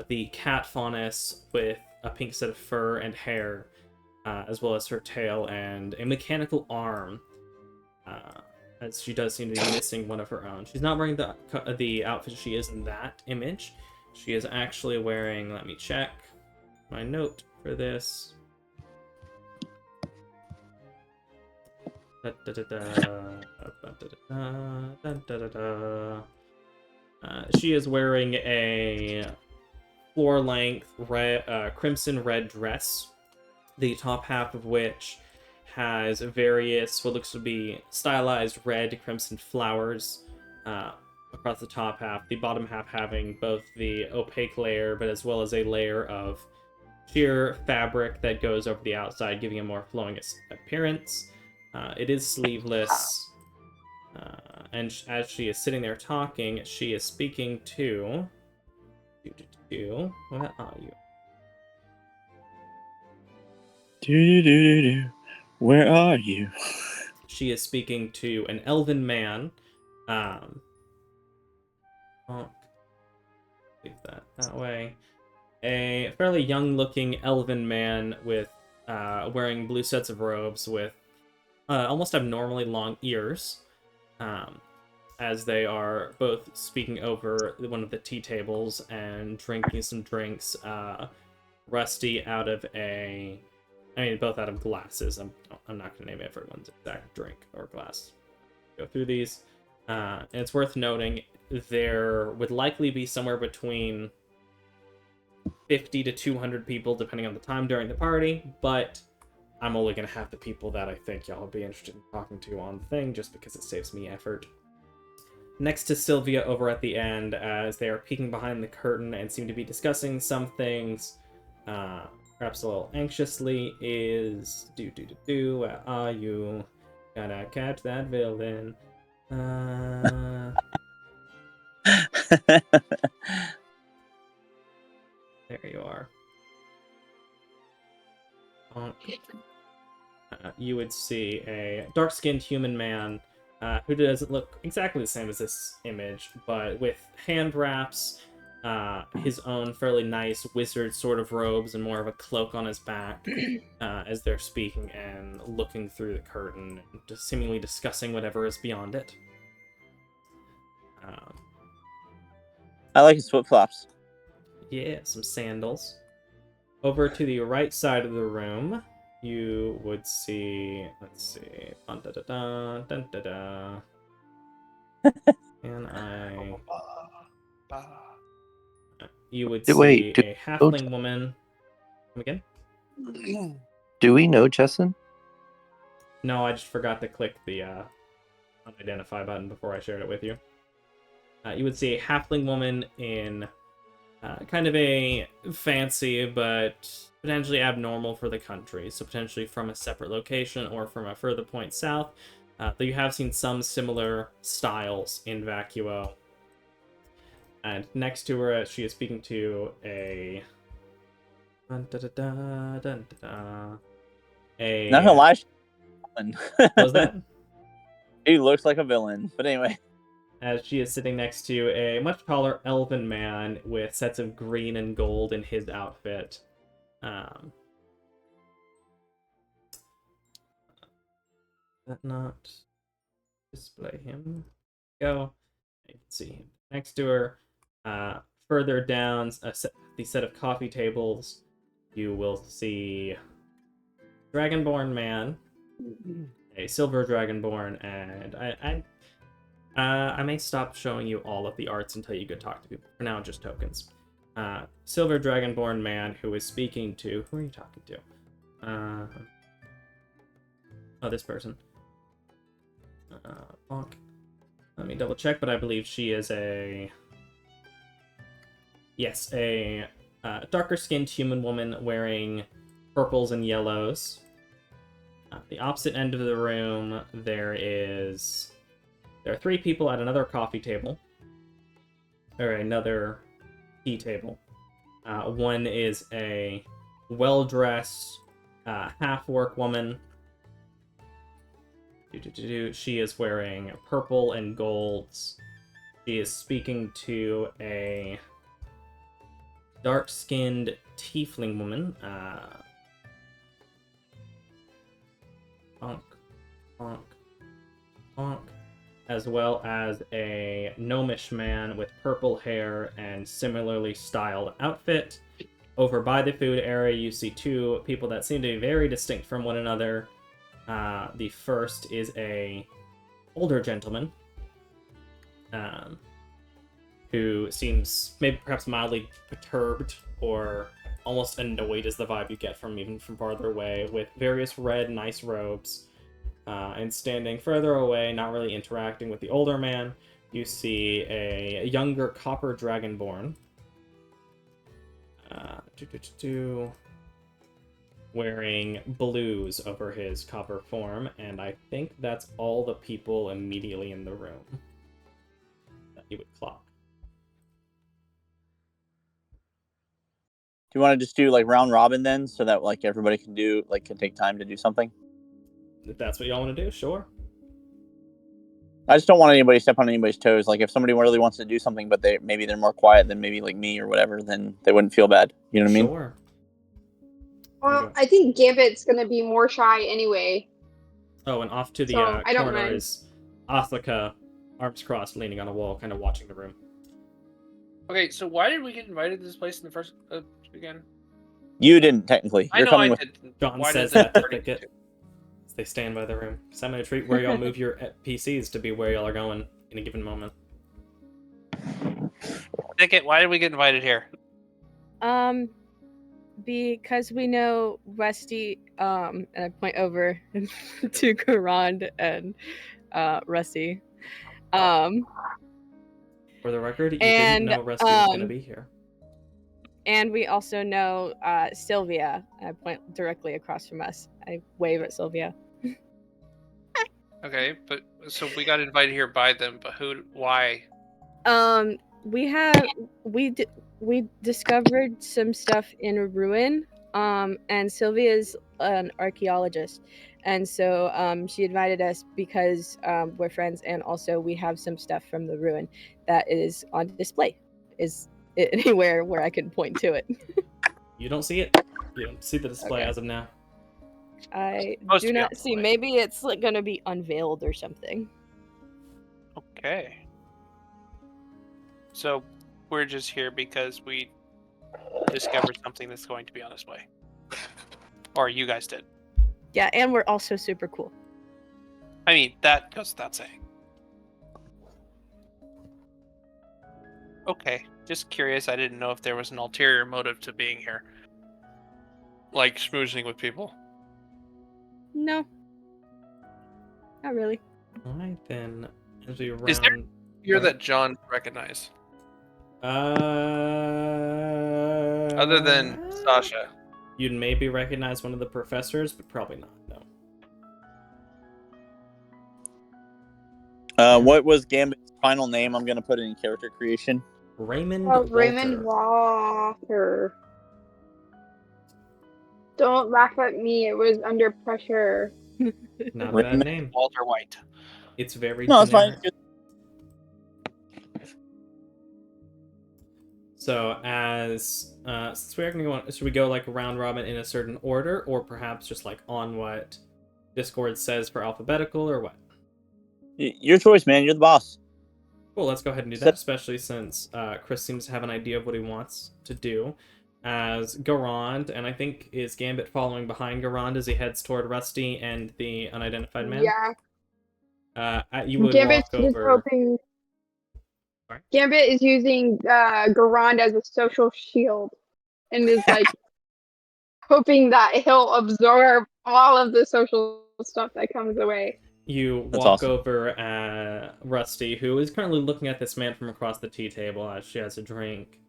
Speaker 1: The cat faunus with a pink set of fur and hair, as well as her tail and a mechanical arm, as she does seem to be missing one of her own. She's not wearing the outfit she is in that image. She is actually wearing, let me check my note for this. She is wearing a floor-length crimson red dress, the top half of which has various what looks to be stylized red crimson flowers across the top half, the bottom half having both the opaque layer but as well as a layer of sheer fabric that goes over the outside, giving a more flowing appearance. It is sleeveless, and as she is sitting there talking, she is speaking to... Where are you?
Speaker 2: Where are you?
Speaker 1: She is speaking to an elven man. Leave that way. A fairly young-looking elven man with wearing blue sets of robes with almost abnormally long ears, as they are both speaking over one of the tea tables and drinking some drinks. Rusty out of a I mean, both out of glasses. I'm not going to name everyone's exact drink or glass. Go through these. And it's worth noting there would likely be somewhere between 50 to 200 people, depending on the time during the party, but I'm only going to have the people that I think y'all would be interested in talking to on the thing, just because it saves me effort. Next to Sylvia over at the end, as they are peeking behind the curtain and seem to be discussing some things, perhaps a little anxiously, is... Where are you? Gotta catch that villain. There you are. You would see a dark-skinned human man who doesn't look exactly the same as this image, but with hand wraps, his own fairly nice wizard sort of robes, and more of a cloak on his back as they're speaking and looking through the curtain, and just seemingly discussing whatever is beyond it.
Speaker 2: I like his flip-flops.
Speaker 1: Yeah, some sandals. Over to the right side of the room, you would see, let's see, dun da da da, dun da da. And you would see
Speaker 7: Wait,
Speaker 1: a halfling woman. Come again?
Speaker 7: Do we know Jesson?
Speaker 1: No, I just forgot to click the unidentify button before I shared it with you. You would see a halfling woman in kind of a fancy but potentially abnormal for the country, so potentially from a separate location or from a further point south. Though you have seen some similar styles in Vacuo. And next to her, she is speaking to a... Dun, da, da, da, dun, da, da.
Speaker 2: Not gonna lie,
Speaker 1: What was that?
Speaker 2: He looks like a villain, but anyway.
Speaker 1: As she is sitting next to a much taller elven man with sets of green and gold in his outfit. That not display him? Go. You can see him next to her. Further down, the set of coffee tables, you will see Dragonborn man, a silver Dragonborn, and I may stop showing you all of the arts until you go talk to people. For now, just tokens. Silver Dragonborn man who is speaking to... Who are you talking to? Oh, this person. Bonk. Let me double check, but I believe she is a... Yes, a darker-skinned human woman wearing purples and yellows. The opposite end of the room, there are 3 people at another coffee table. Or another tea table. One is a well-dressed half-orc woman. She is wearing purple and golds. She is speaking to a dark-skinned tiefling woman. Honk, honk, honk. As well as a gnomish man with purple hair and similarly styled outfit. Over by the food area, you see 2 people that seem to be very distinct from one another. The first is a older gentleman who seems maybe perhaps mildly perturbed or almost annoyed is the vibe you get from even from farther away, with various red nice robes. And standing further away, not really interacting with the older man, you see a younger copper dragonborn. Wearing blues over his copper form, and I think that's all the people immediately in the room that you would clock.
Speaker 2: Do you want to just do like round robin then, so that like everybody can take time to do something?
Speaker 1: If that's what y'all want to do, sure.
Speaker 2: I just don't want anybody to step on anybody's toes. Like if somebody really wants to do something, but maybe they're more quiet than maybe like me or whatever, then they wouldn't feel bad. You know what I mean?
Speaker 1: Sure.
Speaker 4: Well, I think Gambit's gonna be more shy anyway.
Speaker 1: Oh, and off to the
Speaker 4: I don't
Speaker 1: corner
Speaker 4: mind.
Speaker 1: is Athaka, arms crossed, leaning on a wall, kind of watching the room.
Speaker 6: Okay, so why did we get invited to this place in the first again?
Speaker 2: You didn't technically.
Speaker 6: I
Speaker 2: You're
Speaker 6: know
Speaker 2: coming
Speaker 6: I
Speaker 2: with.
Speaker 6: did.
Speaker 1: John
Speaker 6: Why
Speaker 1: says
Speaker 6: does
Speaker 1: that to
Speaker 6: party need
Speaker 1: Thicket.
Speaker 6: to?
Speaker 1: They stand by the room. So I'm gonna treat where y'all move your PCs to be where y'all are going in a given moment.
Speaker 6: Thicket, why did we get invited here?
Speaker 3: Because we know Rusty, and I point over to Garand and Rusty.
Speaker 1: For the record, you
Speaker 3: And,
Speaker 1: didn't know Rusty was gonna be here.
Speaker 3: And we also know Sylvia. I point directly across from us. I wave at Sylvia.
Speaker 6: Okay, but so we got invited here by them, but who? Why?
Speaker 3: We discovered some stuff in a ruin. And Sylvia's an archaeologist, and so she invited us because we're friends, and also we have some stuff from the ruin that is on display. Is it anywhere where I can point to it?
Speaker 1: You don't see it. You don't see the display
Speaker 3: Okay.
Speaker 1: as of now.
Speaker 3: I
Speaker 6: Supposed
Speaker 3: do
Speaker 6: to be on
Speaker 3: not see.
Speaker 6: display.
Speaker 3: Maybe it's like gonna be unveiled or something.
Speaker 6: Okay. So we're just here because we discovered something that's going to be on display. Or you guys did.
Speaker 3: Yeah, and we're also super cool.
Speaker 6: I mean, that goes without saying. Okay, just curious. I didn't know if there was an ulterior motive to being here. Like schmoozing with people.
Speaker 3: No, not really.
Speaker 1: Alright then. As we
Speaker 6: Is there
Speaker 1: round.
Speaker 6: here
Speaker 1: Sorry?
Speaker 6: that John recognized?
Speaker 1: Other
Speaker 6: Other than Sasha.
Speaker 1: You'd maybe recognize one of the professors, but probably not, no.
Speaker 2: What was Gambit's final name? I'm gonna put it in character creation.
Speaker 1: Raymond
Speaker 4: Raymond
Speaker 1: Walter.
Speaker 4: Walker. Don't laugh at me. It was under pressure.
Speaker 1: Not a bad
Speaker 2: Raymond
Speaker 1: name.
Speaker 6: Walter White.
Speaker 1: It's very
Speaker 2: No, it's fine.
Speaker 1: generic. So as since we're gonna go on, should we go like round robin in a certain order, or perhaps just like on what Discord says for alphabetical, or what?
Speaker 2: Your choice, man. You're the boss.
Speaker 1: Cool, let's go ahead and do that, especially since Chris seems to have an idea of what he wants to do. As Garand, and I think is Gambit following behind Garand as he heads toward Rusty and the unidentified man?
Speaker 4: Yeah.
Speaker 1: You would
Speaker 4: Gambit's
Speaker 1: walk
Speaker 4: just
Speaker 1: over...
Speaker 4: hoping.
Speaker 1: Sorry?
Speaker 4: Gambit is using Garand as a social shield, and is like hoping that he'll absorb all of the social stuff that comes away.
Speaker 1: You
Speaker 2: That's
Speaker 1: walk
Speaker 2: awesome.
Speaker 1: over Rusty, who is currently looking at this man from across the tea table as she has a drink.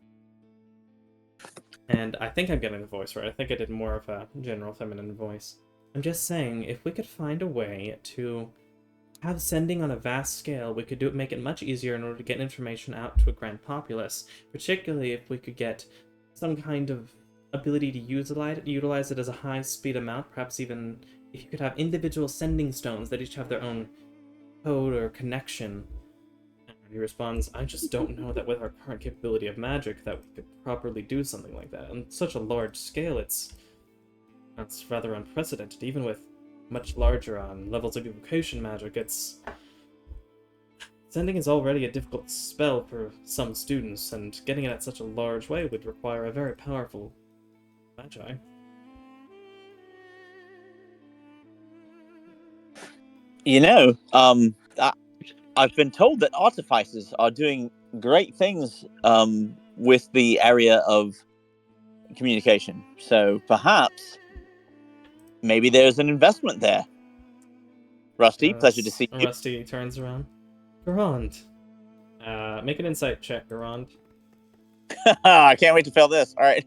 Speaker 1: And I think I'm getting the voice right. I think I did more of a general feminine voice. I'm just saying, if we could find a way to have sending on a vast scale, we could make it much easier in order to get information out to a grand populace, particularly if we could get some kind of ability to utilize it as a high-speed amount, perhaps even if you could have individual sending stones that each have their own code or connection. And he responds, I just don't know that with our current capability of magic that we could properly do something like that. On such a large scale, that's rather unprecedented. Even with much larger levels of evocation magic, sending is already a difficult spell for some students, and getting it at such a large way would require a very powerful magi.
Speaker 2: You know, I've been told that artificers are doing great things with the area of communication. So perhaps maybe there's an investment there. Rusty, pleasure to see you.
Speaker 1: Rusty turns around. Garand. Make an insight check, Garand.
Speaker 2: I can't wait to fail this. All right.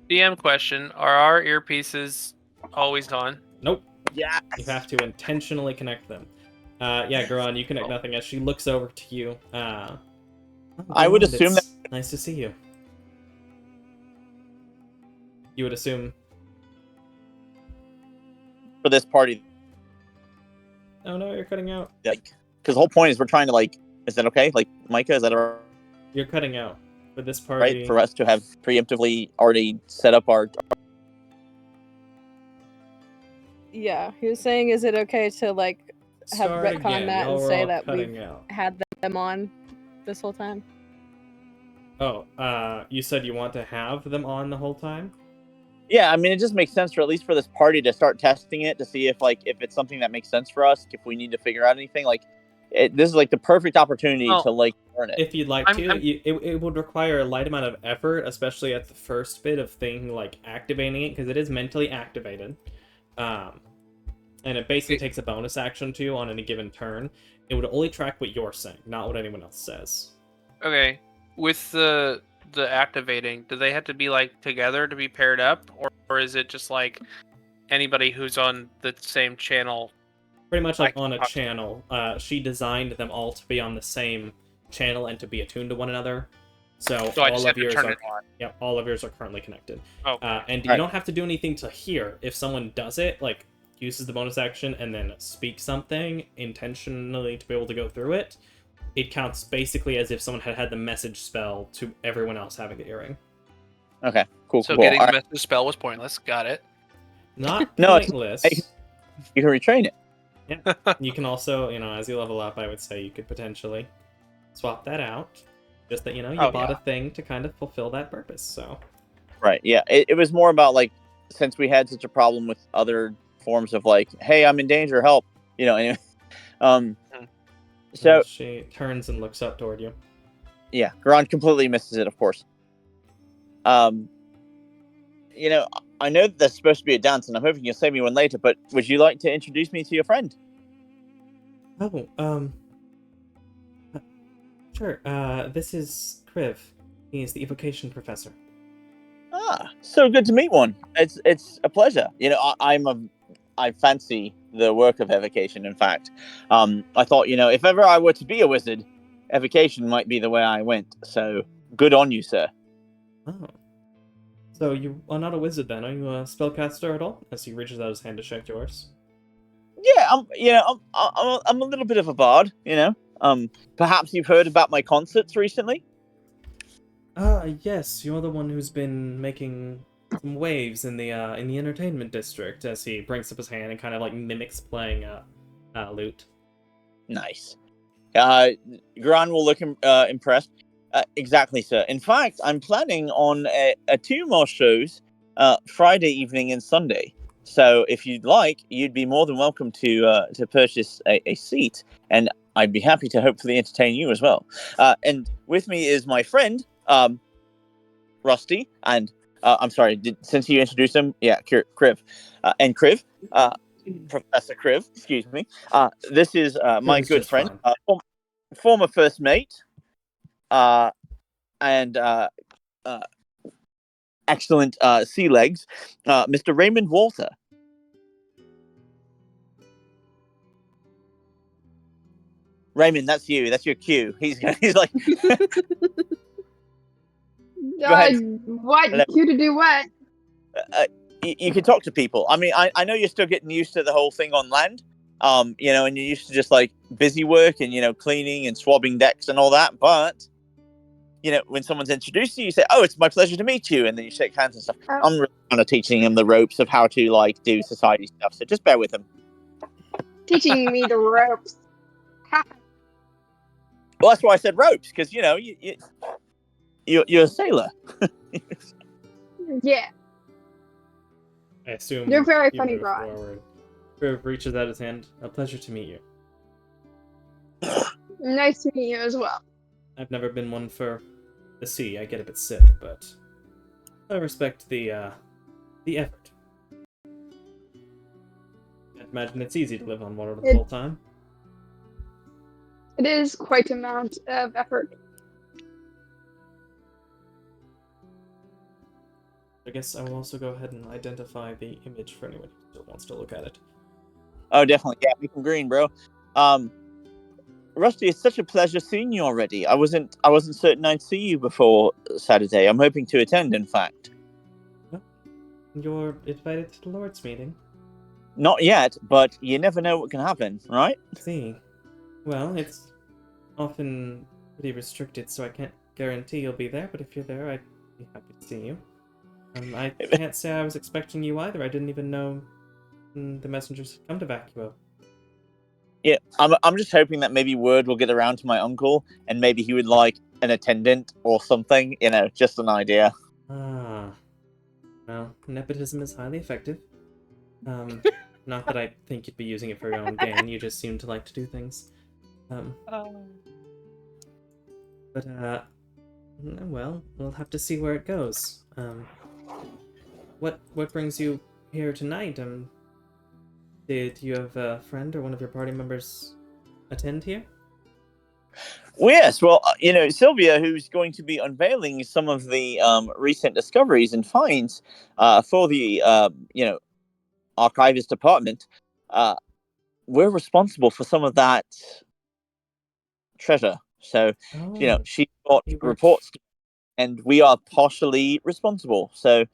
Speaker 6: DM question: are our earpieces always on?
Speaker 1: Nope.
Speaker 2: Yeah.
Speaker 1: You have to intentionally connect them. Yeah, Garand, you connect nothing as she looks over to you.
Speaker 2: I would assume that.
Speaker 1: Nice to see you. You would assume.
Speaker 2: For this party.
Speaker 1: Oh no, you're cutting out.
Speaker 2: Like, because the whole point is we're trying to like. Is that okay? Like, Micah, is that all right?
Speaker 1: You're cutting out. For this party.
Speaker 2: Right? For us to have preemptively already set up our.
Speaker 3: Yeah, he was saying, is it okay to like have
Speaker 1: Start
Speaker 3: retcon
Speaker 1: again.
Speaker 3: that
Speaker 1: Y'all
Speaker 3: and
Speaker 1: were
Speaker 3: say
Speaker 1: all
Speaker 3: that we've
Speaker 1: cutting out.
Speaker 3: had them on this whole time?
Speaker 1: Oh, you said you want to have them on the whole time?
Speaker 2: Yeah, I mean, it just makes sense for at least for this party to start testing it to see if if it's something that makes sense for us. If we need to figure out anything, this is like the perfect opportunity
Speaker 6: Well,
Speaker 2: to learn it.
Speaker 1: If you'd like
Speaker 6: I'm-
Speaker 1: to,
Speaker 6: I'm-
Speaker 1: it would require a light amount of effort, especially at the first bit of thing like activating it, because it is mentally activated. And it basically takes a bonus action to you on any given turn. It would only track what you're saying, not what anyone else says.
Speaker 6: Okay, with the activating, do they have to be like together to be paired up, or is it just like anybody who's on the same channel?
Speaker 1: Pretty much like
Speaker 6: I
Speaker 1: on a
Speaker 6: can talk to.
Speaker 1: channel. She designed them all to be on the same channel and to be attuned to one another. So
Speaker 6: So I just
Speaker 1: all
Speaker 6: have
Speaker 1: of
Speaker 6: to
Speaker 1: yours
Speaker 6: turn
Speaker 1: are
Speaker 6: it on.
Speaker 1: yep, all of yours are currently connected.
Speaker 6: Oh,
Speaker 1: And you
Speaker 2: Right.
Speaker 1: don't have to do anything to hear. If someone does it, like uses the bonus action and then speaks something intentionally to be able to go through it, it counts basically as if someone had had the message spell to everyone else having the earring.
Speaker 2: Okay, cool.
Speaker 6: so
Speaker 2: cool.
Speaker 6: getting
Speaker 2: All
Speaker 6: the
Speaker 2: right.
Speaker 6: message spell was pointless. Got it.
Speaker 1: Not
Speaker 2: No, it's-
Speaker 1: pointless.
Speaker 2: You can retrain it.
Speaker 1: You can also, as you level up, I would say you could potentially swap that out. Just that, you
Speaker 6: Oh,
Speaker 1: bought
Speaker 6: yeah.
Speaker 1: a thing to kind of fulfill that purpose, so.
Speaker 2: Right. Yeah. It was more about since we had such a problem with other forms of hey, I'm in danger, help. Anyway. So
Speaker 1: She turns and looks up toward you.
Speaker 2: yeah, Garon completely misses it, of course. Um, I know that there's supposed to be a dance, and I'm hoping you'll save me one later. But would you like to introduce me to your friend?
Speaker 1: Oh, sure. This is Kriv. He is the evocation professor.
Speaker 2: Ah, so good to meet one. It's a pleasure. I fancy the work of evocation. In fact, I thought if ever I were to be a wizard, evocation might be the way I went. So good on you, sir.
Speaker 1: Oh. So you are not a wizard then? Are you a spellcaster at all? As he reaches out his hand to shake yours.
Speaker 2: Yeah, I'm a little bit of a bard. Perhaps you've heard about my concerts recently.
Speaker 1: Yes, you're the one who's been making some waves in the entertainment district. As he brings up his hand and kind of like mimics playing lute.
Speaker 2: Nice. Gran will look impressed. Exactly, sir. In fact, I'm planning on two more shows, Friday evening and Sunday. So if you'd like, you'd be more than welcome to purchase a seat, and I'd be happy to hopefully entertain you as well. And with me is my friend, Rusty, and I'm sorry, since you introduced him, yeah, Kriv, and Kriv, Professor Kriv, excuse me. This is my
Speaker 1: is
Speaker 2: good
Speaker 1: just
Speaker 2: friend,
Speaker 1: fine.
Speaker 2: former first mate, and excellent sea legs, Mr. Raymond Walter. Raymond, that's you. That's your cue. He's like, go ahead.
Speaker 4: What?
Speaker 2: Hello.
Speaker 4: You to do what?
Speaker 2: You can talk to people. I mean, I know you're still getting used to the whole thing on land. And you're used to just busy work and cleaning and swabbing decks and all that. But when someone's introduced you, you say, "Oh, it's my pleasure to meet you," and then you shake hands and stuff.
Speaker 4: Oh.
Speaker 2: I'm really kind of teaching him the ropes of how to do society stuff. So just bear with him.
Speaker 4: Teaching me the ropes.
Speaker 2: Well, that's why I said ropes, because you're a sailor.
Speaker 4: Yeah.
Speaker 1: I assume
Speaker 4: You're very
Speaker 1: you
Speaker 4: funny,
Speaker 1: move
Speaker 4: Ron.
Speaker 1: forward. Kriv reaches out his hand. A pleasure to meet you.
Speaker 4: Nice to meet you as well.
Speaker 1: I've never been one for the sea. I get a bit sick, but I respect the effort. Can't imagine it's easy to live on water the whole time.
Speaker 4: It is quite an amount of effort.
Speaker 1: I guess I will also go ahead and identify the image for anyone who still wants to look at it.
Speaker 2: Oh, definitely. Yeah, make him green, bro. Rusty, it's such a pleasure seeing you already. I wasn't certain I'd see you before Saturday. I'm hoping to attend, in fact.
Speaker 1: You're invited to the Lord's meeting.
Speaker 2: Not yet, but you never know what can happen, right?
Speaker 1: See. Well, it's often pretty restricted, so I can't guarantee you'll be there, but if you're there, I'd be happy to see you. I can't say I was expecting you either. I didn't even know the messengers had come to back you up.
Speaker 2: Yeah, I'm just hoping that maybe word will get around to my uncle, and maybe he would like an attendant or something. Just an idea.
Speaker 1: Ah, well, nepotism is highly effective. Not that I think you'd be using it for your own gain. You just seem to like to do things. But well, we'll have to see where it goes. What brings you here tonight? Did you have a friend or one of your party members attend here?
Speaker 2: Well, yes. Well, Sylvia, who's going to be unveiling some of the recent discoveries and finds for the archivist department, we're responsible for some of that treasure. So,
Speaker 1: Oh,
Speaker 2: she got
Speaker 1: you work.
Speaker 2: reports, and we are partially responsible. So,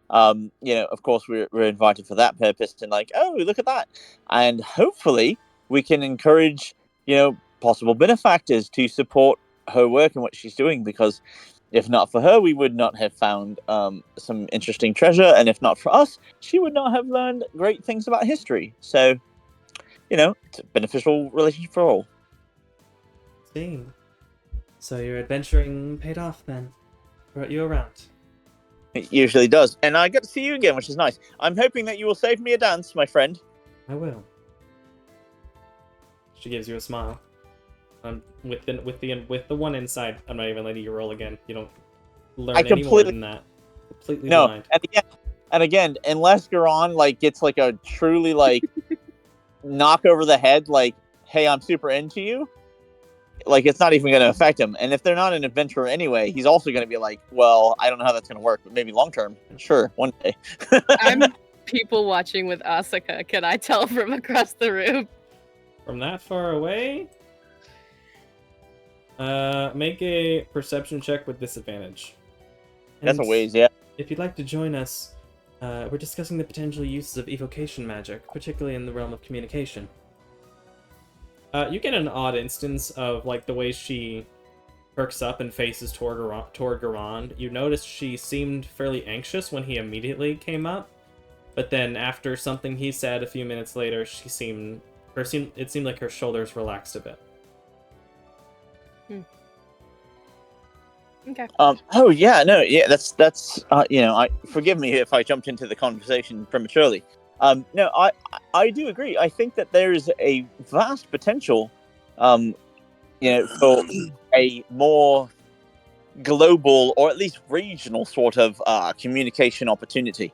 Speaker 2: of course, we're invited for that purpose, and like, oh, look at that, and hopefully we can encourage, possible benefactors to support her work and what she's doing, because if not for her, we would not have found some interesting treasure, and if not for us, she would not have learned great things about history. So, it's a beneficial relationship for all.
Speaker 1: Same. So your adventuring paid off then. Brought you around.
Speaker 2: It usually does, and I get to see you again, which is nice. I'm hoping that you will save me a dance, my friend.
Speaker 1: I will. She gives you a smile. With the one inside, I'm not even letting you roll again. You don't learn any more than that. Completely blind.
Speaker 2: And again, unless Garon gets a truly knock over the head, hey, I'm super into you, it's not even going to affect him. And if they're not an adventurer anyway, he's also going to be like, well, I don't know how that's going to work, but maybe long term, sure, one day.
Speaker 3: I'm people watching with Asuka. Can I tell from across the room?
Speaker 1: From that far away? Make a perception check with disadvantage.
Speaker 2: That's a ways, yeah.
Speaker 1: If you'd like to join us, we're discussing the potential uses of evocation magic, particularly in the realm of communication. You get an odd instance of the way she perks up and faces toward Garand. You notice she seemed fairly anxious when he immediately came up, but then after something he said a few minutes later, it seemed like her shoulders relaxed a bit.
Speaker 3: Okay.
Speaker 2: Oh yeah, no, yeah, that's forgive me if I jumped into the conversation prematurely. No, I do agree. I think that there is a vast potential, for a more global or at least regional sort of communication opportunity.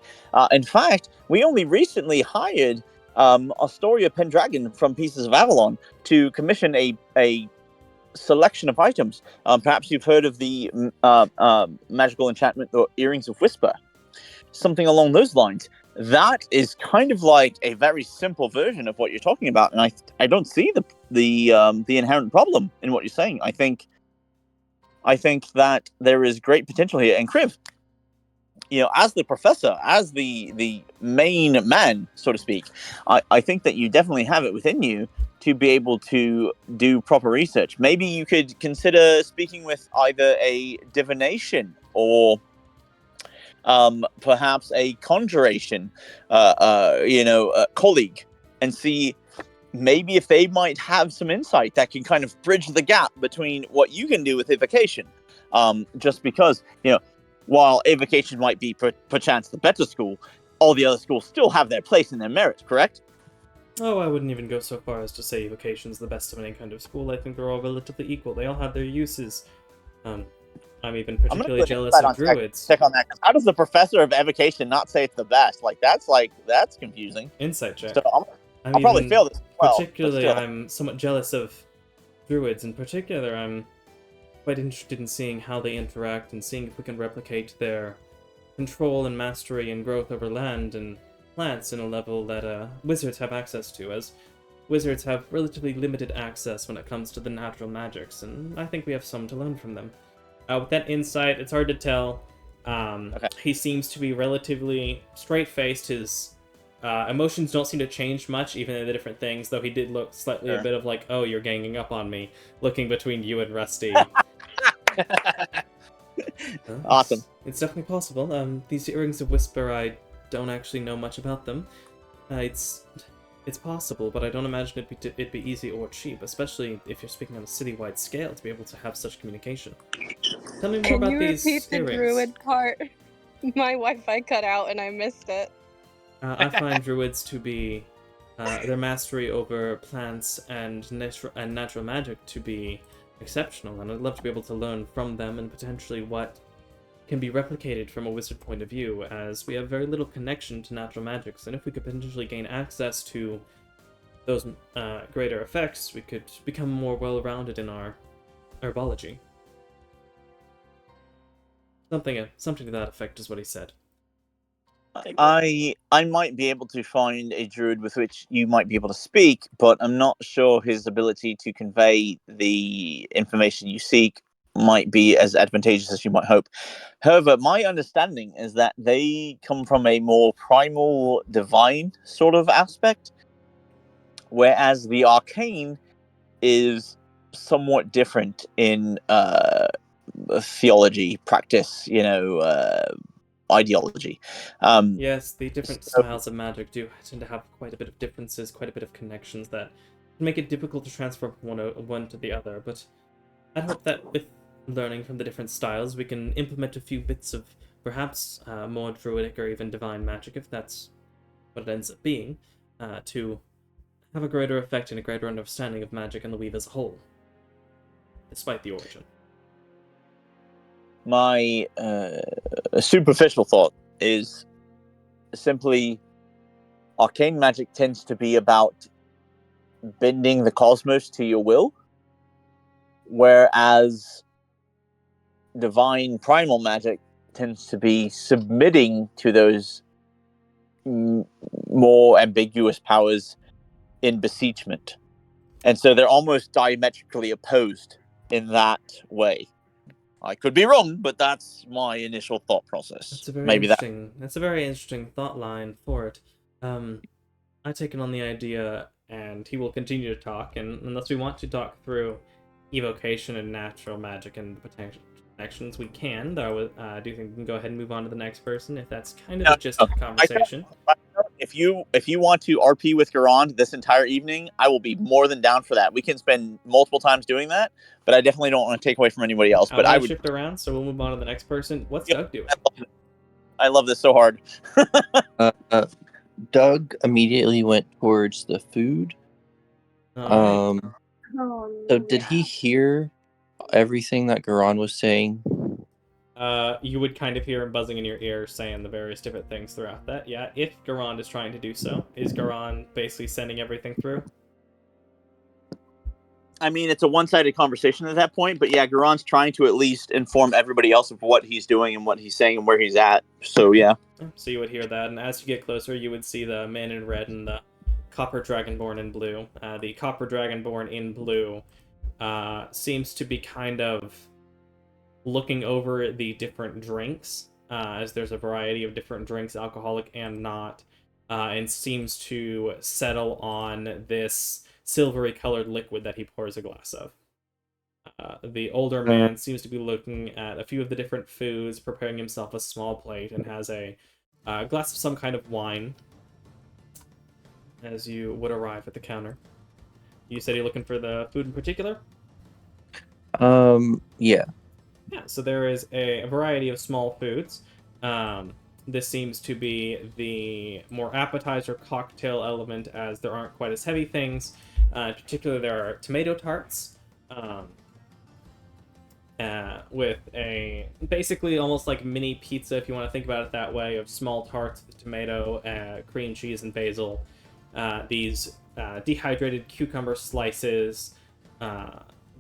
Speaker 2: In fact, we only recently hired Astoria Pendragon from Pieces of Avalon to commission a selection of items. Perhaps you've heard of the magical enchantment, or Earrings of Whisper, something along those lines. That is kind of like a very simple version of what you're talking about, and I don't see the inherent problem in what you're saying. I think that there is great potential here, and Kriv, as the professor, as the main man, so to speak, I think that you definitely have it within you to be able to do proper research. Maybe you could consider speaking with either a divination or perhaps a conjuration, colleague, and see maybe if they might have some insight that can kind of bridge the gap between what you can do with evocation. Just because, while evocation might be perchance the better school, all the other schools still have their place and their merit, correct?
Speaker 1: Oh, I wouldn't even go so far as to say evocation's the best of any kind of school. I think they're all relatively equal. They all have their uses. I'm even particularly jealous of druids.
Speaker 2: Check on that. How does the professor of evocation not say it's the best? That's confusing.
Speaker 1: Insight check.
Speaker 2: So I'll probably fail this as well.
Speaker 1: Particularly, I'm somewhat jealous of druids. In particular, I'm quite interested in seeing how they interact and seeing if we can replicate their control and mastery and growth over land and plants in a level that wizards have access to, as wizards have relatively limited access when it comes to the natural magics, and I think we have some to learn from them. With that insight, it's hard to tell. Okay. He seems to be relatively straight-faced. His emotions don't seem to change much, even in the different things, though he did look slightly a bit of like, oh, you're ganging up on me, looking between you and Rusty.
Speaker 2: Awesome.
Speaker 1: It's definitely possible. These Earrings of Whisper, I don't actually know much about them. It's It's possible, but I don't imagine it'd be easy or cheap, especially if you're speaking on a citywide scale to be able to have such communication. Tell me more
Speaker 3: Can
Speaker 1: about
Speaker 3: you
Speaker 1: these
Speaker 3: repeat the
Speaker 1: earrings.
Speaker 3: druid part? My Wi-Fi cut out and I missed it.
Speaker 1: I find druids to be their mastery over plants and natural magic to be exceptional, and I'd love to be able to learn from them and potentially what can be replicated from a wizard point of view, as we have very little connection to natural magics, and if we could potentially gain access to those greater effects, we could become more well-rounded in our herbology. Something to that effect is what he said.
Speaker 2: I might be able to find a druid with which you might be able to speak, but I'm not sure his ability to convey the information you seek might be as advantageous as you might hope. However, my understanding is that they come from a more primal, divine sort of aspect, whereas the arcane is somewhat different in theology, practice, ideology.
Speaker 1: Yes, the different
Speaker 2: So,
Speaker 1: styles of magic do tend to have quite a bit of differences, quite a bit of connections that can make it difficult to transfer from one to the other, but I hope that with learning from the different styles, we can implement a few bits of perhaps more druidic or even divine magic, if that's what it ends up being, to have a greater effect and a greater understanding of magic and the weave as a whole, despite the origin.
Speaker 2: my superficial thought is simply arcane magic tends to be about bending the cosmos to your will, whereas divine primal magic tends to be submitting to those more ambiguous powers in beseechment. And so they're almost diametrically opposed in that way. I could be wrong, but that's my initial thought process.
Speaker 1: That's a very
Speaker 2: Maybe
Speaker 1: interesting. That's a very interesting thought line for it. I've taken on the idea, and he will continue to talk. And unless we want to talk through evocation and natural magic and the potential connections, we can. Though I do think we can go ahead and move on to the next person if that's kind of the gist of the conversation.
Speaker 2: if you want to RP with Garand this entire evening, I will be more than down for that. We can spend multiple times doing that, but I definitely don't want to take away from anybody else. But I would
Speaker 1: shift around, so we'll move on to the next person. What's
Speaker 2: Yep.
Speaker 1: Doug doing?
Speaker 2: I love this so hard.
Speaker 7: Doug immediately went towards the food.
Speaker 1: All right.
Speaker 7: So did he hear everything that Garan was saying?
Speaker 1: You would kind of hear him buzzing in your ear saying the various different things throughout that. Yeah, if Garand is trying to do so. Is Garand basically sending everything through?
Speaker 2: I mean, it's a one-sided conversation at that point, but yeah, Garand's trying to at least inform everybody else of what he's doing and what he's saying and where he's at. So yeah.
Speaker 1: So you would hear that, and as you get closer, you would see the man in red and the copper dragonborn in blue. The copper dragonborn in blue seems to be kind of looking over the different drinks, as there's a variety of different drinks, alcoholic and not, and seems to settle on this silvery colored liquid that he pours a glass of. The older man seems to be looking at a few of the different foods, preparing himself a small plate, and has a glass of some kind of wine as you would arrive at the counter. You said you're looking for the food in particular?
Speaker 7: Yeah.
Speaker 1: Yeah, so there is a variety of small foods. This seems to be the more appetizer cocktail element, as there aren't quite as heavy things. In particular, there are tomato tarts, with a basically almost like mini pizza, if you want to think about it that way, of small tarts with tomato, cream cheese, and basil. These dehydrated cucumber slices,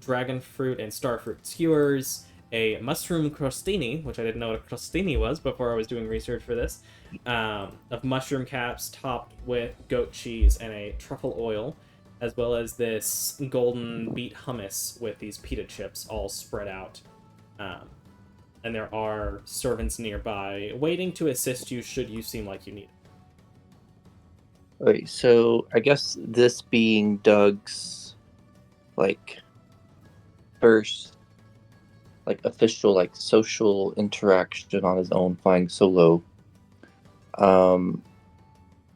Speaker 1: dragon fruit and starfruit skewers, a mushroom crostini, which I didn't know what a crostini was before I was doing research for this, of mushroom caps topped with goat cheese and a truffle oil, as well as this golden beet hummus with these pita chips all spread out. And there are servants nearby waiting to assist you should you seem like you need it.
Speaker 7: Okay, so I guess this being Doug's, first, official, social interaction on his own, flying solo,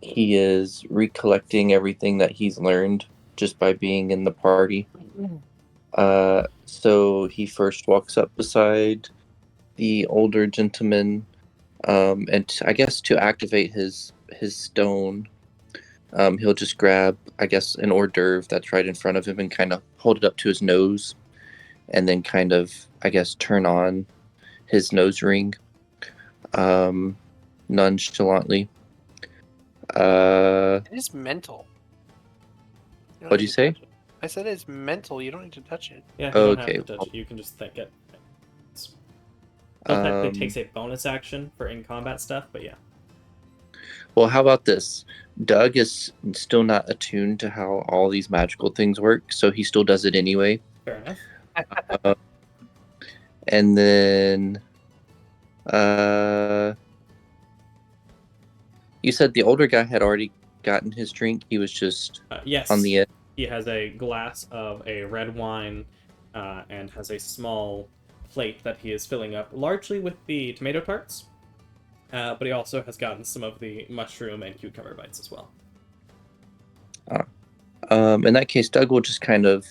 Speaker 7: he is recollecting everything that he's learned just by being in the party. So he first walks up beside the older gentleman, and I guess to activate his stone, he'll just grab, I guess, an hors d'oeuvre that's right in front of him and kind of hold it up to his nose, and then kind of, I guess, turn on his nose ring, nonchalantly.
Speaker 6: It is mental. You don't
Speaker 7: What'd
Speaker 6: need
Speaker 7: you
Speaker 6: to
Speaker 7: say?
Speaker 6: touch it. I said it's mental. You don't need to touch it.
Speaker 1: Yeah, you don't have
Speaker 7: Okay.
Speaker 1: to touch it. You can just think it. Still technically
Speaker 7: Um,
Speaker 1: takes a bonus action for in-combat stuff, but yeah.
Speaker 7: well, how about this? Doug is still not attuned to how all these magical things work, so he still does it anyway.
Speaker 1: Fair enough.
Speaker 7: And then, you said the older guy had already gotten his drink. He was just
Speaker 1: Yes.
Speaker 7: on the end.
Speaker 1: He has a glass of a red wine and has a small plate that he is filling up, largely with the tomato tarts. But he also has gotten some of the mushroom and cucumber bites as well.
Speaker 7: In that case, Doug will just kind of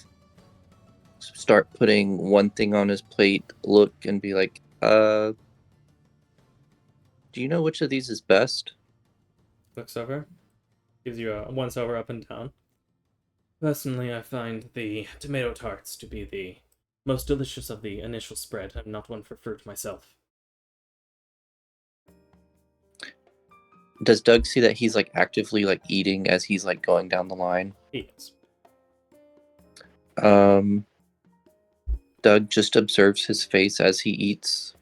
Speaker 7: start putting one thing on his plate, look, and be like, do you know which of these is best?
Speaker 1: Looks over. Gives you a once over up and down. Personally, I find the tomato tarts to be the most delicious of the initial spread. I'm not one for fruit myself.
Speaker 7: Does Doug see that he's like actively like eating as he's like going down the line?
Speaker 1: He is.
Speaker 7: Doug just observes his face as he eats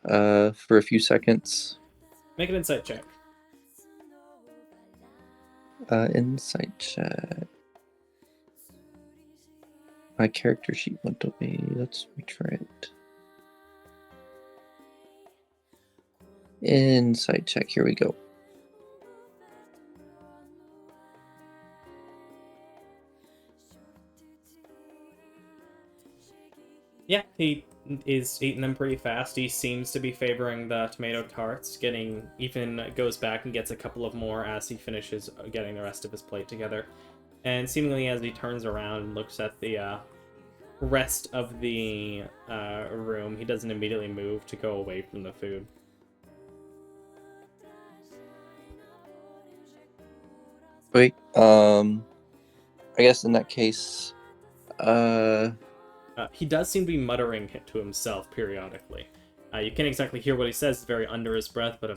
Speaker 7: for a few seconds.
Speaker 1: Make an insight check.
Speaker 7: Insight check. My character sheet went away. Let's retry it. Insight check. Here we go.
Speaker 1: Yeah, he is eating them pretty fast. He seems to be favoring the tomato tarts, even goes back and gets a couple of more as he finishes getting the rest of his plate together. And seemingly as he turns around and looks at the rest of the room, he doesn't immediately move to go away from the food.
Speaker 7: Wait, I guess in that case,
Speaker 1: he does seem to be muttering to himself periodically. You can't exactly hear what he says, it's very under his breath, but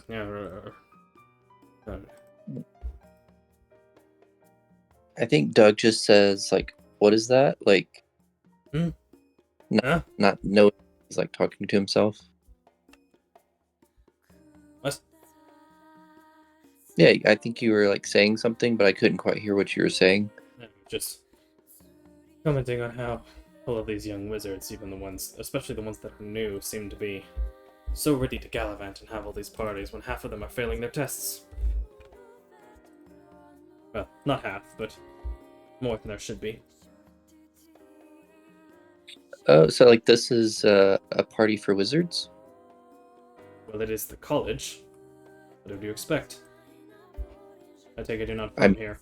Speaker 7: I think Doug just says like, "What is that?" Like, not knowing he's like talking to himself.
Speaker 1: What?
Speaker 7: Yeah, I think you were like saying something, but I couldn't quite hear what you were saying.
Speaker 1: Just commenting on how all of these young wizards, even the ones, especially the ones that are new, seem to be so ready to gallivant and have all these parties when half of them are failing their tests. Well, not half, but more than there should be.
Speaker 7: Oh, so like this is a party for wizards?
Speaker 1: Well, it is the college. What do you expect? I take it you're not from here.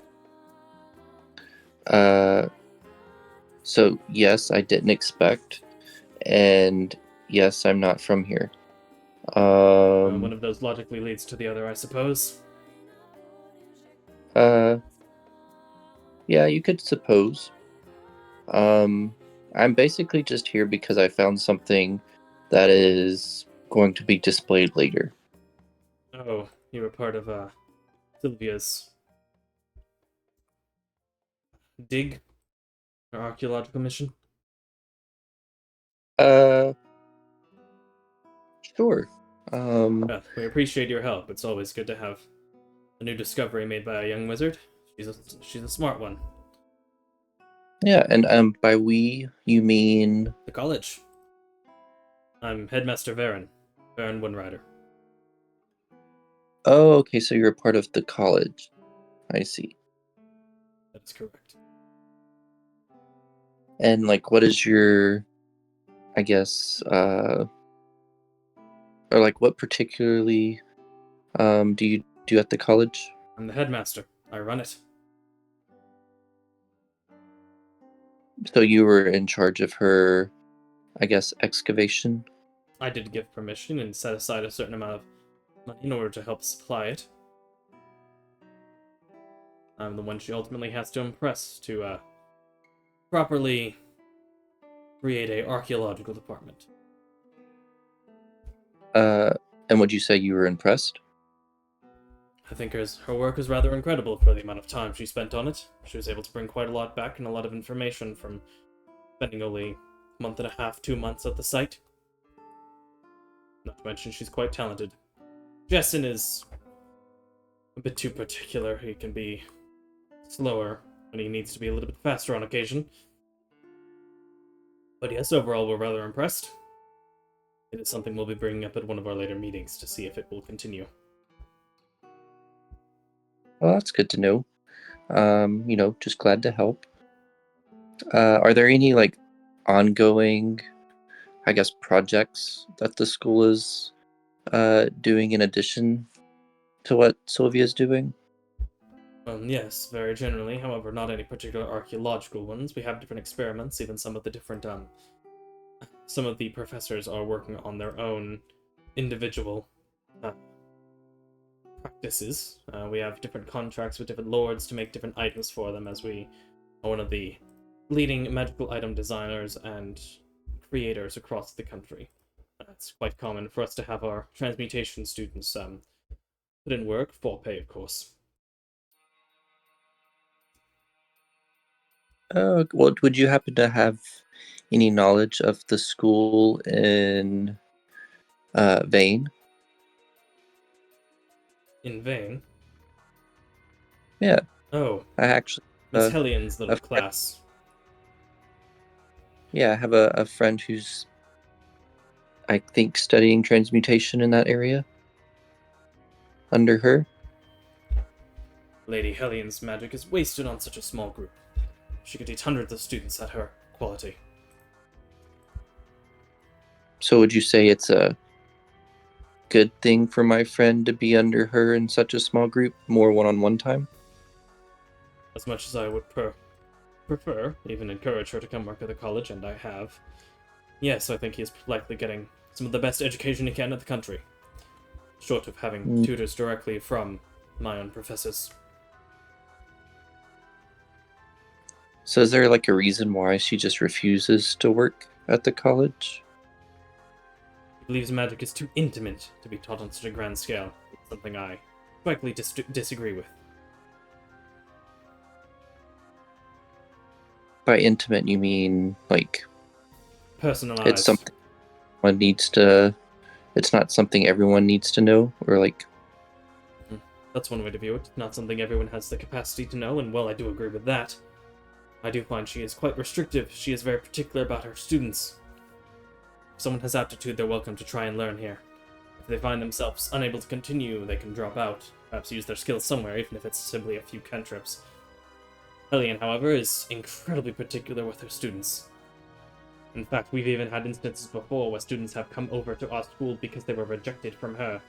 Speaker 7: So yes, I didn't expect, and yes, I'm not from here.
Speaker 1: One of those logically leads to the other, I suppose.
Speaker 7: Yeah, you could suppose. I'm basically just here because I found something that is going to be displayed later.
Speaker 1: Oh, you were part of Sylvia's dig or archaeological mission?
Speaker 7: Sure.
Speaker 1: Well, we appreciate your help. It's always good to have a new discovery made by a young wizard. She's a smart one.
Speaker 7: Yeah, and by we, you mean...
Speaker 1: The college. I'm Headmaster Varen Windrider.
Speaker 7: Oh, okay, so you're a part of the college. I see.
Speaker 1: That is correct.
Speaker 7: And, like, what is your, I guess, or, like, what particularly do you do at the college?
Speaker 1: I'm the headmaster. I run it.
Speaker 7: So you were in charge of her, I guess, excavation?
Speaker 1: I did give permission and set aside a certain amount of money in order to help supply it. I'm the one she ultimately has to impress to properly create a archaeological department.
Speaker 7: And would you say you were impressed?
Speaker 1: I think her work is rather incredible for the amount of time she spent on it. She was able to bring quite a lot back and a lot of information from spending only a month and a half, 2 months at the site. Not to mention she's quite talented. Jessen is a bit too particular. He can be slower when he needs to be a little bit faster on occasion. But yes, overall we're rather impressed. It is something we'll be bringing up at one of our later meetings to see if it will continue.
Speaker 7: Well, that's good to know. Just glad to help. Are there any like ongoing, I guess, projects that the school is doing in addition to what Sylvia's doing?
Speaker 1: Yes, very generally. However, not any particular archaeological ones. We have different experiments. Even some of the different some of the professors are working on their own individual practices. We have different contracts with different lords to make different items for them, as we are one of the leading magical item designers and creators across the country. It's quite common for us to have our transmutation students put in work for pay, of course.
Speaker 7: What would you happen to have any knowledge of the school in Vane?
Speaker 1: In vain.
Speaker 7: Yeah,
Speaker 1: Oh,
Speaker 7: I actually
Speaker 1: Miss Hellion's little
Speaker 7: a friend-
Speaker 1: class.
Speaker 7: I have a friend who's, I think, studying transmutation in that area under her.
Speaker 1: Lady Hellion's magic is wasted on such a small group. She could teach hundreds of students at her quality.
Speaker 7: So would you say it's a good thing for my friend to be under her in such a small group, more one-on-one time?
Speaker 1: As much as I would prefer, even encourage her to come work at the college, and I have. Yes, I think he is likely getting some of the best education he can in the country. Short of having tutors directly from my own professors.
Speaker 7: So is there like a reason why she just refuses to work at the college?
Speaker 1: He believes magic is too intimate to be taught on such a grand scale. Something I frankly disagree with.
Speaker 7: By intimate, you mean like
Speaker 1: Personalized.
Speaker 7: it's something one needs to. It's not something everyone needs to know, or like.
Speaker 1: That's one way to view it. Not something everyone has the capacity to know, and well, I do agree with that. I do find she is quite restrictive. She is very particular about her students. If someone has aptitude, they're welcome to try and learn here. If they find themselves unable to continue, they can drop out. Perhaps use their skills somewhere, even if it's simply a few cantrips. Hellion, however, is incredibly particular with her students. In fact, we've even had instances before where students have come over to our school because they were rejected from her.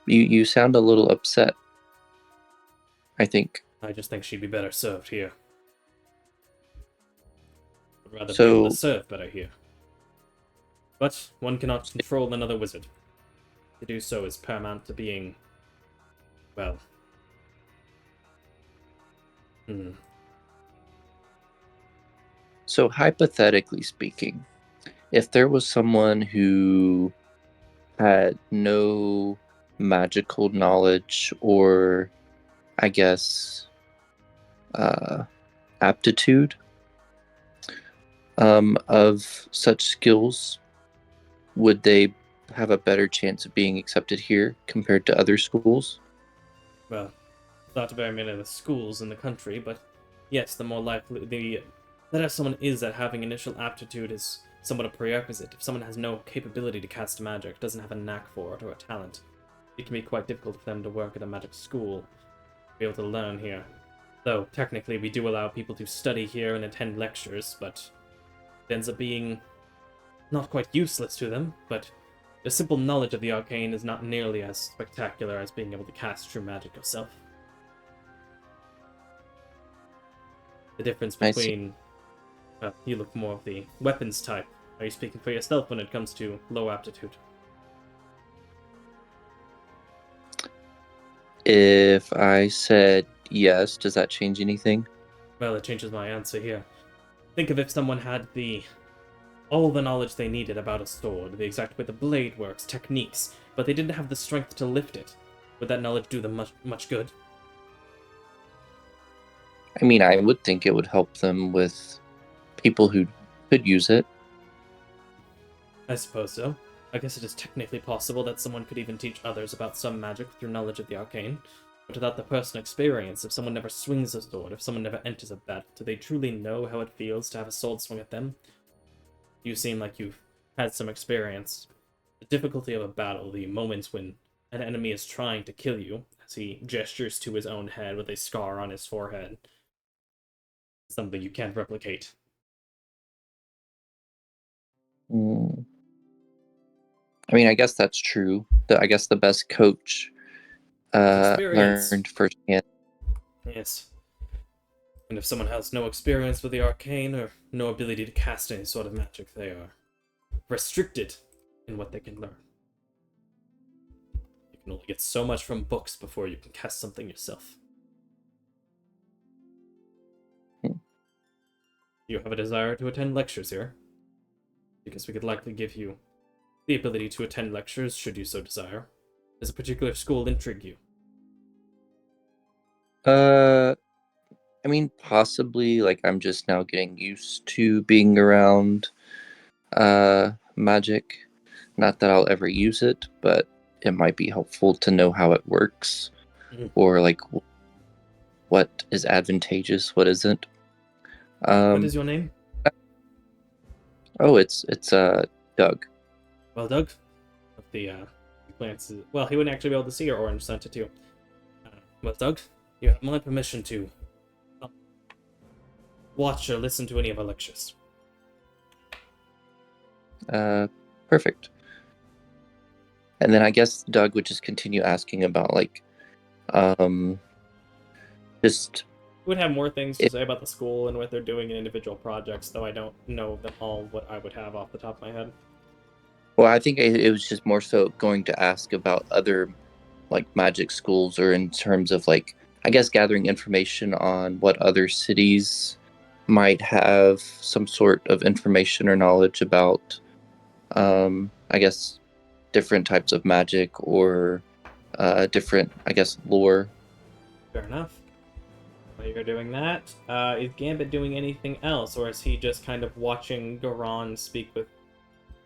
Speaker 7: You sound a little upset, I think.
Speaker 1: I just think she'd be better served here. Would rather be
Speaker 7: So-
Speaker 1: able to serve better here. But one cannot control another wizard. To do so is paramount to being, well...
Speaker 7: So hypothetically speaking, if there was someone who had no magical knowledge or, I guess, aptitude of such skills, would they have a better chance of being accepted here compared to other schools?
Speaker 1: Well, not very many of the schools in the country, but yes, the more likely the better someone is at having initial aptitude is somewhat a prerequisite. If someone has no capability to cast magic, doesn't have a knack for it or a talent, it can be quite difficult for them to work at a magic school, to be able to learn here. Though, technically, we do allow people to study here and attend lectures, but it ends up being not quite useless to them, but The simple knowledge of the arcane is not nearly as spectacular as being able to cast true magic yourself. The difference
Speaker 7: I see.
Speaker 1: between... Well, you look more of the weapons type. Are you speaking for yourself when it comes to low aptitude?
Speaker 7: If I said yes, does that change anything?
Speaker 1: Well, it changes my answer here. Think of if someone had all the knowledge they needed about a sword, the exact way the blade works, techniques, but they didn't have the strength to lift it. Would that knowledge do them much good?
Speaker 7: I mean, I would think it would help them with people who could use it.
Speaker 1: I suppose so. I guess it is technically possible that someone could even teach others about some magic through knowledge of the arcane. But without the personal experience, if someone never swings a sword, if someone never enters a battle, do they truly know how it feels to have a sword swung at them? You seem like you've had some experience. The difficulty of a battle, the moments when an enemy is trying to kill you, as he gestures to his own head with a scar on his forehead, something you can't replicate.
Speaker 7: Mm. I mean, I guess that's true. I guess the best coach
Speaker 1: Experience.
Speaker 7: learned firsthand.
Speaker 1: Yes. And if someone has no experience with the arcane or no ability to cast any sort of magic, they are restricted in what they can learn. You can only get so much from books before you can cast something yourself. You have a desire to attend lectures here? Because we could likely give you the ability to attend lectures should you so desire. Does a particular school intrigue you?
Speaker 7: I mean, possibly, like, I'm just now getting used to being around magic. Not that I'll ever use it, but it might be helpful to know how it works, or like what is advantageous, what isn't.
Speaker 1: What is your name?
Speaker 7: Oh, it's Doug.
Speaker 1: Well, Doug, of the glances. Well, he wouldn't actually be able to see your orange sent it to you. Well, Doug, you have my permission to watch or listen to any of our lectures.
Speaker 7: Perfect. And then I guess Doug would just continue asking about like, just.
Speaker 1: Would have more things to say about the school and what they're doing in individual projects, though I don't know them all what I would have off the top of my head.
Speaker 7: Well, I think it was just more so going to ask about other like magic schools, or in terms of like, I guess, gathering information on what other cities might have some sort of information or knowledge about, I guess, different types of magic, or different, I guess, lore.
Speaker 1: Fair enough. While you're doing that, is Gambit doing anything else, or is he just kind of watching Goran speak with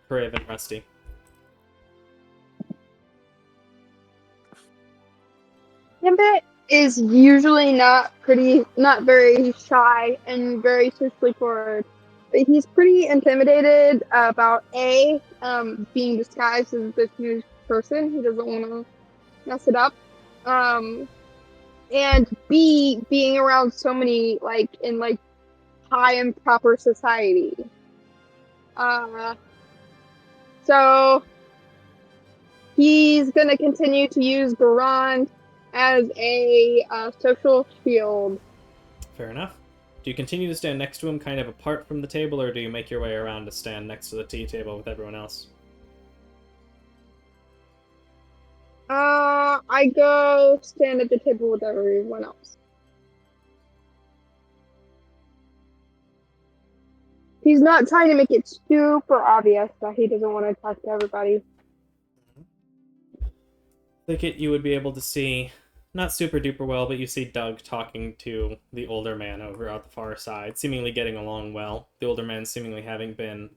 Speaker 1: Kriv and Rusty?
Speaker 4: Gambit is usually not very shy and very socially forward, but he's pretty intimidated about being disguised as this new person. He doesn't want to mess it up, and B, being around so many in high and proper society. So he's gonna continue to use Goran as a social shield.
Speaker 1: Fair enough. Do you continue to stand next to him, kind of apart from the table, or do you make your way around to stand next to the tea table with everyone else?
Speaker 4: I go stand at the table with everyone else. He's not trying to make it super obvious that he doesn't want to talk to everybody.
Speaker 1: Think it you would be able to see, not super duper well, but you see Doug talking to the older man over at the far side, seemingly getting along well. The older man seemingly having been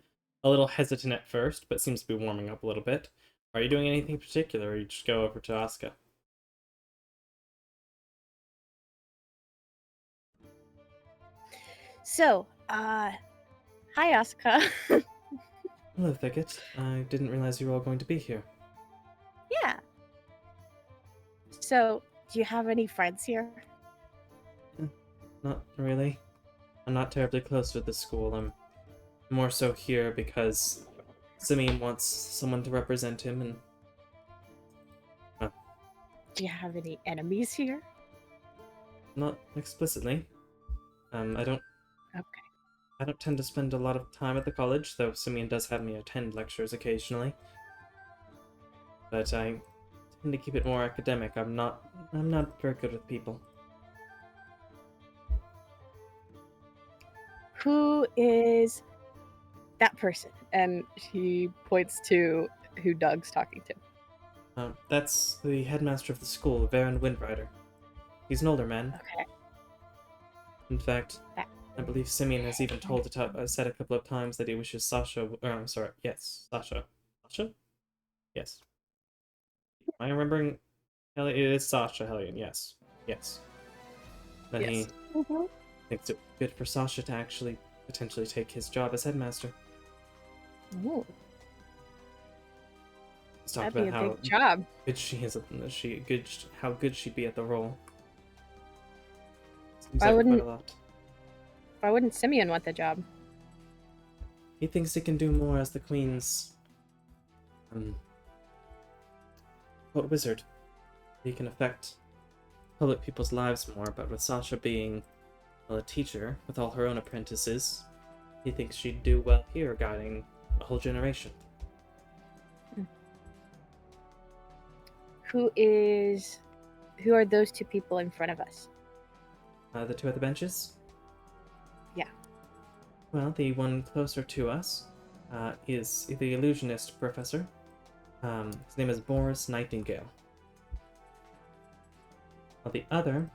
Speaker 1: a little hesitant at first, but seems to be warming up a little bit. Are you doing anything particular, or you just go over to Asuka?
Speaker 9: So, hi, Asuka.
Speaker 1: Hello, Thicket. I didn't realize you were all going to be here.
Speaker 9: Yeah. So, do you have any friends here?
Speaker 1: Not really. I'm not terribly close with the school. I'm more so here because Simeon wants someone to represent him, and
Speaker 9: Do you have any enemies here?
Speaker 1: not explicitly. I don't
Speaker 9: Okay.
Speaker 1: tend to spend a lot of time at the college, though Simeon does have me attend lectures occasionally. But I tend to keep it more academic. I'm not very good with people.
Speaker 9: Who is that person? And he points to who Doug's talking to.
Speaker 1: That's the headmaster of the school, Varen Windrider. He's an older man.
Speaker 9: Okay.
Speaker 1: In fact,
Speaker 9: That-
Speaker 1: I believe Simeon has even said a couple of times that he wishes Sasha. I'm sorry. Yes, Sasha. Sasha? Yes. Am I remembering? It is Sasha Hellion. Yes. Yes. That
Speaker 9: Yes.
Speaker 1: he thinks it would be good for Sasha to actually potentially take his job as headmaster.
Speaker 9: Ooh,
Speaker 1: He's talked
Speaker 9: that'd be
Speaker 1: about
Speaker 9: a
Speaker 1: how
Speaker 9: big job.
Speaker 1: good she is. How good she'd be at the role. Seems
Speaker 9: Why
Speaker 1: like quite
Speaker 9: wouldn't-
Speaker 1: a lot.
Speaker 9: Why wouldn't Simeon want the job?
Speaker 1: He thinks he can do more as the Queen's court wizard. He can affect public people's lives more, but with Sasha being, well, a teacher with all her own apprentices, he thinks she'd do well here guiding a whole generation.
Speaker 9: Who are those two people in front of us?
Speaker 1: The two at the benches?
Speaker 9: Yeah.
Speaker 1: Well, the one closer to us is the illusionist professor. His name is Boris Nightingale. While the other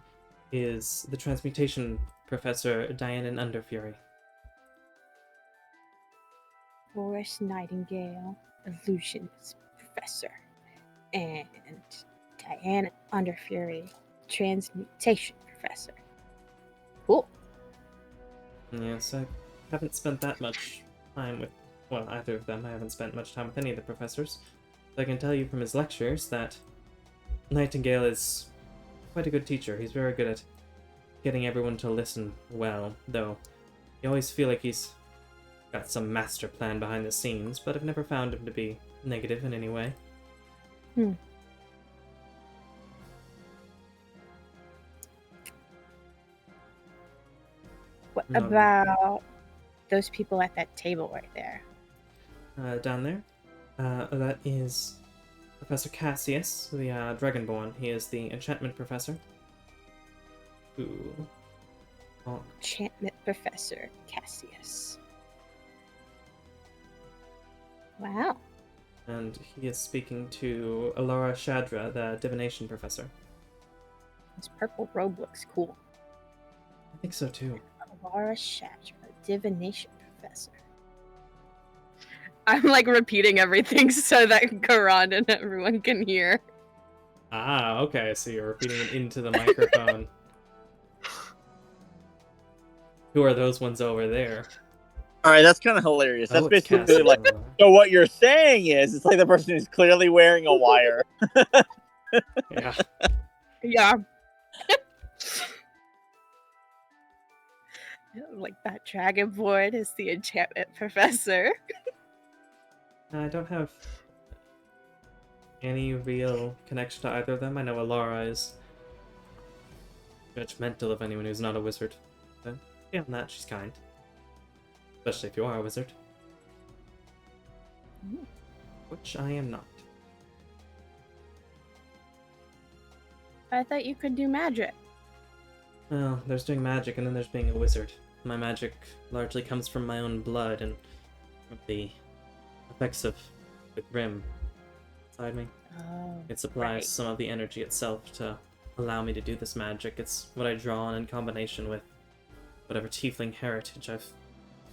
Speaker 1: is the transmutation professor, Dianan Underfury.
Speaker 9: Boris Nightingale, illusionist professor, and Diana Underfury, transmutation professor. Cool.
Speaker 1: Yes, I haven't spent that much time with, well, either of them. I haven't spent much time with any of the professors. But I can tell you from his lectures that Nightingale is quite a good teacher. He's very good at getting everyone to listen well, though you always feel like he's got some master plan behind the scenes, but I've never found him to be negative in any way.
Speaker 9: What
Speaker 1: No.
Speaker 9: about those people at that table right there?
Speaker 1: Down there, that is Professor Cassius, the Dragonborn. He is the enchantment professor. Ooh. Oh,
Speaker 9: Enchantment Professor Cassius. Wow.
Speaker 1: and he is speaking to Alara Shadra, the divination professor.
Speaker 9: This purple robe looks cool.
Speaker 1: I think so too.
Speaker 9: Laura Shadra, divination professor. I'm like repeating everything so that Karan and everyone can hear.
Speaker 1: Ah, okay, so you're repeating it into the microphone. Who are those ones over there?
Speaker 2: All right, that's kind of hilarious. That's
Speaker 1: Oh, it's
Speaker 2: basically
Speaker 1: Cassius
Speaker 2: like.
Speaker 1: Alara.
Speaker 2: So what you're saying is, it's like the person who's clearly wearing a wire.
Speaker 1: Yeah.
Speaker 9: Yeah. Like that dragonborn is the enchantment professor.
Speaker 1: I don't have any real connection to either of them. I know Alara is judgmental of anyone who's not a wizard. But beyond that, she's kind. Especially if you are a wizard. Which I am not.
Speaker 9: I thought you could do magic.
Speaker 1: Well, there's doing magic and then there's being a wizard. My magic largely comes from my own blood and from the effects of the Grim inside me.
Speaker 9: Oh.
Speaker 1: It supplies
Speaker 9: Right.
Speaker 1: some of the energy itself to allow me to do this magic. It's what I draw on in combination with whatever tiefling heritage I've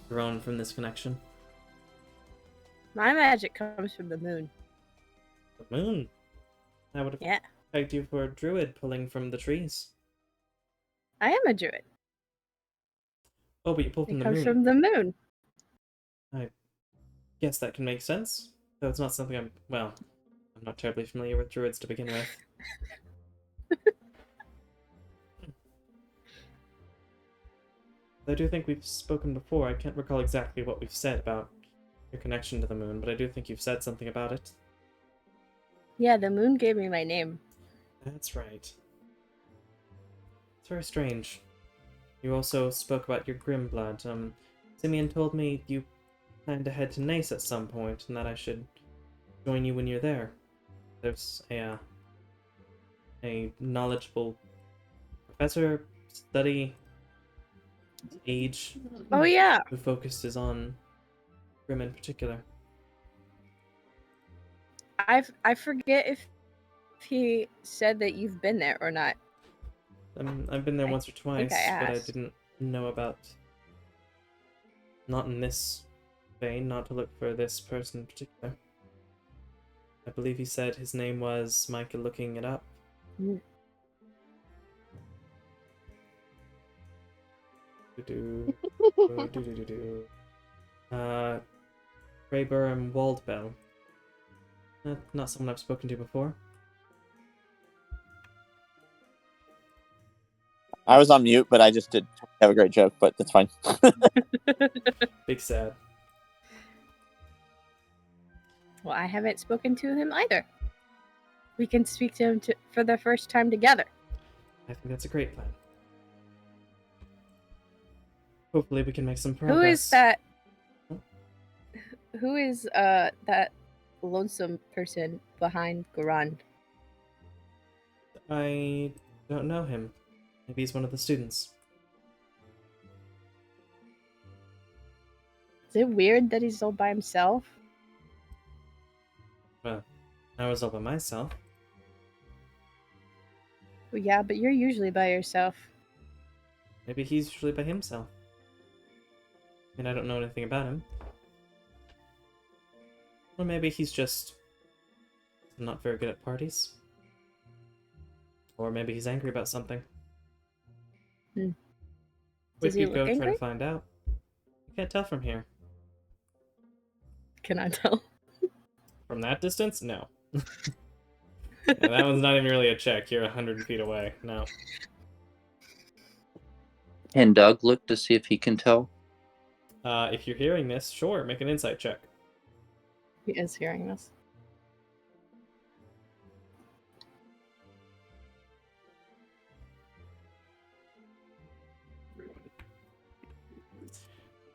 Speaker 1: grown from this connection.
Speaker 9: My magic comes from the moon.
Speaker 1: The moon. I would have
Speaker 9: Yeah.
Speaker 1: pegged you for a druid pulling from the trees.
Speaker 9: I am a druid.
Speaker 1: Oh, but you pull
Speaker 9: It
Speaker 1: from the
Speaker 9: comes
Speaker 1: moon.
Speaker 9: from the moon.
Speaker 1: I guess that can make sense. Though it's not something I'm not terribly familiar with druids to begin with. I do think we've spoken before. I can't recall exactly what we've said about your connection to the moon, but I do think you've said something about it.
Speaker 9: Yeah, the moon gave me my name.
Speaker 1: That's right. It's very strange. You also spoke about your grim blood. Simeon told me you plan to head to Nace at some point, and that I should join you when you're there. There's a knowledgeable professor, study, age,
Speaker 9: Oh yeah.
Speaker 1: who focuses on grim in particular.
Speaker 9: I forget if he said that you've been there or not.
Speaker 1: I've been there once or twice, but I
Speaker 9: asked.
Speaker 1: didn't know about... Not in this vein, not to look for this person in particular. I believe he said his name was Micah, looking it up.
Speaker 9: Mm.
Speaker 1: Rayburn Waldbell. Not someone I've spoken to before.
Speaker 2: I was on mute, but I just did have a great joke, but that's fine.
Speaker 1: Big sad.
Speaker 9: Well, I haven't spoken to him either. We can speak to him for the first time together.
Speaker 1: I think that's a great plan. Hopefully we can make some progress.
Speaker 9: Who is that? Who is that lonesome person behind Garand?
Speaker 1: I don't know him. Maybe he's one of the students.
Speaker 9: Is it weird that he's all by himself?
Speaker 1: Well, I was all by myself.
Speaker 9: Well, yeah, but you're usually by yourself.
Speaker 1: Maybe he's usually by himself. And I don't know anything about him. Or maybe he's just not very good at parties. Or maybe he's angry about something.
Speaker 9: Hmm.
Speaker 1: We
Speaker 9: Does he
Speaker 1: could go
Speaker 9: look
Speaker 1: try
Speaker 9: angry?
Speaker 1: to find out. You can't tell from here.
Speaker 9: Can I tell?
Speaker 1: From that distance? No. Yeah, that one's not even really a check. You're 100 feet away. No.
Speaker 7: Can Doug look to see if he can tell?
Speaker 1: If you're hearing this, sure, make an insight check.
Speaker 9: He is hearing this.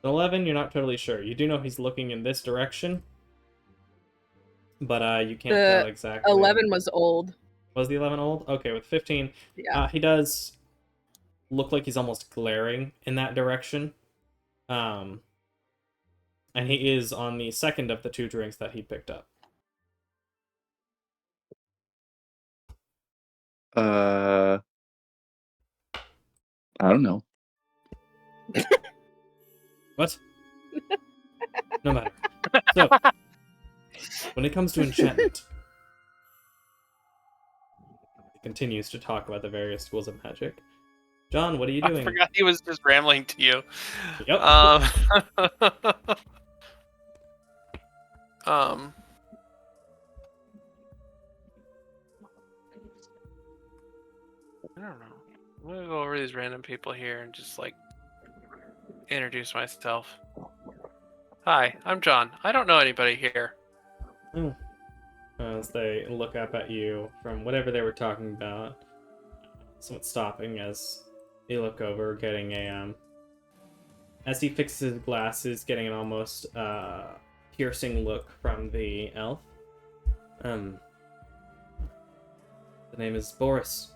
Speaker 1: An 11, you're not totally sure. You do know he's looking in this direction, but you can't tell exactly.
Speaker 9: 11 was old.
Speaker 1: Was the 11 old? Okay, with 15,
Speaker 9: Yeah.
Speaker 1: he does look like he's almost glaring in that direction. And he is on the second of the 2 drinks that he picked up.
Speaker 7: I don't know.
Speaker 1: What? No matter. So, when it comes to enchantment, he continues to talk about the various schools of magic. John, what are you doing?
Speaker 6: I forgot he was just rambling to you.
Speaker 1: Yep.
Speaker 6: I don't know. I'm gonna go over these random people here and just like introduce myself. Hi, I'm John. I don't know anybody here.
Speaker 1: Oh. As they look up at you from whatever they were talking about, somewhat stopping as you look over, getting a as he fixes his glasses, getting an almost piercing look from the elf. The name is Boris.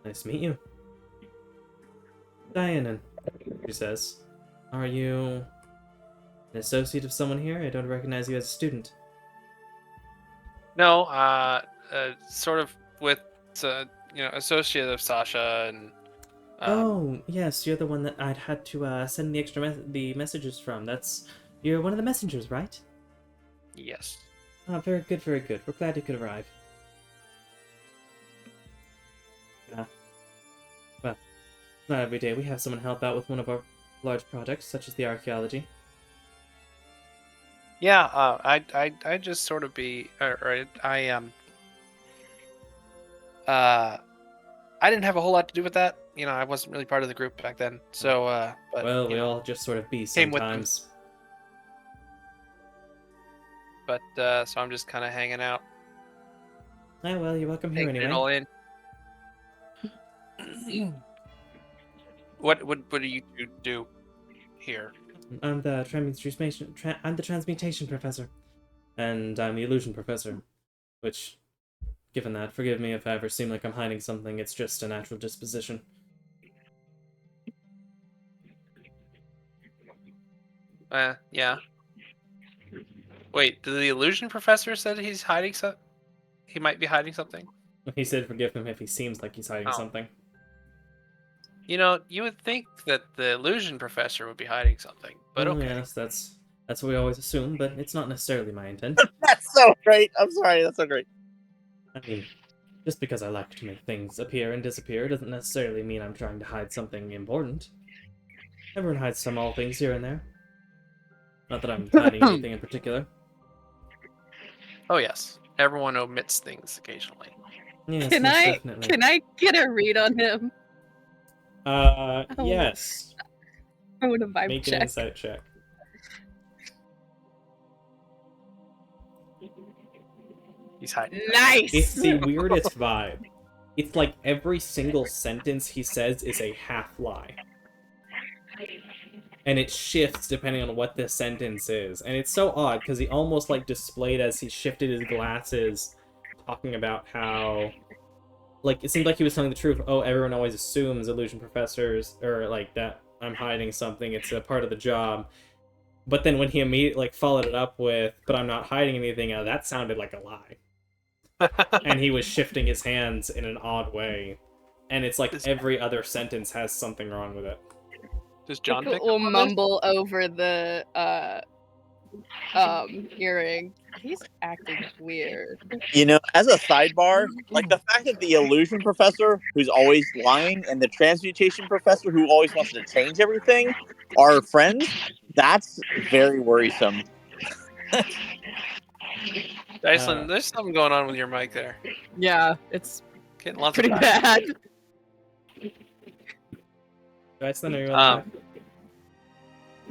Speaker 1: Nice to meet you. Diana, she says. Are you an associate of someone here? I don't recognize you as a student.
Speaker 6: No, sort of with associate of Sasha and.
Speaker 1: Oh yes, you're the one that I'd had to send the extra messages from. You're one of the messengers, right?
Speaker 6: Yes.
Speaker 1: Oh, very good, very good. We're glad you could arrive. Well, not every day we have someone help out with one of our large projects, such as the archaeology.
Speaker 6: Yeah, I just sort of be, I didn't have a whole lot to do with that. I wasn't really part of the group back then. So, but
Speaker 1: well, we all just sort of be
Speaker 6: came with them.
Speaker 1: sometimes.
Speaker 6: but so I'm just kind of hanging out,
Speaker 1: Oh, well, you're welcome here
Speaker 6: taking it
Speaker 1: anyway.
Speaker 6: all in. What do you do here?
Speaker 1: I'm the transmutation professor, and I'm the illusion professor. Which, given that, forgive me if I ever seem like I'm hiding something. It's just a natural disposition.
Speaker 6: Yeah. Wait, the illusion professor said he's hiding something? He might be hiding something?
Speaker 1: He said forgive him if he seems like he's hiding
Speaker 6: Oh.
Speaker 1: something.
Speaker 6: You know, you would think that the illusion professor would be hiding something, but
Speaker 1: Well,
Speaker 6: okay.
Speaker 1: yes, that's what we always assume, but it's not necessarily my intent.
Speaker 2: That's so great. I'm sorry. That's so great.
Speaker 1: I mean, just because I like to make things appear and disappear doesn't necessarily mean I'm trying to hide something important. Everyone hides small things here and there. Not that I'm hiding anything in particular.
Speaker 6: Oh yes, everyone omits things occasionally.
Speaker 1: Yes,
Speaker 9: Can
Speaker 1: most
Speaker 9: I
Speaker 1: definitely.
Speaker 9: can I get a read on him?
Speaker 1: Yes.
Speaker 9: I want to vibe
Speaker 1: Make an
Speaker 9: check.
Speaker 1: insight check.
Speaker 6: He's hiding.
Speaker 9: Nice.
Speaker 1: It's the weirdest vibe. It's like every single sentence he says is a half lie. And it shifts depending on what the sentence is. And it's so odd, because he almost like displayed as he shifted his glasses, talking about how... Like, it seemed like he was telling the truth. Oh, everyone always assumes illusion professors, or like that I'm hiding something, it's a part of the job. But then when he immediately like followed it up with, but I'm not hiding anything, that sounded like a lie. And he was shifting his hands in an odd way. And it's like every other sentence has something wrong with it.
Speaker 6: Does John
Speaker 3: Pickle
Speaker 6: pick
Speaker 3: will
Speaker 6: up on this?
Speaker 3: mumble over the hearing. He's acting weird.
Speaker 2: You know, as a sidebar, like the fact that the illusion professor, who's always lying, and the transmutation professor, who always wants to change everything, are friends, that's very worrisome.
Speaker 6: Dyson, there's something going on with your mic there.
Speaker 9: Yeah, it's
Speaker 6: Getting lots
Speaker 9: pretty
Speaker 6: of
Speaker 9: bad.
Speaker 1: Dyson, are you on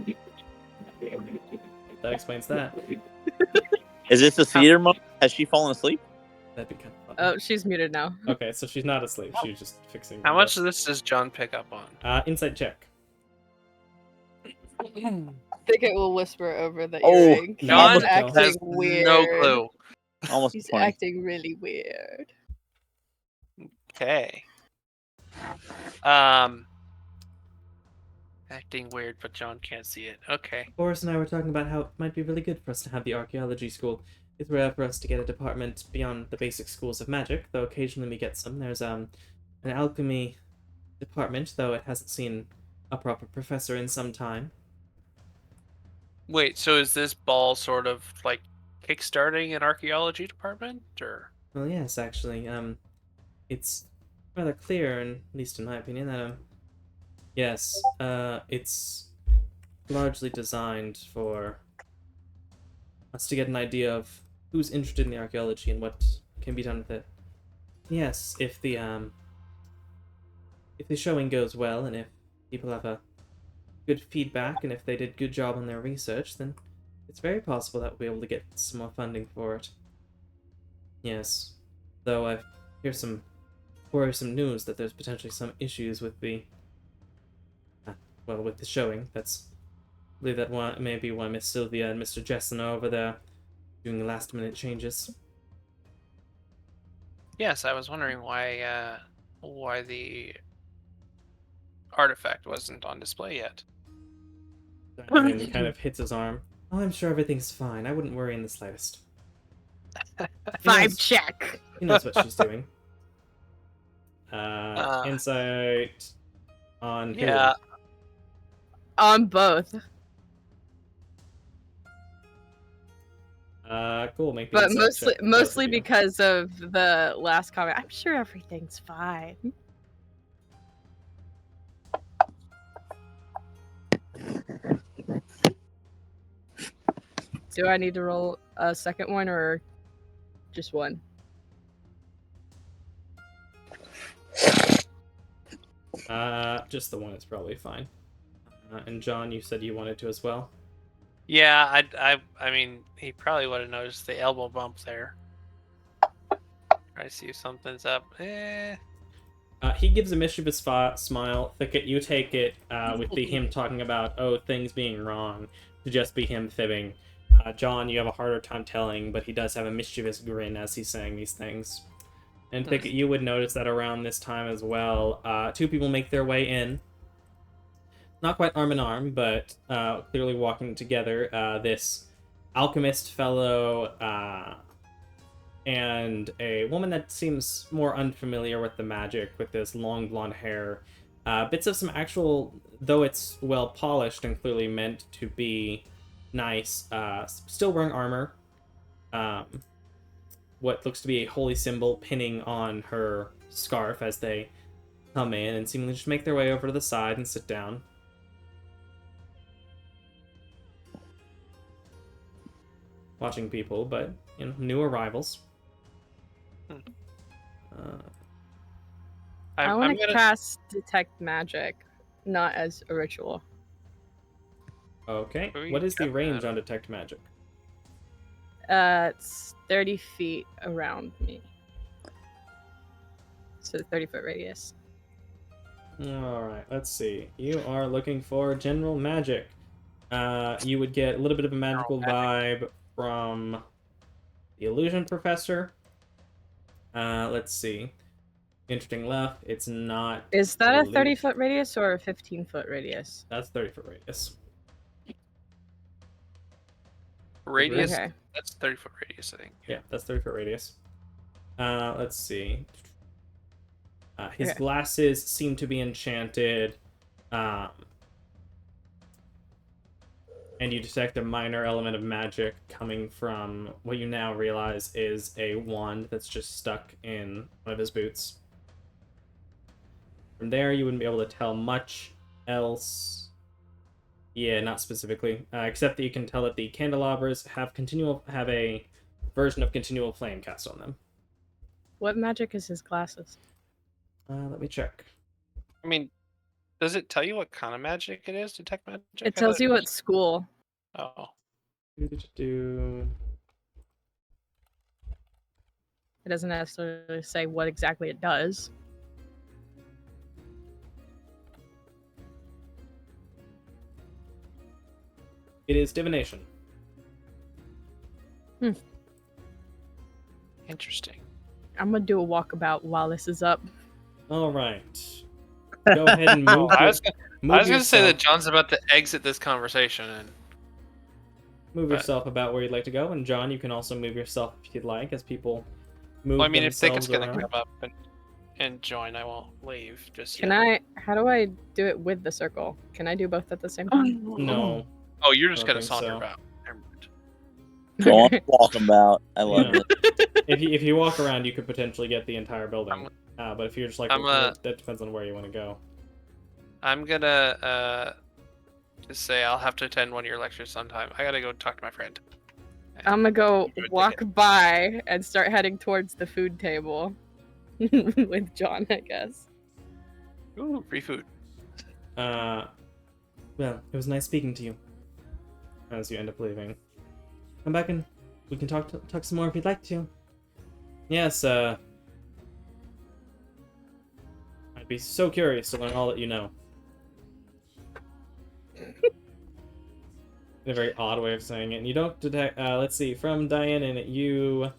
Speaker 1: the That explains that.
Speaker 2: Is this a theater moment? Has she fallen asleep?
Speaker 1: That'd be kind of fun.
Speaker 9: Oh, she's muted now.
Speaker 1: Okay, so she's not asleep. She's just fixing.
Speaker 6: How much of this does John pick up on?
Speaker 1: Insight check.
Speaker 3: Thicket will whisper over the
Speaker 2: Oh,
Speaker 3: earring. He's
Speaker 6: John
Speaker 3: acting
Speaker 6: has
Speaker 3: weird.
Speaker 6: no clue.
Speaker 2: Almost
Speaker 3: He's
Speaker 2: 20.
Speaker 3: acting really weird.
Speaker 6: Okay. Acting weird, but John can't see it. Okay.
Speaker 1: Boris and I were talking about how it might be really good for us to have the archaeology school. It's rare for us to get a department beyond the basic schools of magic, though occasionally we get some. There's an alchemy department, though it hasn't seen a proper professor in some time.
Speaker 6: Wait, so is this ball sort of like kickstarting an archaeology department, or?
Speaker 1: Well, yes, actually. It's rather clear, at least in my opinion, that yes, it's largely designed for us to get an idea of who's interested in the archaeology and what can be done with it. Yes, if the showing goes well and if people have a good feedback and if they did good job on their research, then it's very possible that we'll be able to get some more funding for it. Yes, though I hear some worrisome news that there's potentially some issues with the with the showing. That's I believe that one maybe why Miss Sylvia and Mr. Jessen are over there doing the last minute changes.
Speaker 6: Yes, I was wondering why the artifact wasn't on display yet.
Speaker 1: And he kind of hits his arm. Oh, I'm sure everything's fine. I wouldn't worry in the slightest.
Speaker 9: Vibe check.
Speaker 1: He knows what she's doing. Insight on who?
Speaker 6: Yeah.
Speaker 9: On both.
Speaker 1: Cool. Make the
Speaker 9: But
Speaker 1: insight check, both
Speaker 9: mostly
Speaker 1: of you.
Speaker 9: because of the last comment. I'm sure everything's fine. Do I need to roll a second one or just one?
Speaker 1: Just the one is probably fine. And John, you said you wanted to as well?
Speaker 6: Yeah, I mean, he probably would have noticed the elbow bump there. Try to see if something's up.
Speaker 1: He gives a mischievous smile. Thicket, you take it with him talking about, things being wrong, to just be him fibbing. John, you have a harder time telling, but he does have a mischievous grin as he's saying these things. And Thicket, you would notice that around this time as well, two people make their way in. Not quite arm in arm, but clearly walking together. This alchemist fellow and a woman that seems more unfamiliar with the magic, with this long blonde hair. Bits of some actual, though it's well polished and clearly meant to be nice, still wearing armor. What looks to be a holy symbol pinning on her scarf as they come in and seemingly just make their way over to the side and sit down. Watching people, but, new arrivals.
Speaker 3: I want to cast Detect Magic, not as a ritual.
Speaker 1: Okay. What is the range on Detect Magic?
Speaker 3: It's 30 feet around me. So 30-foot radius.
Speaker 1: Alright, let's see. You are looking for General Magic. You would get a little bit of a magical vibe from the Illusion Professor. Let's see. Interesting left. It's not.
Speaker 3: Is that a 30-foot radius or a 15-foot radius?
Speaker 1: That's 30-foot radius.
Speaker 6: Radius?
Speaker 3: Okay.
Speaker 6: That's 30-foot radius, I think.
Speaker 1: Yeah, that's 30-foot radius. Let's see. His glasses seem to be enchanted. And you detect a minor element of magic coming from what you now realize is a wand that's just stuck in one of his boots. From there, you wouldn't be able to tell much else. Yeah, not specifically, except that you can tell that the candelabras have a version of continual flame cast on them.
Speaker 3: What magic is his glasses?
Speaker 1: Let me check.
Speaker 6: I mean, does it tell you what kind of magic it is? Detect magic?
Speaker 3: It tells you what school.
Speaker 6: Oh.
Speaker 3: It doesn't necessarily say what exactly it does.
Speaker 1: It is divination.
Speaker 6: Interesting.
Speaker 3: I'm gonna do a walkabout while this is up.
Speaker 1: All right. Go ahead and move.
Speaker 6: I was gonna say that John's about to exit this conversation and
Speaker 1: move yourself about where you'd like to go, and John, you can also move yourself if you'd like, as people move.
Speaker 6: Well, I mean, if
Speaker 1: themselves
Speaker 6: Thicket's gonna
Speaker 1: around.
Speaker 6: come up and join, I won't leave. Just
Speaker 3: How do I do it with the circle? Can I do both at the same time?
Speaker 1: No.
Speaker 6: Oh, you're just
Speaker 1: I
Speaker 6: gonna
Speaker 1: don't think
Speaker 6: saunter
Speaker 1: so.
Speaker 6: about. Never mind.
Speaker 2: Go on, walk about. I love
Speaker 1: Yeah.
Speaker 2: it.
Speaker 1: If you walk around, you could potentially get the entire building. But if you're just like, that depends on where you want to go.
Speaker 6: I'm gonna just say I'll have to attend one of your lectures sometime. I gotta go talk to my friend.
Speaker 3: I'm gonna go walk by and start heading towards the food table with John, I guess.
Speaker 6: Ooh, free food.
Speaker 1: Well, it was nice speaking to you. As you end up leaving, come back and we can talk some more if you'd like to. Yes. I'd be so curious to learn all that you know. In a very odd way of saying it. And you don't detect. Let's see. From Diane, and you.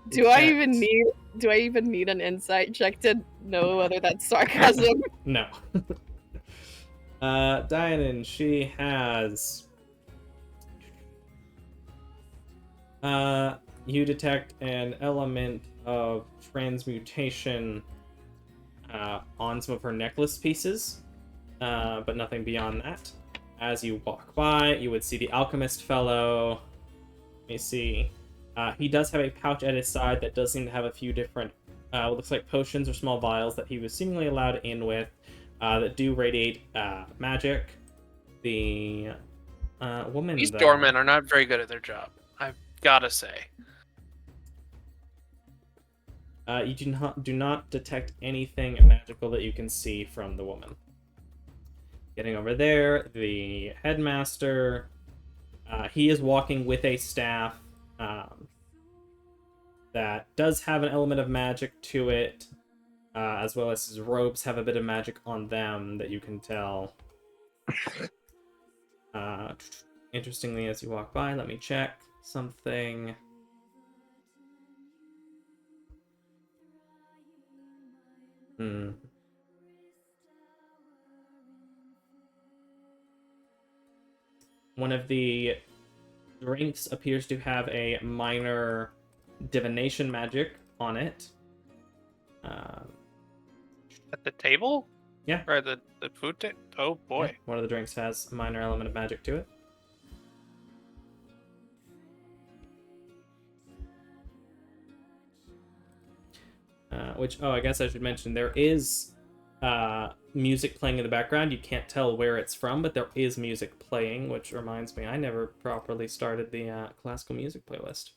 Speaker 3: Do I even need an insight check to know whether that's sarcasm?
Speaker 1: No. Diane, she has. You detect an element of transmutation on some of her necklace pieces, but nothing beyond that. As you walk by, you would see the alchemist fellow. Let me see. He does have a pouch at his side that does seem to have a few different, looks like potions or small vials that he was seemingly allowed in with, that do radiate magic. The woman.
Speaker 6: These doormen are not very good at their job, I've gotta say.
Speaker 1: You do not detect anything magical that you can see from the woman. Getting over there, the headmaster, He is walking with a staff that does have an element of magic to it, as well as his robes have a bit of magic on them that you can tell. Interestingly, as you walk by, let me check something. One of the drinks appears to have a minor divination magic on it.
Speaker 6: At the table?
Speaker 1: Yeah.
Speaker 6: Or the food table? Oh boy.
Speaker 1: Yeah, one of the drinks has a minor element of magic to it. I guess I should mention, there is music playing in the background. You can't tell where it's from, but there is music playing, which reminds me, I never properly started the classical music playlist.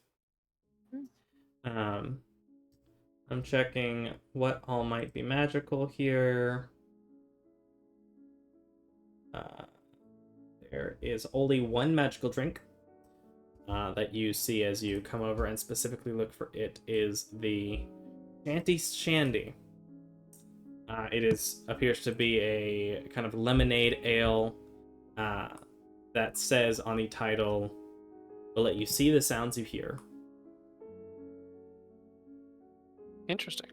Speaker 1: I'm checking what all might be magical here. There is only one magical drink that you see as you come over and specifically look for it is the Shanty Shandy. It appears to be a kind of lemonade ale that says on the title, "We'll let you see the sounds you hear."
Speaker 6: Interesting.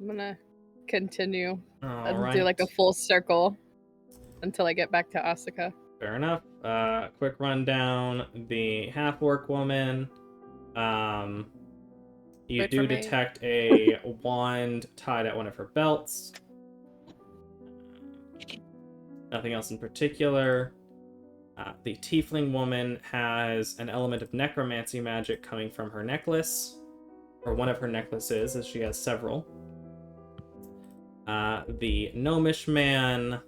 Speaker 3: I'm gonna continue and
Speaker 1: All
Speaker 3: do like a
Speaker 1: right.
Speaker 3: full circle until I get back to Asuka.
Speaker 1: Fair enough. Quick rundown. The half-orc woman. You
Speaker 3: Wait
Speaker 1: do
Speaker 3: for me.
Speaker 1: detect a wand tied at one of her belts. Nothing else in particular. The tiefling woman has an element of necromancy magic coming from her necklace, or one of her necklaces, as she has several. The gnomish man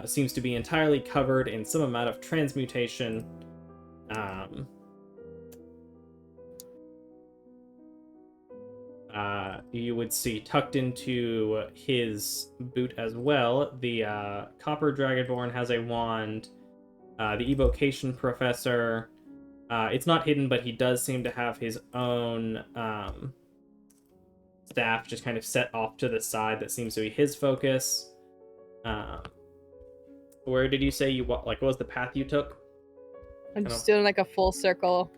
Speaker 1: seems to be entirely covered in some amount of transmutation. You would see tucked into his boot as well. The Copper Dragonborn has a wand. The Evocation Professor, it's not hidden, but he does seem to have his own staff just kind of set off to the side that seems to be his focus. Where did you say you what was the path you took?
Speaker 3: I'm just doing like a full circle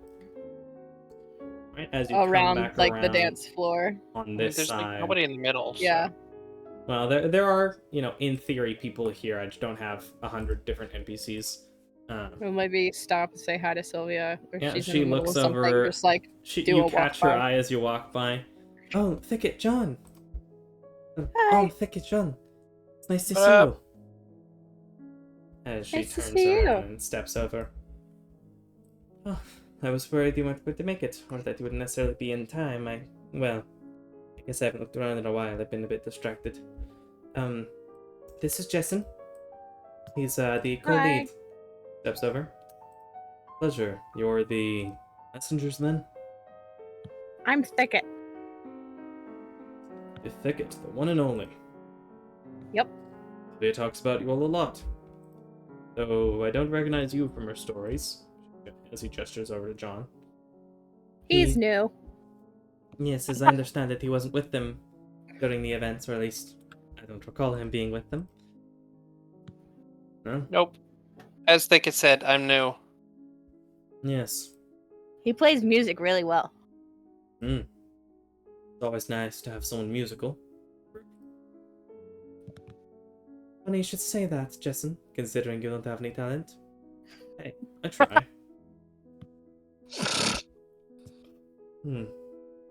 Speaker 1: Right, as you
Speaker 3: around
Speaker 1: come back
Speaker 3: like
Speaker 1: around
Speaker 3: the dance floor.
Speaker 1: on this
Speaker 6: There's
Speaker 1: side.
Speaker 6: like nobody in the middle.
Speaker 3: Yeah.
Speaker 6: So.
Speaker 1: Well, there are, in theory, people here. I just don't have 100 different NPCs.
Speaker 3: We'll maybe stop and say hi to Sylvia. Or
Speaker 1: Yeah,
Speaker 3: she's
Speaker 1: she
Speaker 3: in the middle
Speaker 1: looks
Speaker 3: of something,
Speaker 1: over.
Speaker 3: just like do
Speaker 1: You
Speaker 3: a walk
Speaker 1: catch her
Speaker 3: by.
Speaker 1: eye as you walk by. Oh, Thicket John.
Speaker 3: Hi.
Speaker 1: Oh, Thicket John. It's nice to see
Speaker 6: What
Speaker 1: you. As she
Speaker 3: Nice to
Speaker 1: turns
Speaker 3: see you.
Speaker 1: around and steps over. Oh, I was worried you weren't going to make it, or that you wouldn't necessarily be in time. I guess I haven't looked around in a while. I've been a bit distracted. This is Jessen. He's the co-lead. Steps over. Pleasure. You're the messengers then?
Speaker 3: I'm Thicket.
Speaker 1: The Thicket, the one and only.
Speaker 3: Yep.
Speaker 1: Sylvia talks about you all a lot. Though I don't recognize you from her stories. As he gestures over to John.
Speaker 3: He's new.
Speaker 1: Yes, as I understand it, he wasn't with them during the events, or at least I don't recall him being with them. No?
Speaker 6: Nope. As Thicket said, I'm new.
Speaker 1: Yes.
Speaker 9: He plays music really well.
Speaker 1: It's always nice to have someone musical. Funny you should say that, Jessen, considering you don't have any talent. Hey, I try.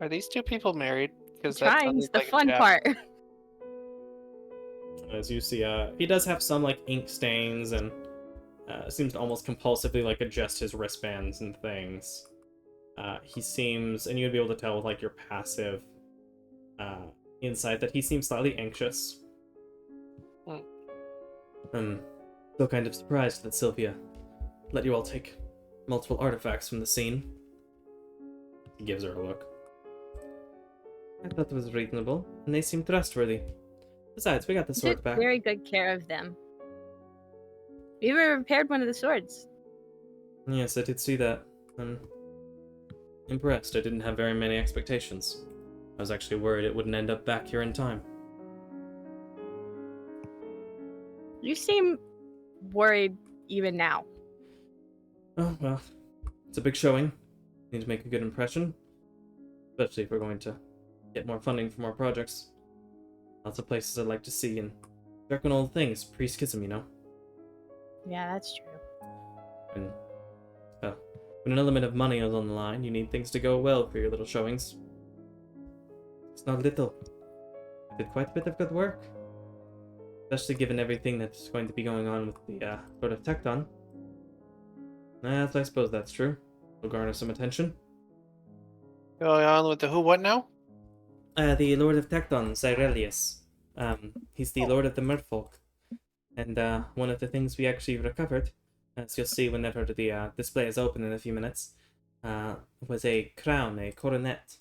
Speaker 6: Are these two people married? Because that
Speaker 9: Trying's
Speaker 6: sounded
Speaker 9: the
Speaker 6: like a
Speaker 9: fun
Speaker 6: jab.
Speaker 9: part.
Speaker 1: As you see, he does have some ink stains and seems to almost compulsively adjust his wristbands and things. He seems, and you'd be able to tell with your passive insight that he seems slightly anxious. Still kind of surprised that Sylvia let you all take multiple artifacts from the scene. He gives her a look. I thought it was reasonable, and they seem trustworthy. Besides, we got the
Speaker 9: You
Speaker 1: swords
Speaker 9: took
Speaker 1: back.
Speaker 9: very good care of them. You even repaired one of the swords.
Speaker 1: Yes, I did see that. I'm impressed. I didn't have very many expectations. I was actually worried it wouldn't end up back here in time.
Speaker 9: You seem worried even now.
Speaker 1: Oh, well. It's a big showing. Need to make a good impression. Especially if we're going to get more funding for more projects. Lots of places I'd like to see, and reckon all the things. Pre-schism, you know?
Speaker 9: Yeah, that's true.
Speaker 1: And, when an element of money is on the line, you need things to go well for your little showings. It's not little. I did quite a bit of good work. Especially given everything that's going to be going on with the Lord of Tecton. I suppose that's true. Will garner some attention.
Speaker 6: Going on with the who, what now?
Speaker 1: The Lord of Tecton, Cyrelius. He's the Lord of the Merfolk. And one of the things we actually recovered, as you'll see whenever the display is open in a few minutes, was a crown, a coronet,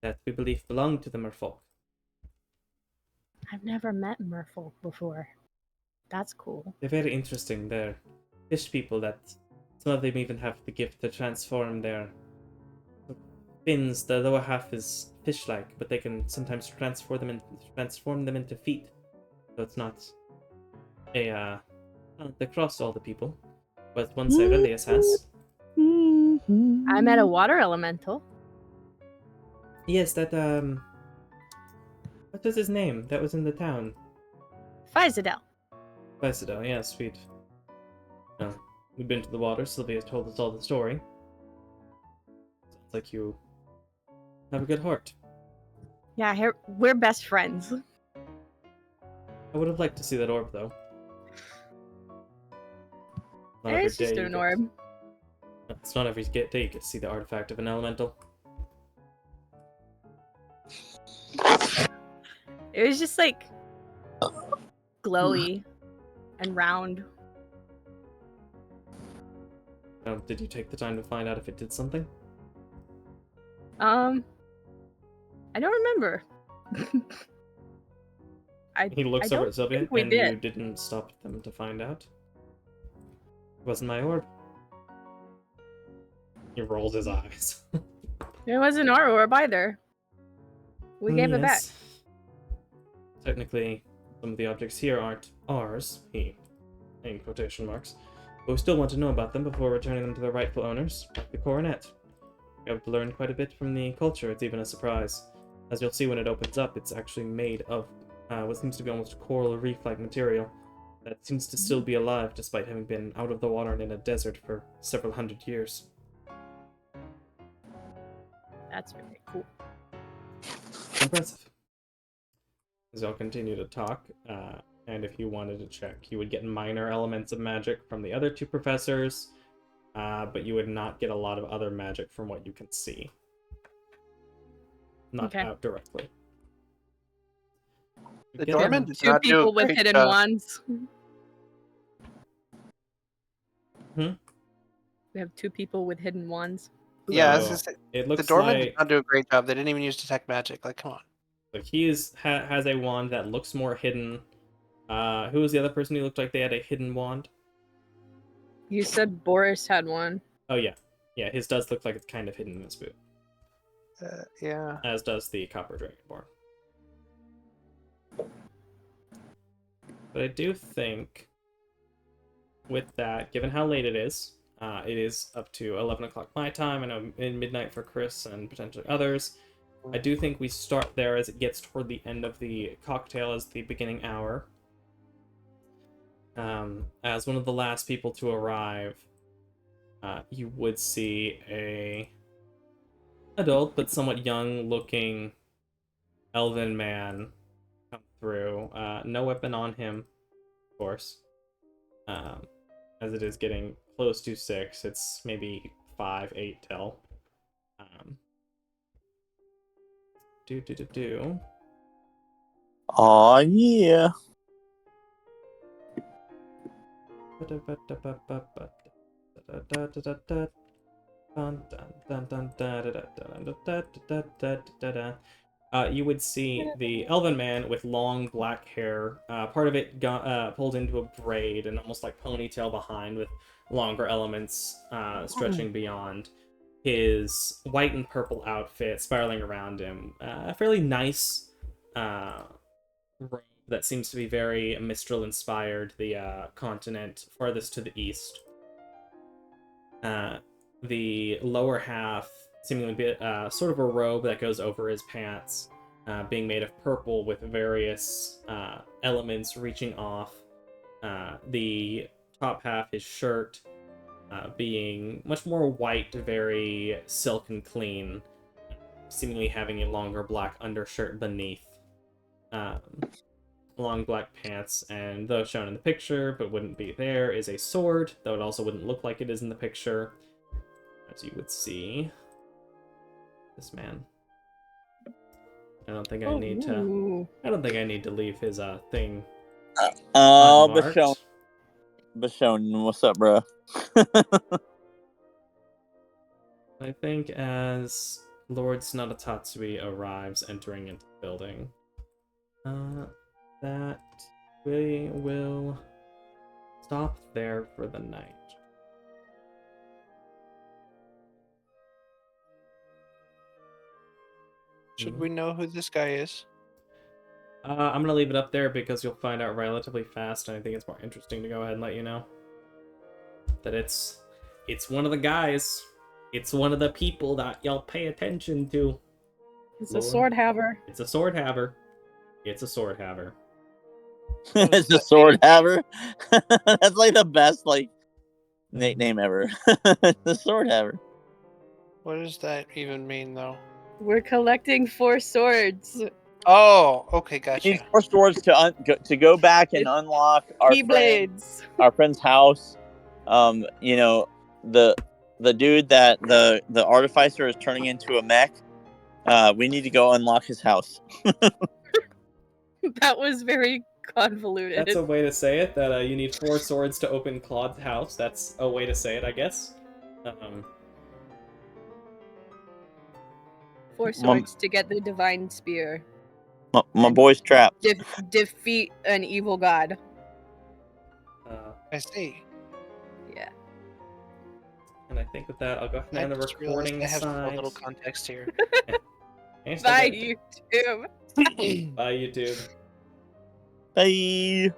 Speaker 1: that we believe belonged to the Merfolk.
Speaker 9: I've never met merfolk before. That's cool.
Speaker 1: They're very interesting. They're fish people that some of them even have the gift to transform their fins. The lower half is fish-like, but they can sometimes transform them into feet. So it's not across all the people, but one Cyrelius has.
Speaker 9: I met a water elemental.
Speaker 1: Yes, that what was his name? That was in the town.
Speaker 9: Fizadel.
Speaker 1: Bicidel, yeah, sweet. We've been to the water. Sylvia told us all the story. Sounds like you have a good heart.
Speaker 9: Yeah, we're best friends.
Speaker 1: I would have liked to see that orb, though. Not every
Speaker 9: It's just
Speaker 1: day you
Speaker 9: an
Speaker 1: get-
Speaker 9: orb.
Speaker 1: It's not every day you get to see the artifact of an elemental.
Speaker 9: It was just like glowy and round.
Speaker 1: Did you take the time to find out if it did something?
Speaker 9: I don't remember.
Speaker 1: He looks
Speaker 9: I
Speaker 1: over
Speaker 9: don't
Speaker 1: at Sylvia,
Speaker 9: think we
Speaker 1: and
Speaker 9: did.
Speaker 1: you didn't stop them to find out. It wasn't my orb. He rolls his eyes.
Speaker 9: It wasn't our orb either. We gave it back.
Speaker 1: Yes. Technically, some of the objects here aren't ours, in quotation marks, but we still want to know about them before returning them to their rightful owners, like the coronet. We have learned quite a bit from the culture. It's even a surprise. As you'll see when it opens up, it's actually made of what seems to be almost coral reef-like material that seems to still be alive despite having been out of the water and in a desert for several hundred years.
Speaker 9: That's very cool.
Speaker 1: Impressive. As y'all continue to talk, and if you wanted to check, you would get minor elements of magic from the other two professors, but you would not get a lot of other magic from what you can see. Not
Speaker 9: Okay.
Speaker 1: out directly.
Speaker 6: The
Speaker 1: Get
Speaker 6: doorman
Speaker 1: them.
Speaker 6: did
Speaker 9: Two
Speaker 6: not do a
Speaker 9: people with
Speaker 6: great
Speaker 9: hidden
Speaker 6: job.
Speaker 9: wands.
Speaker 1: Hmm?
Speaker 9: We have two people with hidden wands.
Speaker 6: Yeah, I was
Speaker 1: So,
Speaker 6: gonna say,
Speaker 1: it
Speaker 6: the
Speaker 1: looks
Speaker 6: doorman
Speaker 1: like
Speaker 6: did not do a great job. They didn't even use detect magic. Like, come on.
Speaker 1: he has a wand that looks more hidden. Who was the other person who looked like they had a hidden wand?
Speaker 9: You said Boris had one.
Speaker 1: Oh yeah, yeah. His does look like it's kind of hidden in his boot,
Speaker 6: Yeah.
Speaker 1: as does the Copper Dragonborn. But I do think, with that, given how late it is up to 11 o'clock my time. I know midnight for Chris and potentially others. I do think we start there as it gets toward the end of the cocktail as the beginning hour. As one of the last people to arrive, you would see a adult but somewhat young-looking elven man come through. No weapon on him, of course. As it is getting close to 6, it's maybe 5, 8 till. Do.
Speaker 2: Aw, yeah.
Speaker 1: you would see the elven man with long black hair, part of it pulled into a braid and almost like ponytail behind, with longer elements stretching beyond. His white and purple outfit spiraling around him. A fairly nice robe that seems to be very Mistral inspired, the continent farthest to the east. The lower half seemingly be sort of a robe that goes over his pants, being made of purple with various elements reaching off. The top half, his shirt, being much more white, very silk and clean, seemingly having a longer black undershirt beneath. Long black pants, and though shown in the picture but wouldn't be there, is a sword, though it also wouldn't look like it is in the picture, as you would see this man. I don't think I need to leave his thing unmarked.
Speaker 2: Bashon, what's up, bro?
Speaker 1: I think as Lord Snotatatsui arrives entering into the building, that we will stop there for the night.
Speaker 6: Should we know who this guy is?
Speaker 1: I'm gonna leave it up there because you'll find out relatively fast, and I think it's more interesting to go ahead and let you know that it's one of the guys. It's one of the people that y'all pay attention to.
Speaker 9: It's a sword haver.
Speaker 1: It's a sword haver. It's a sword haver.
Speaker 2: It's a sword haver. That's like the best nickname ever. The sword haver.
Speaker 6: What does that even mean, though?
Speaker 3: We're collecting 4 swords.
Speaker 6: Oh, okay, gotcha.
Speaker 2: We need 4 swords to go back and unlock
Speaker 3: Keyblades.
Speaker 2: our friend's house. You know, the dude that the artificer is turning into a mech. We need to go unlock his house.
Speaker 3: That was very convoluted.
Speaker 1: That's a way to say it, that you need 4 swords to open Claude's house. That's a way to say it, I guess.
Speaker 3: 4 swords to get the divine spear.
Speaker 2: My boy's trapped.
Speaker 3: Defeat an evil god.
Speaker 6: I see.
Speaker 3: Yeah.
Speaker 1: And I think with that, I'll go ahead and end the recording.
Speaker 6: I have a little context here.
Speaker 3: Bye, YouTube.
Speaker 1: Bye, YouTube.
Speaker 2: Bye.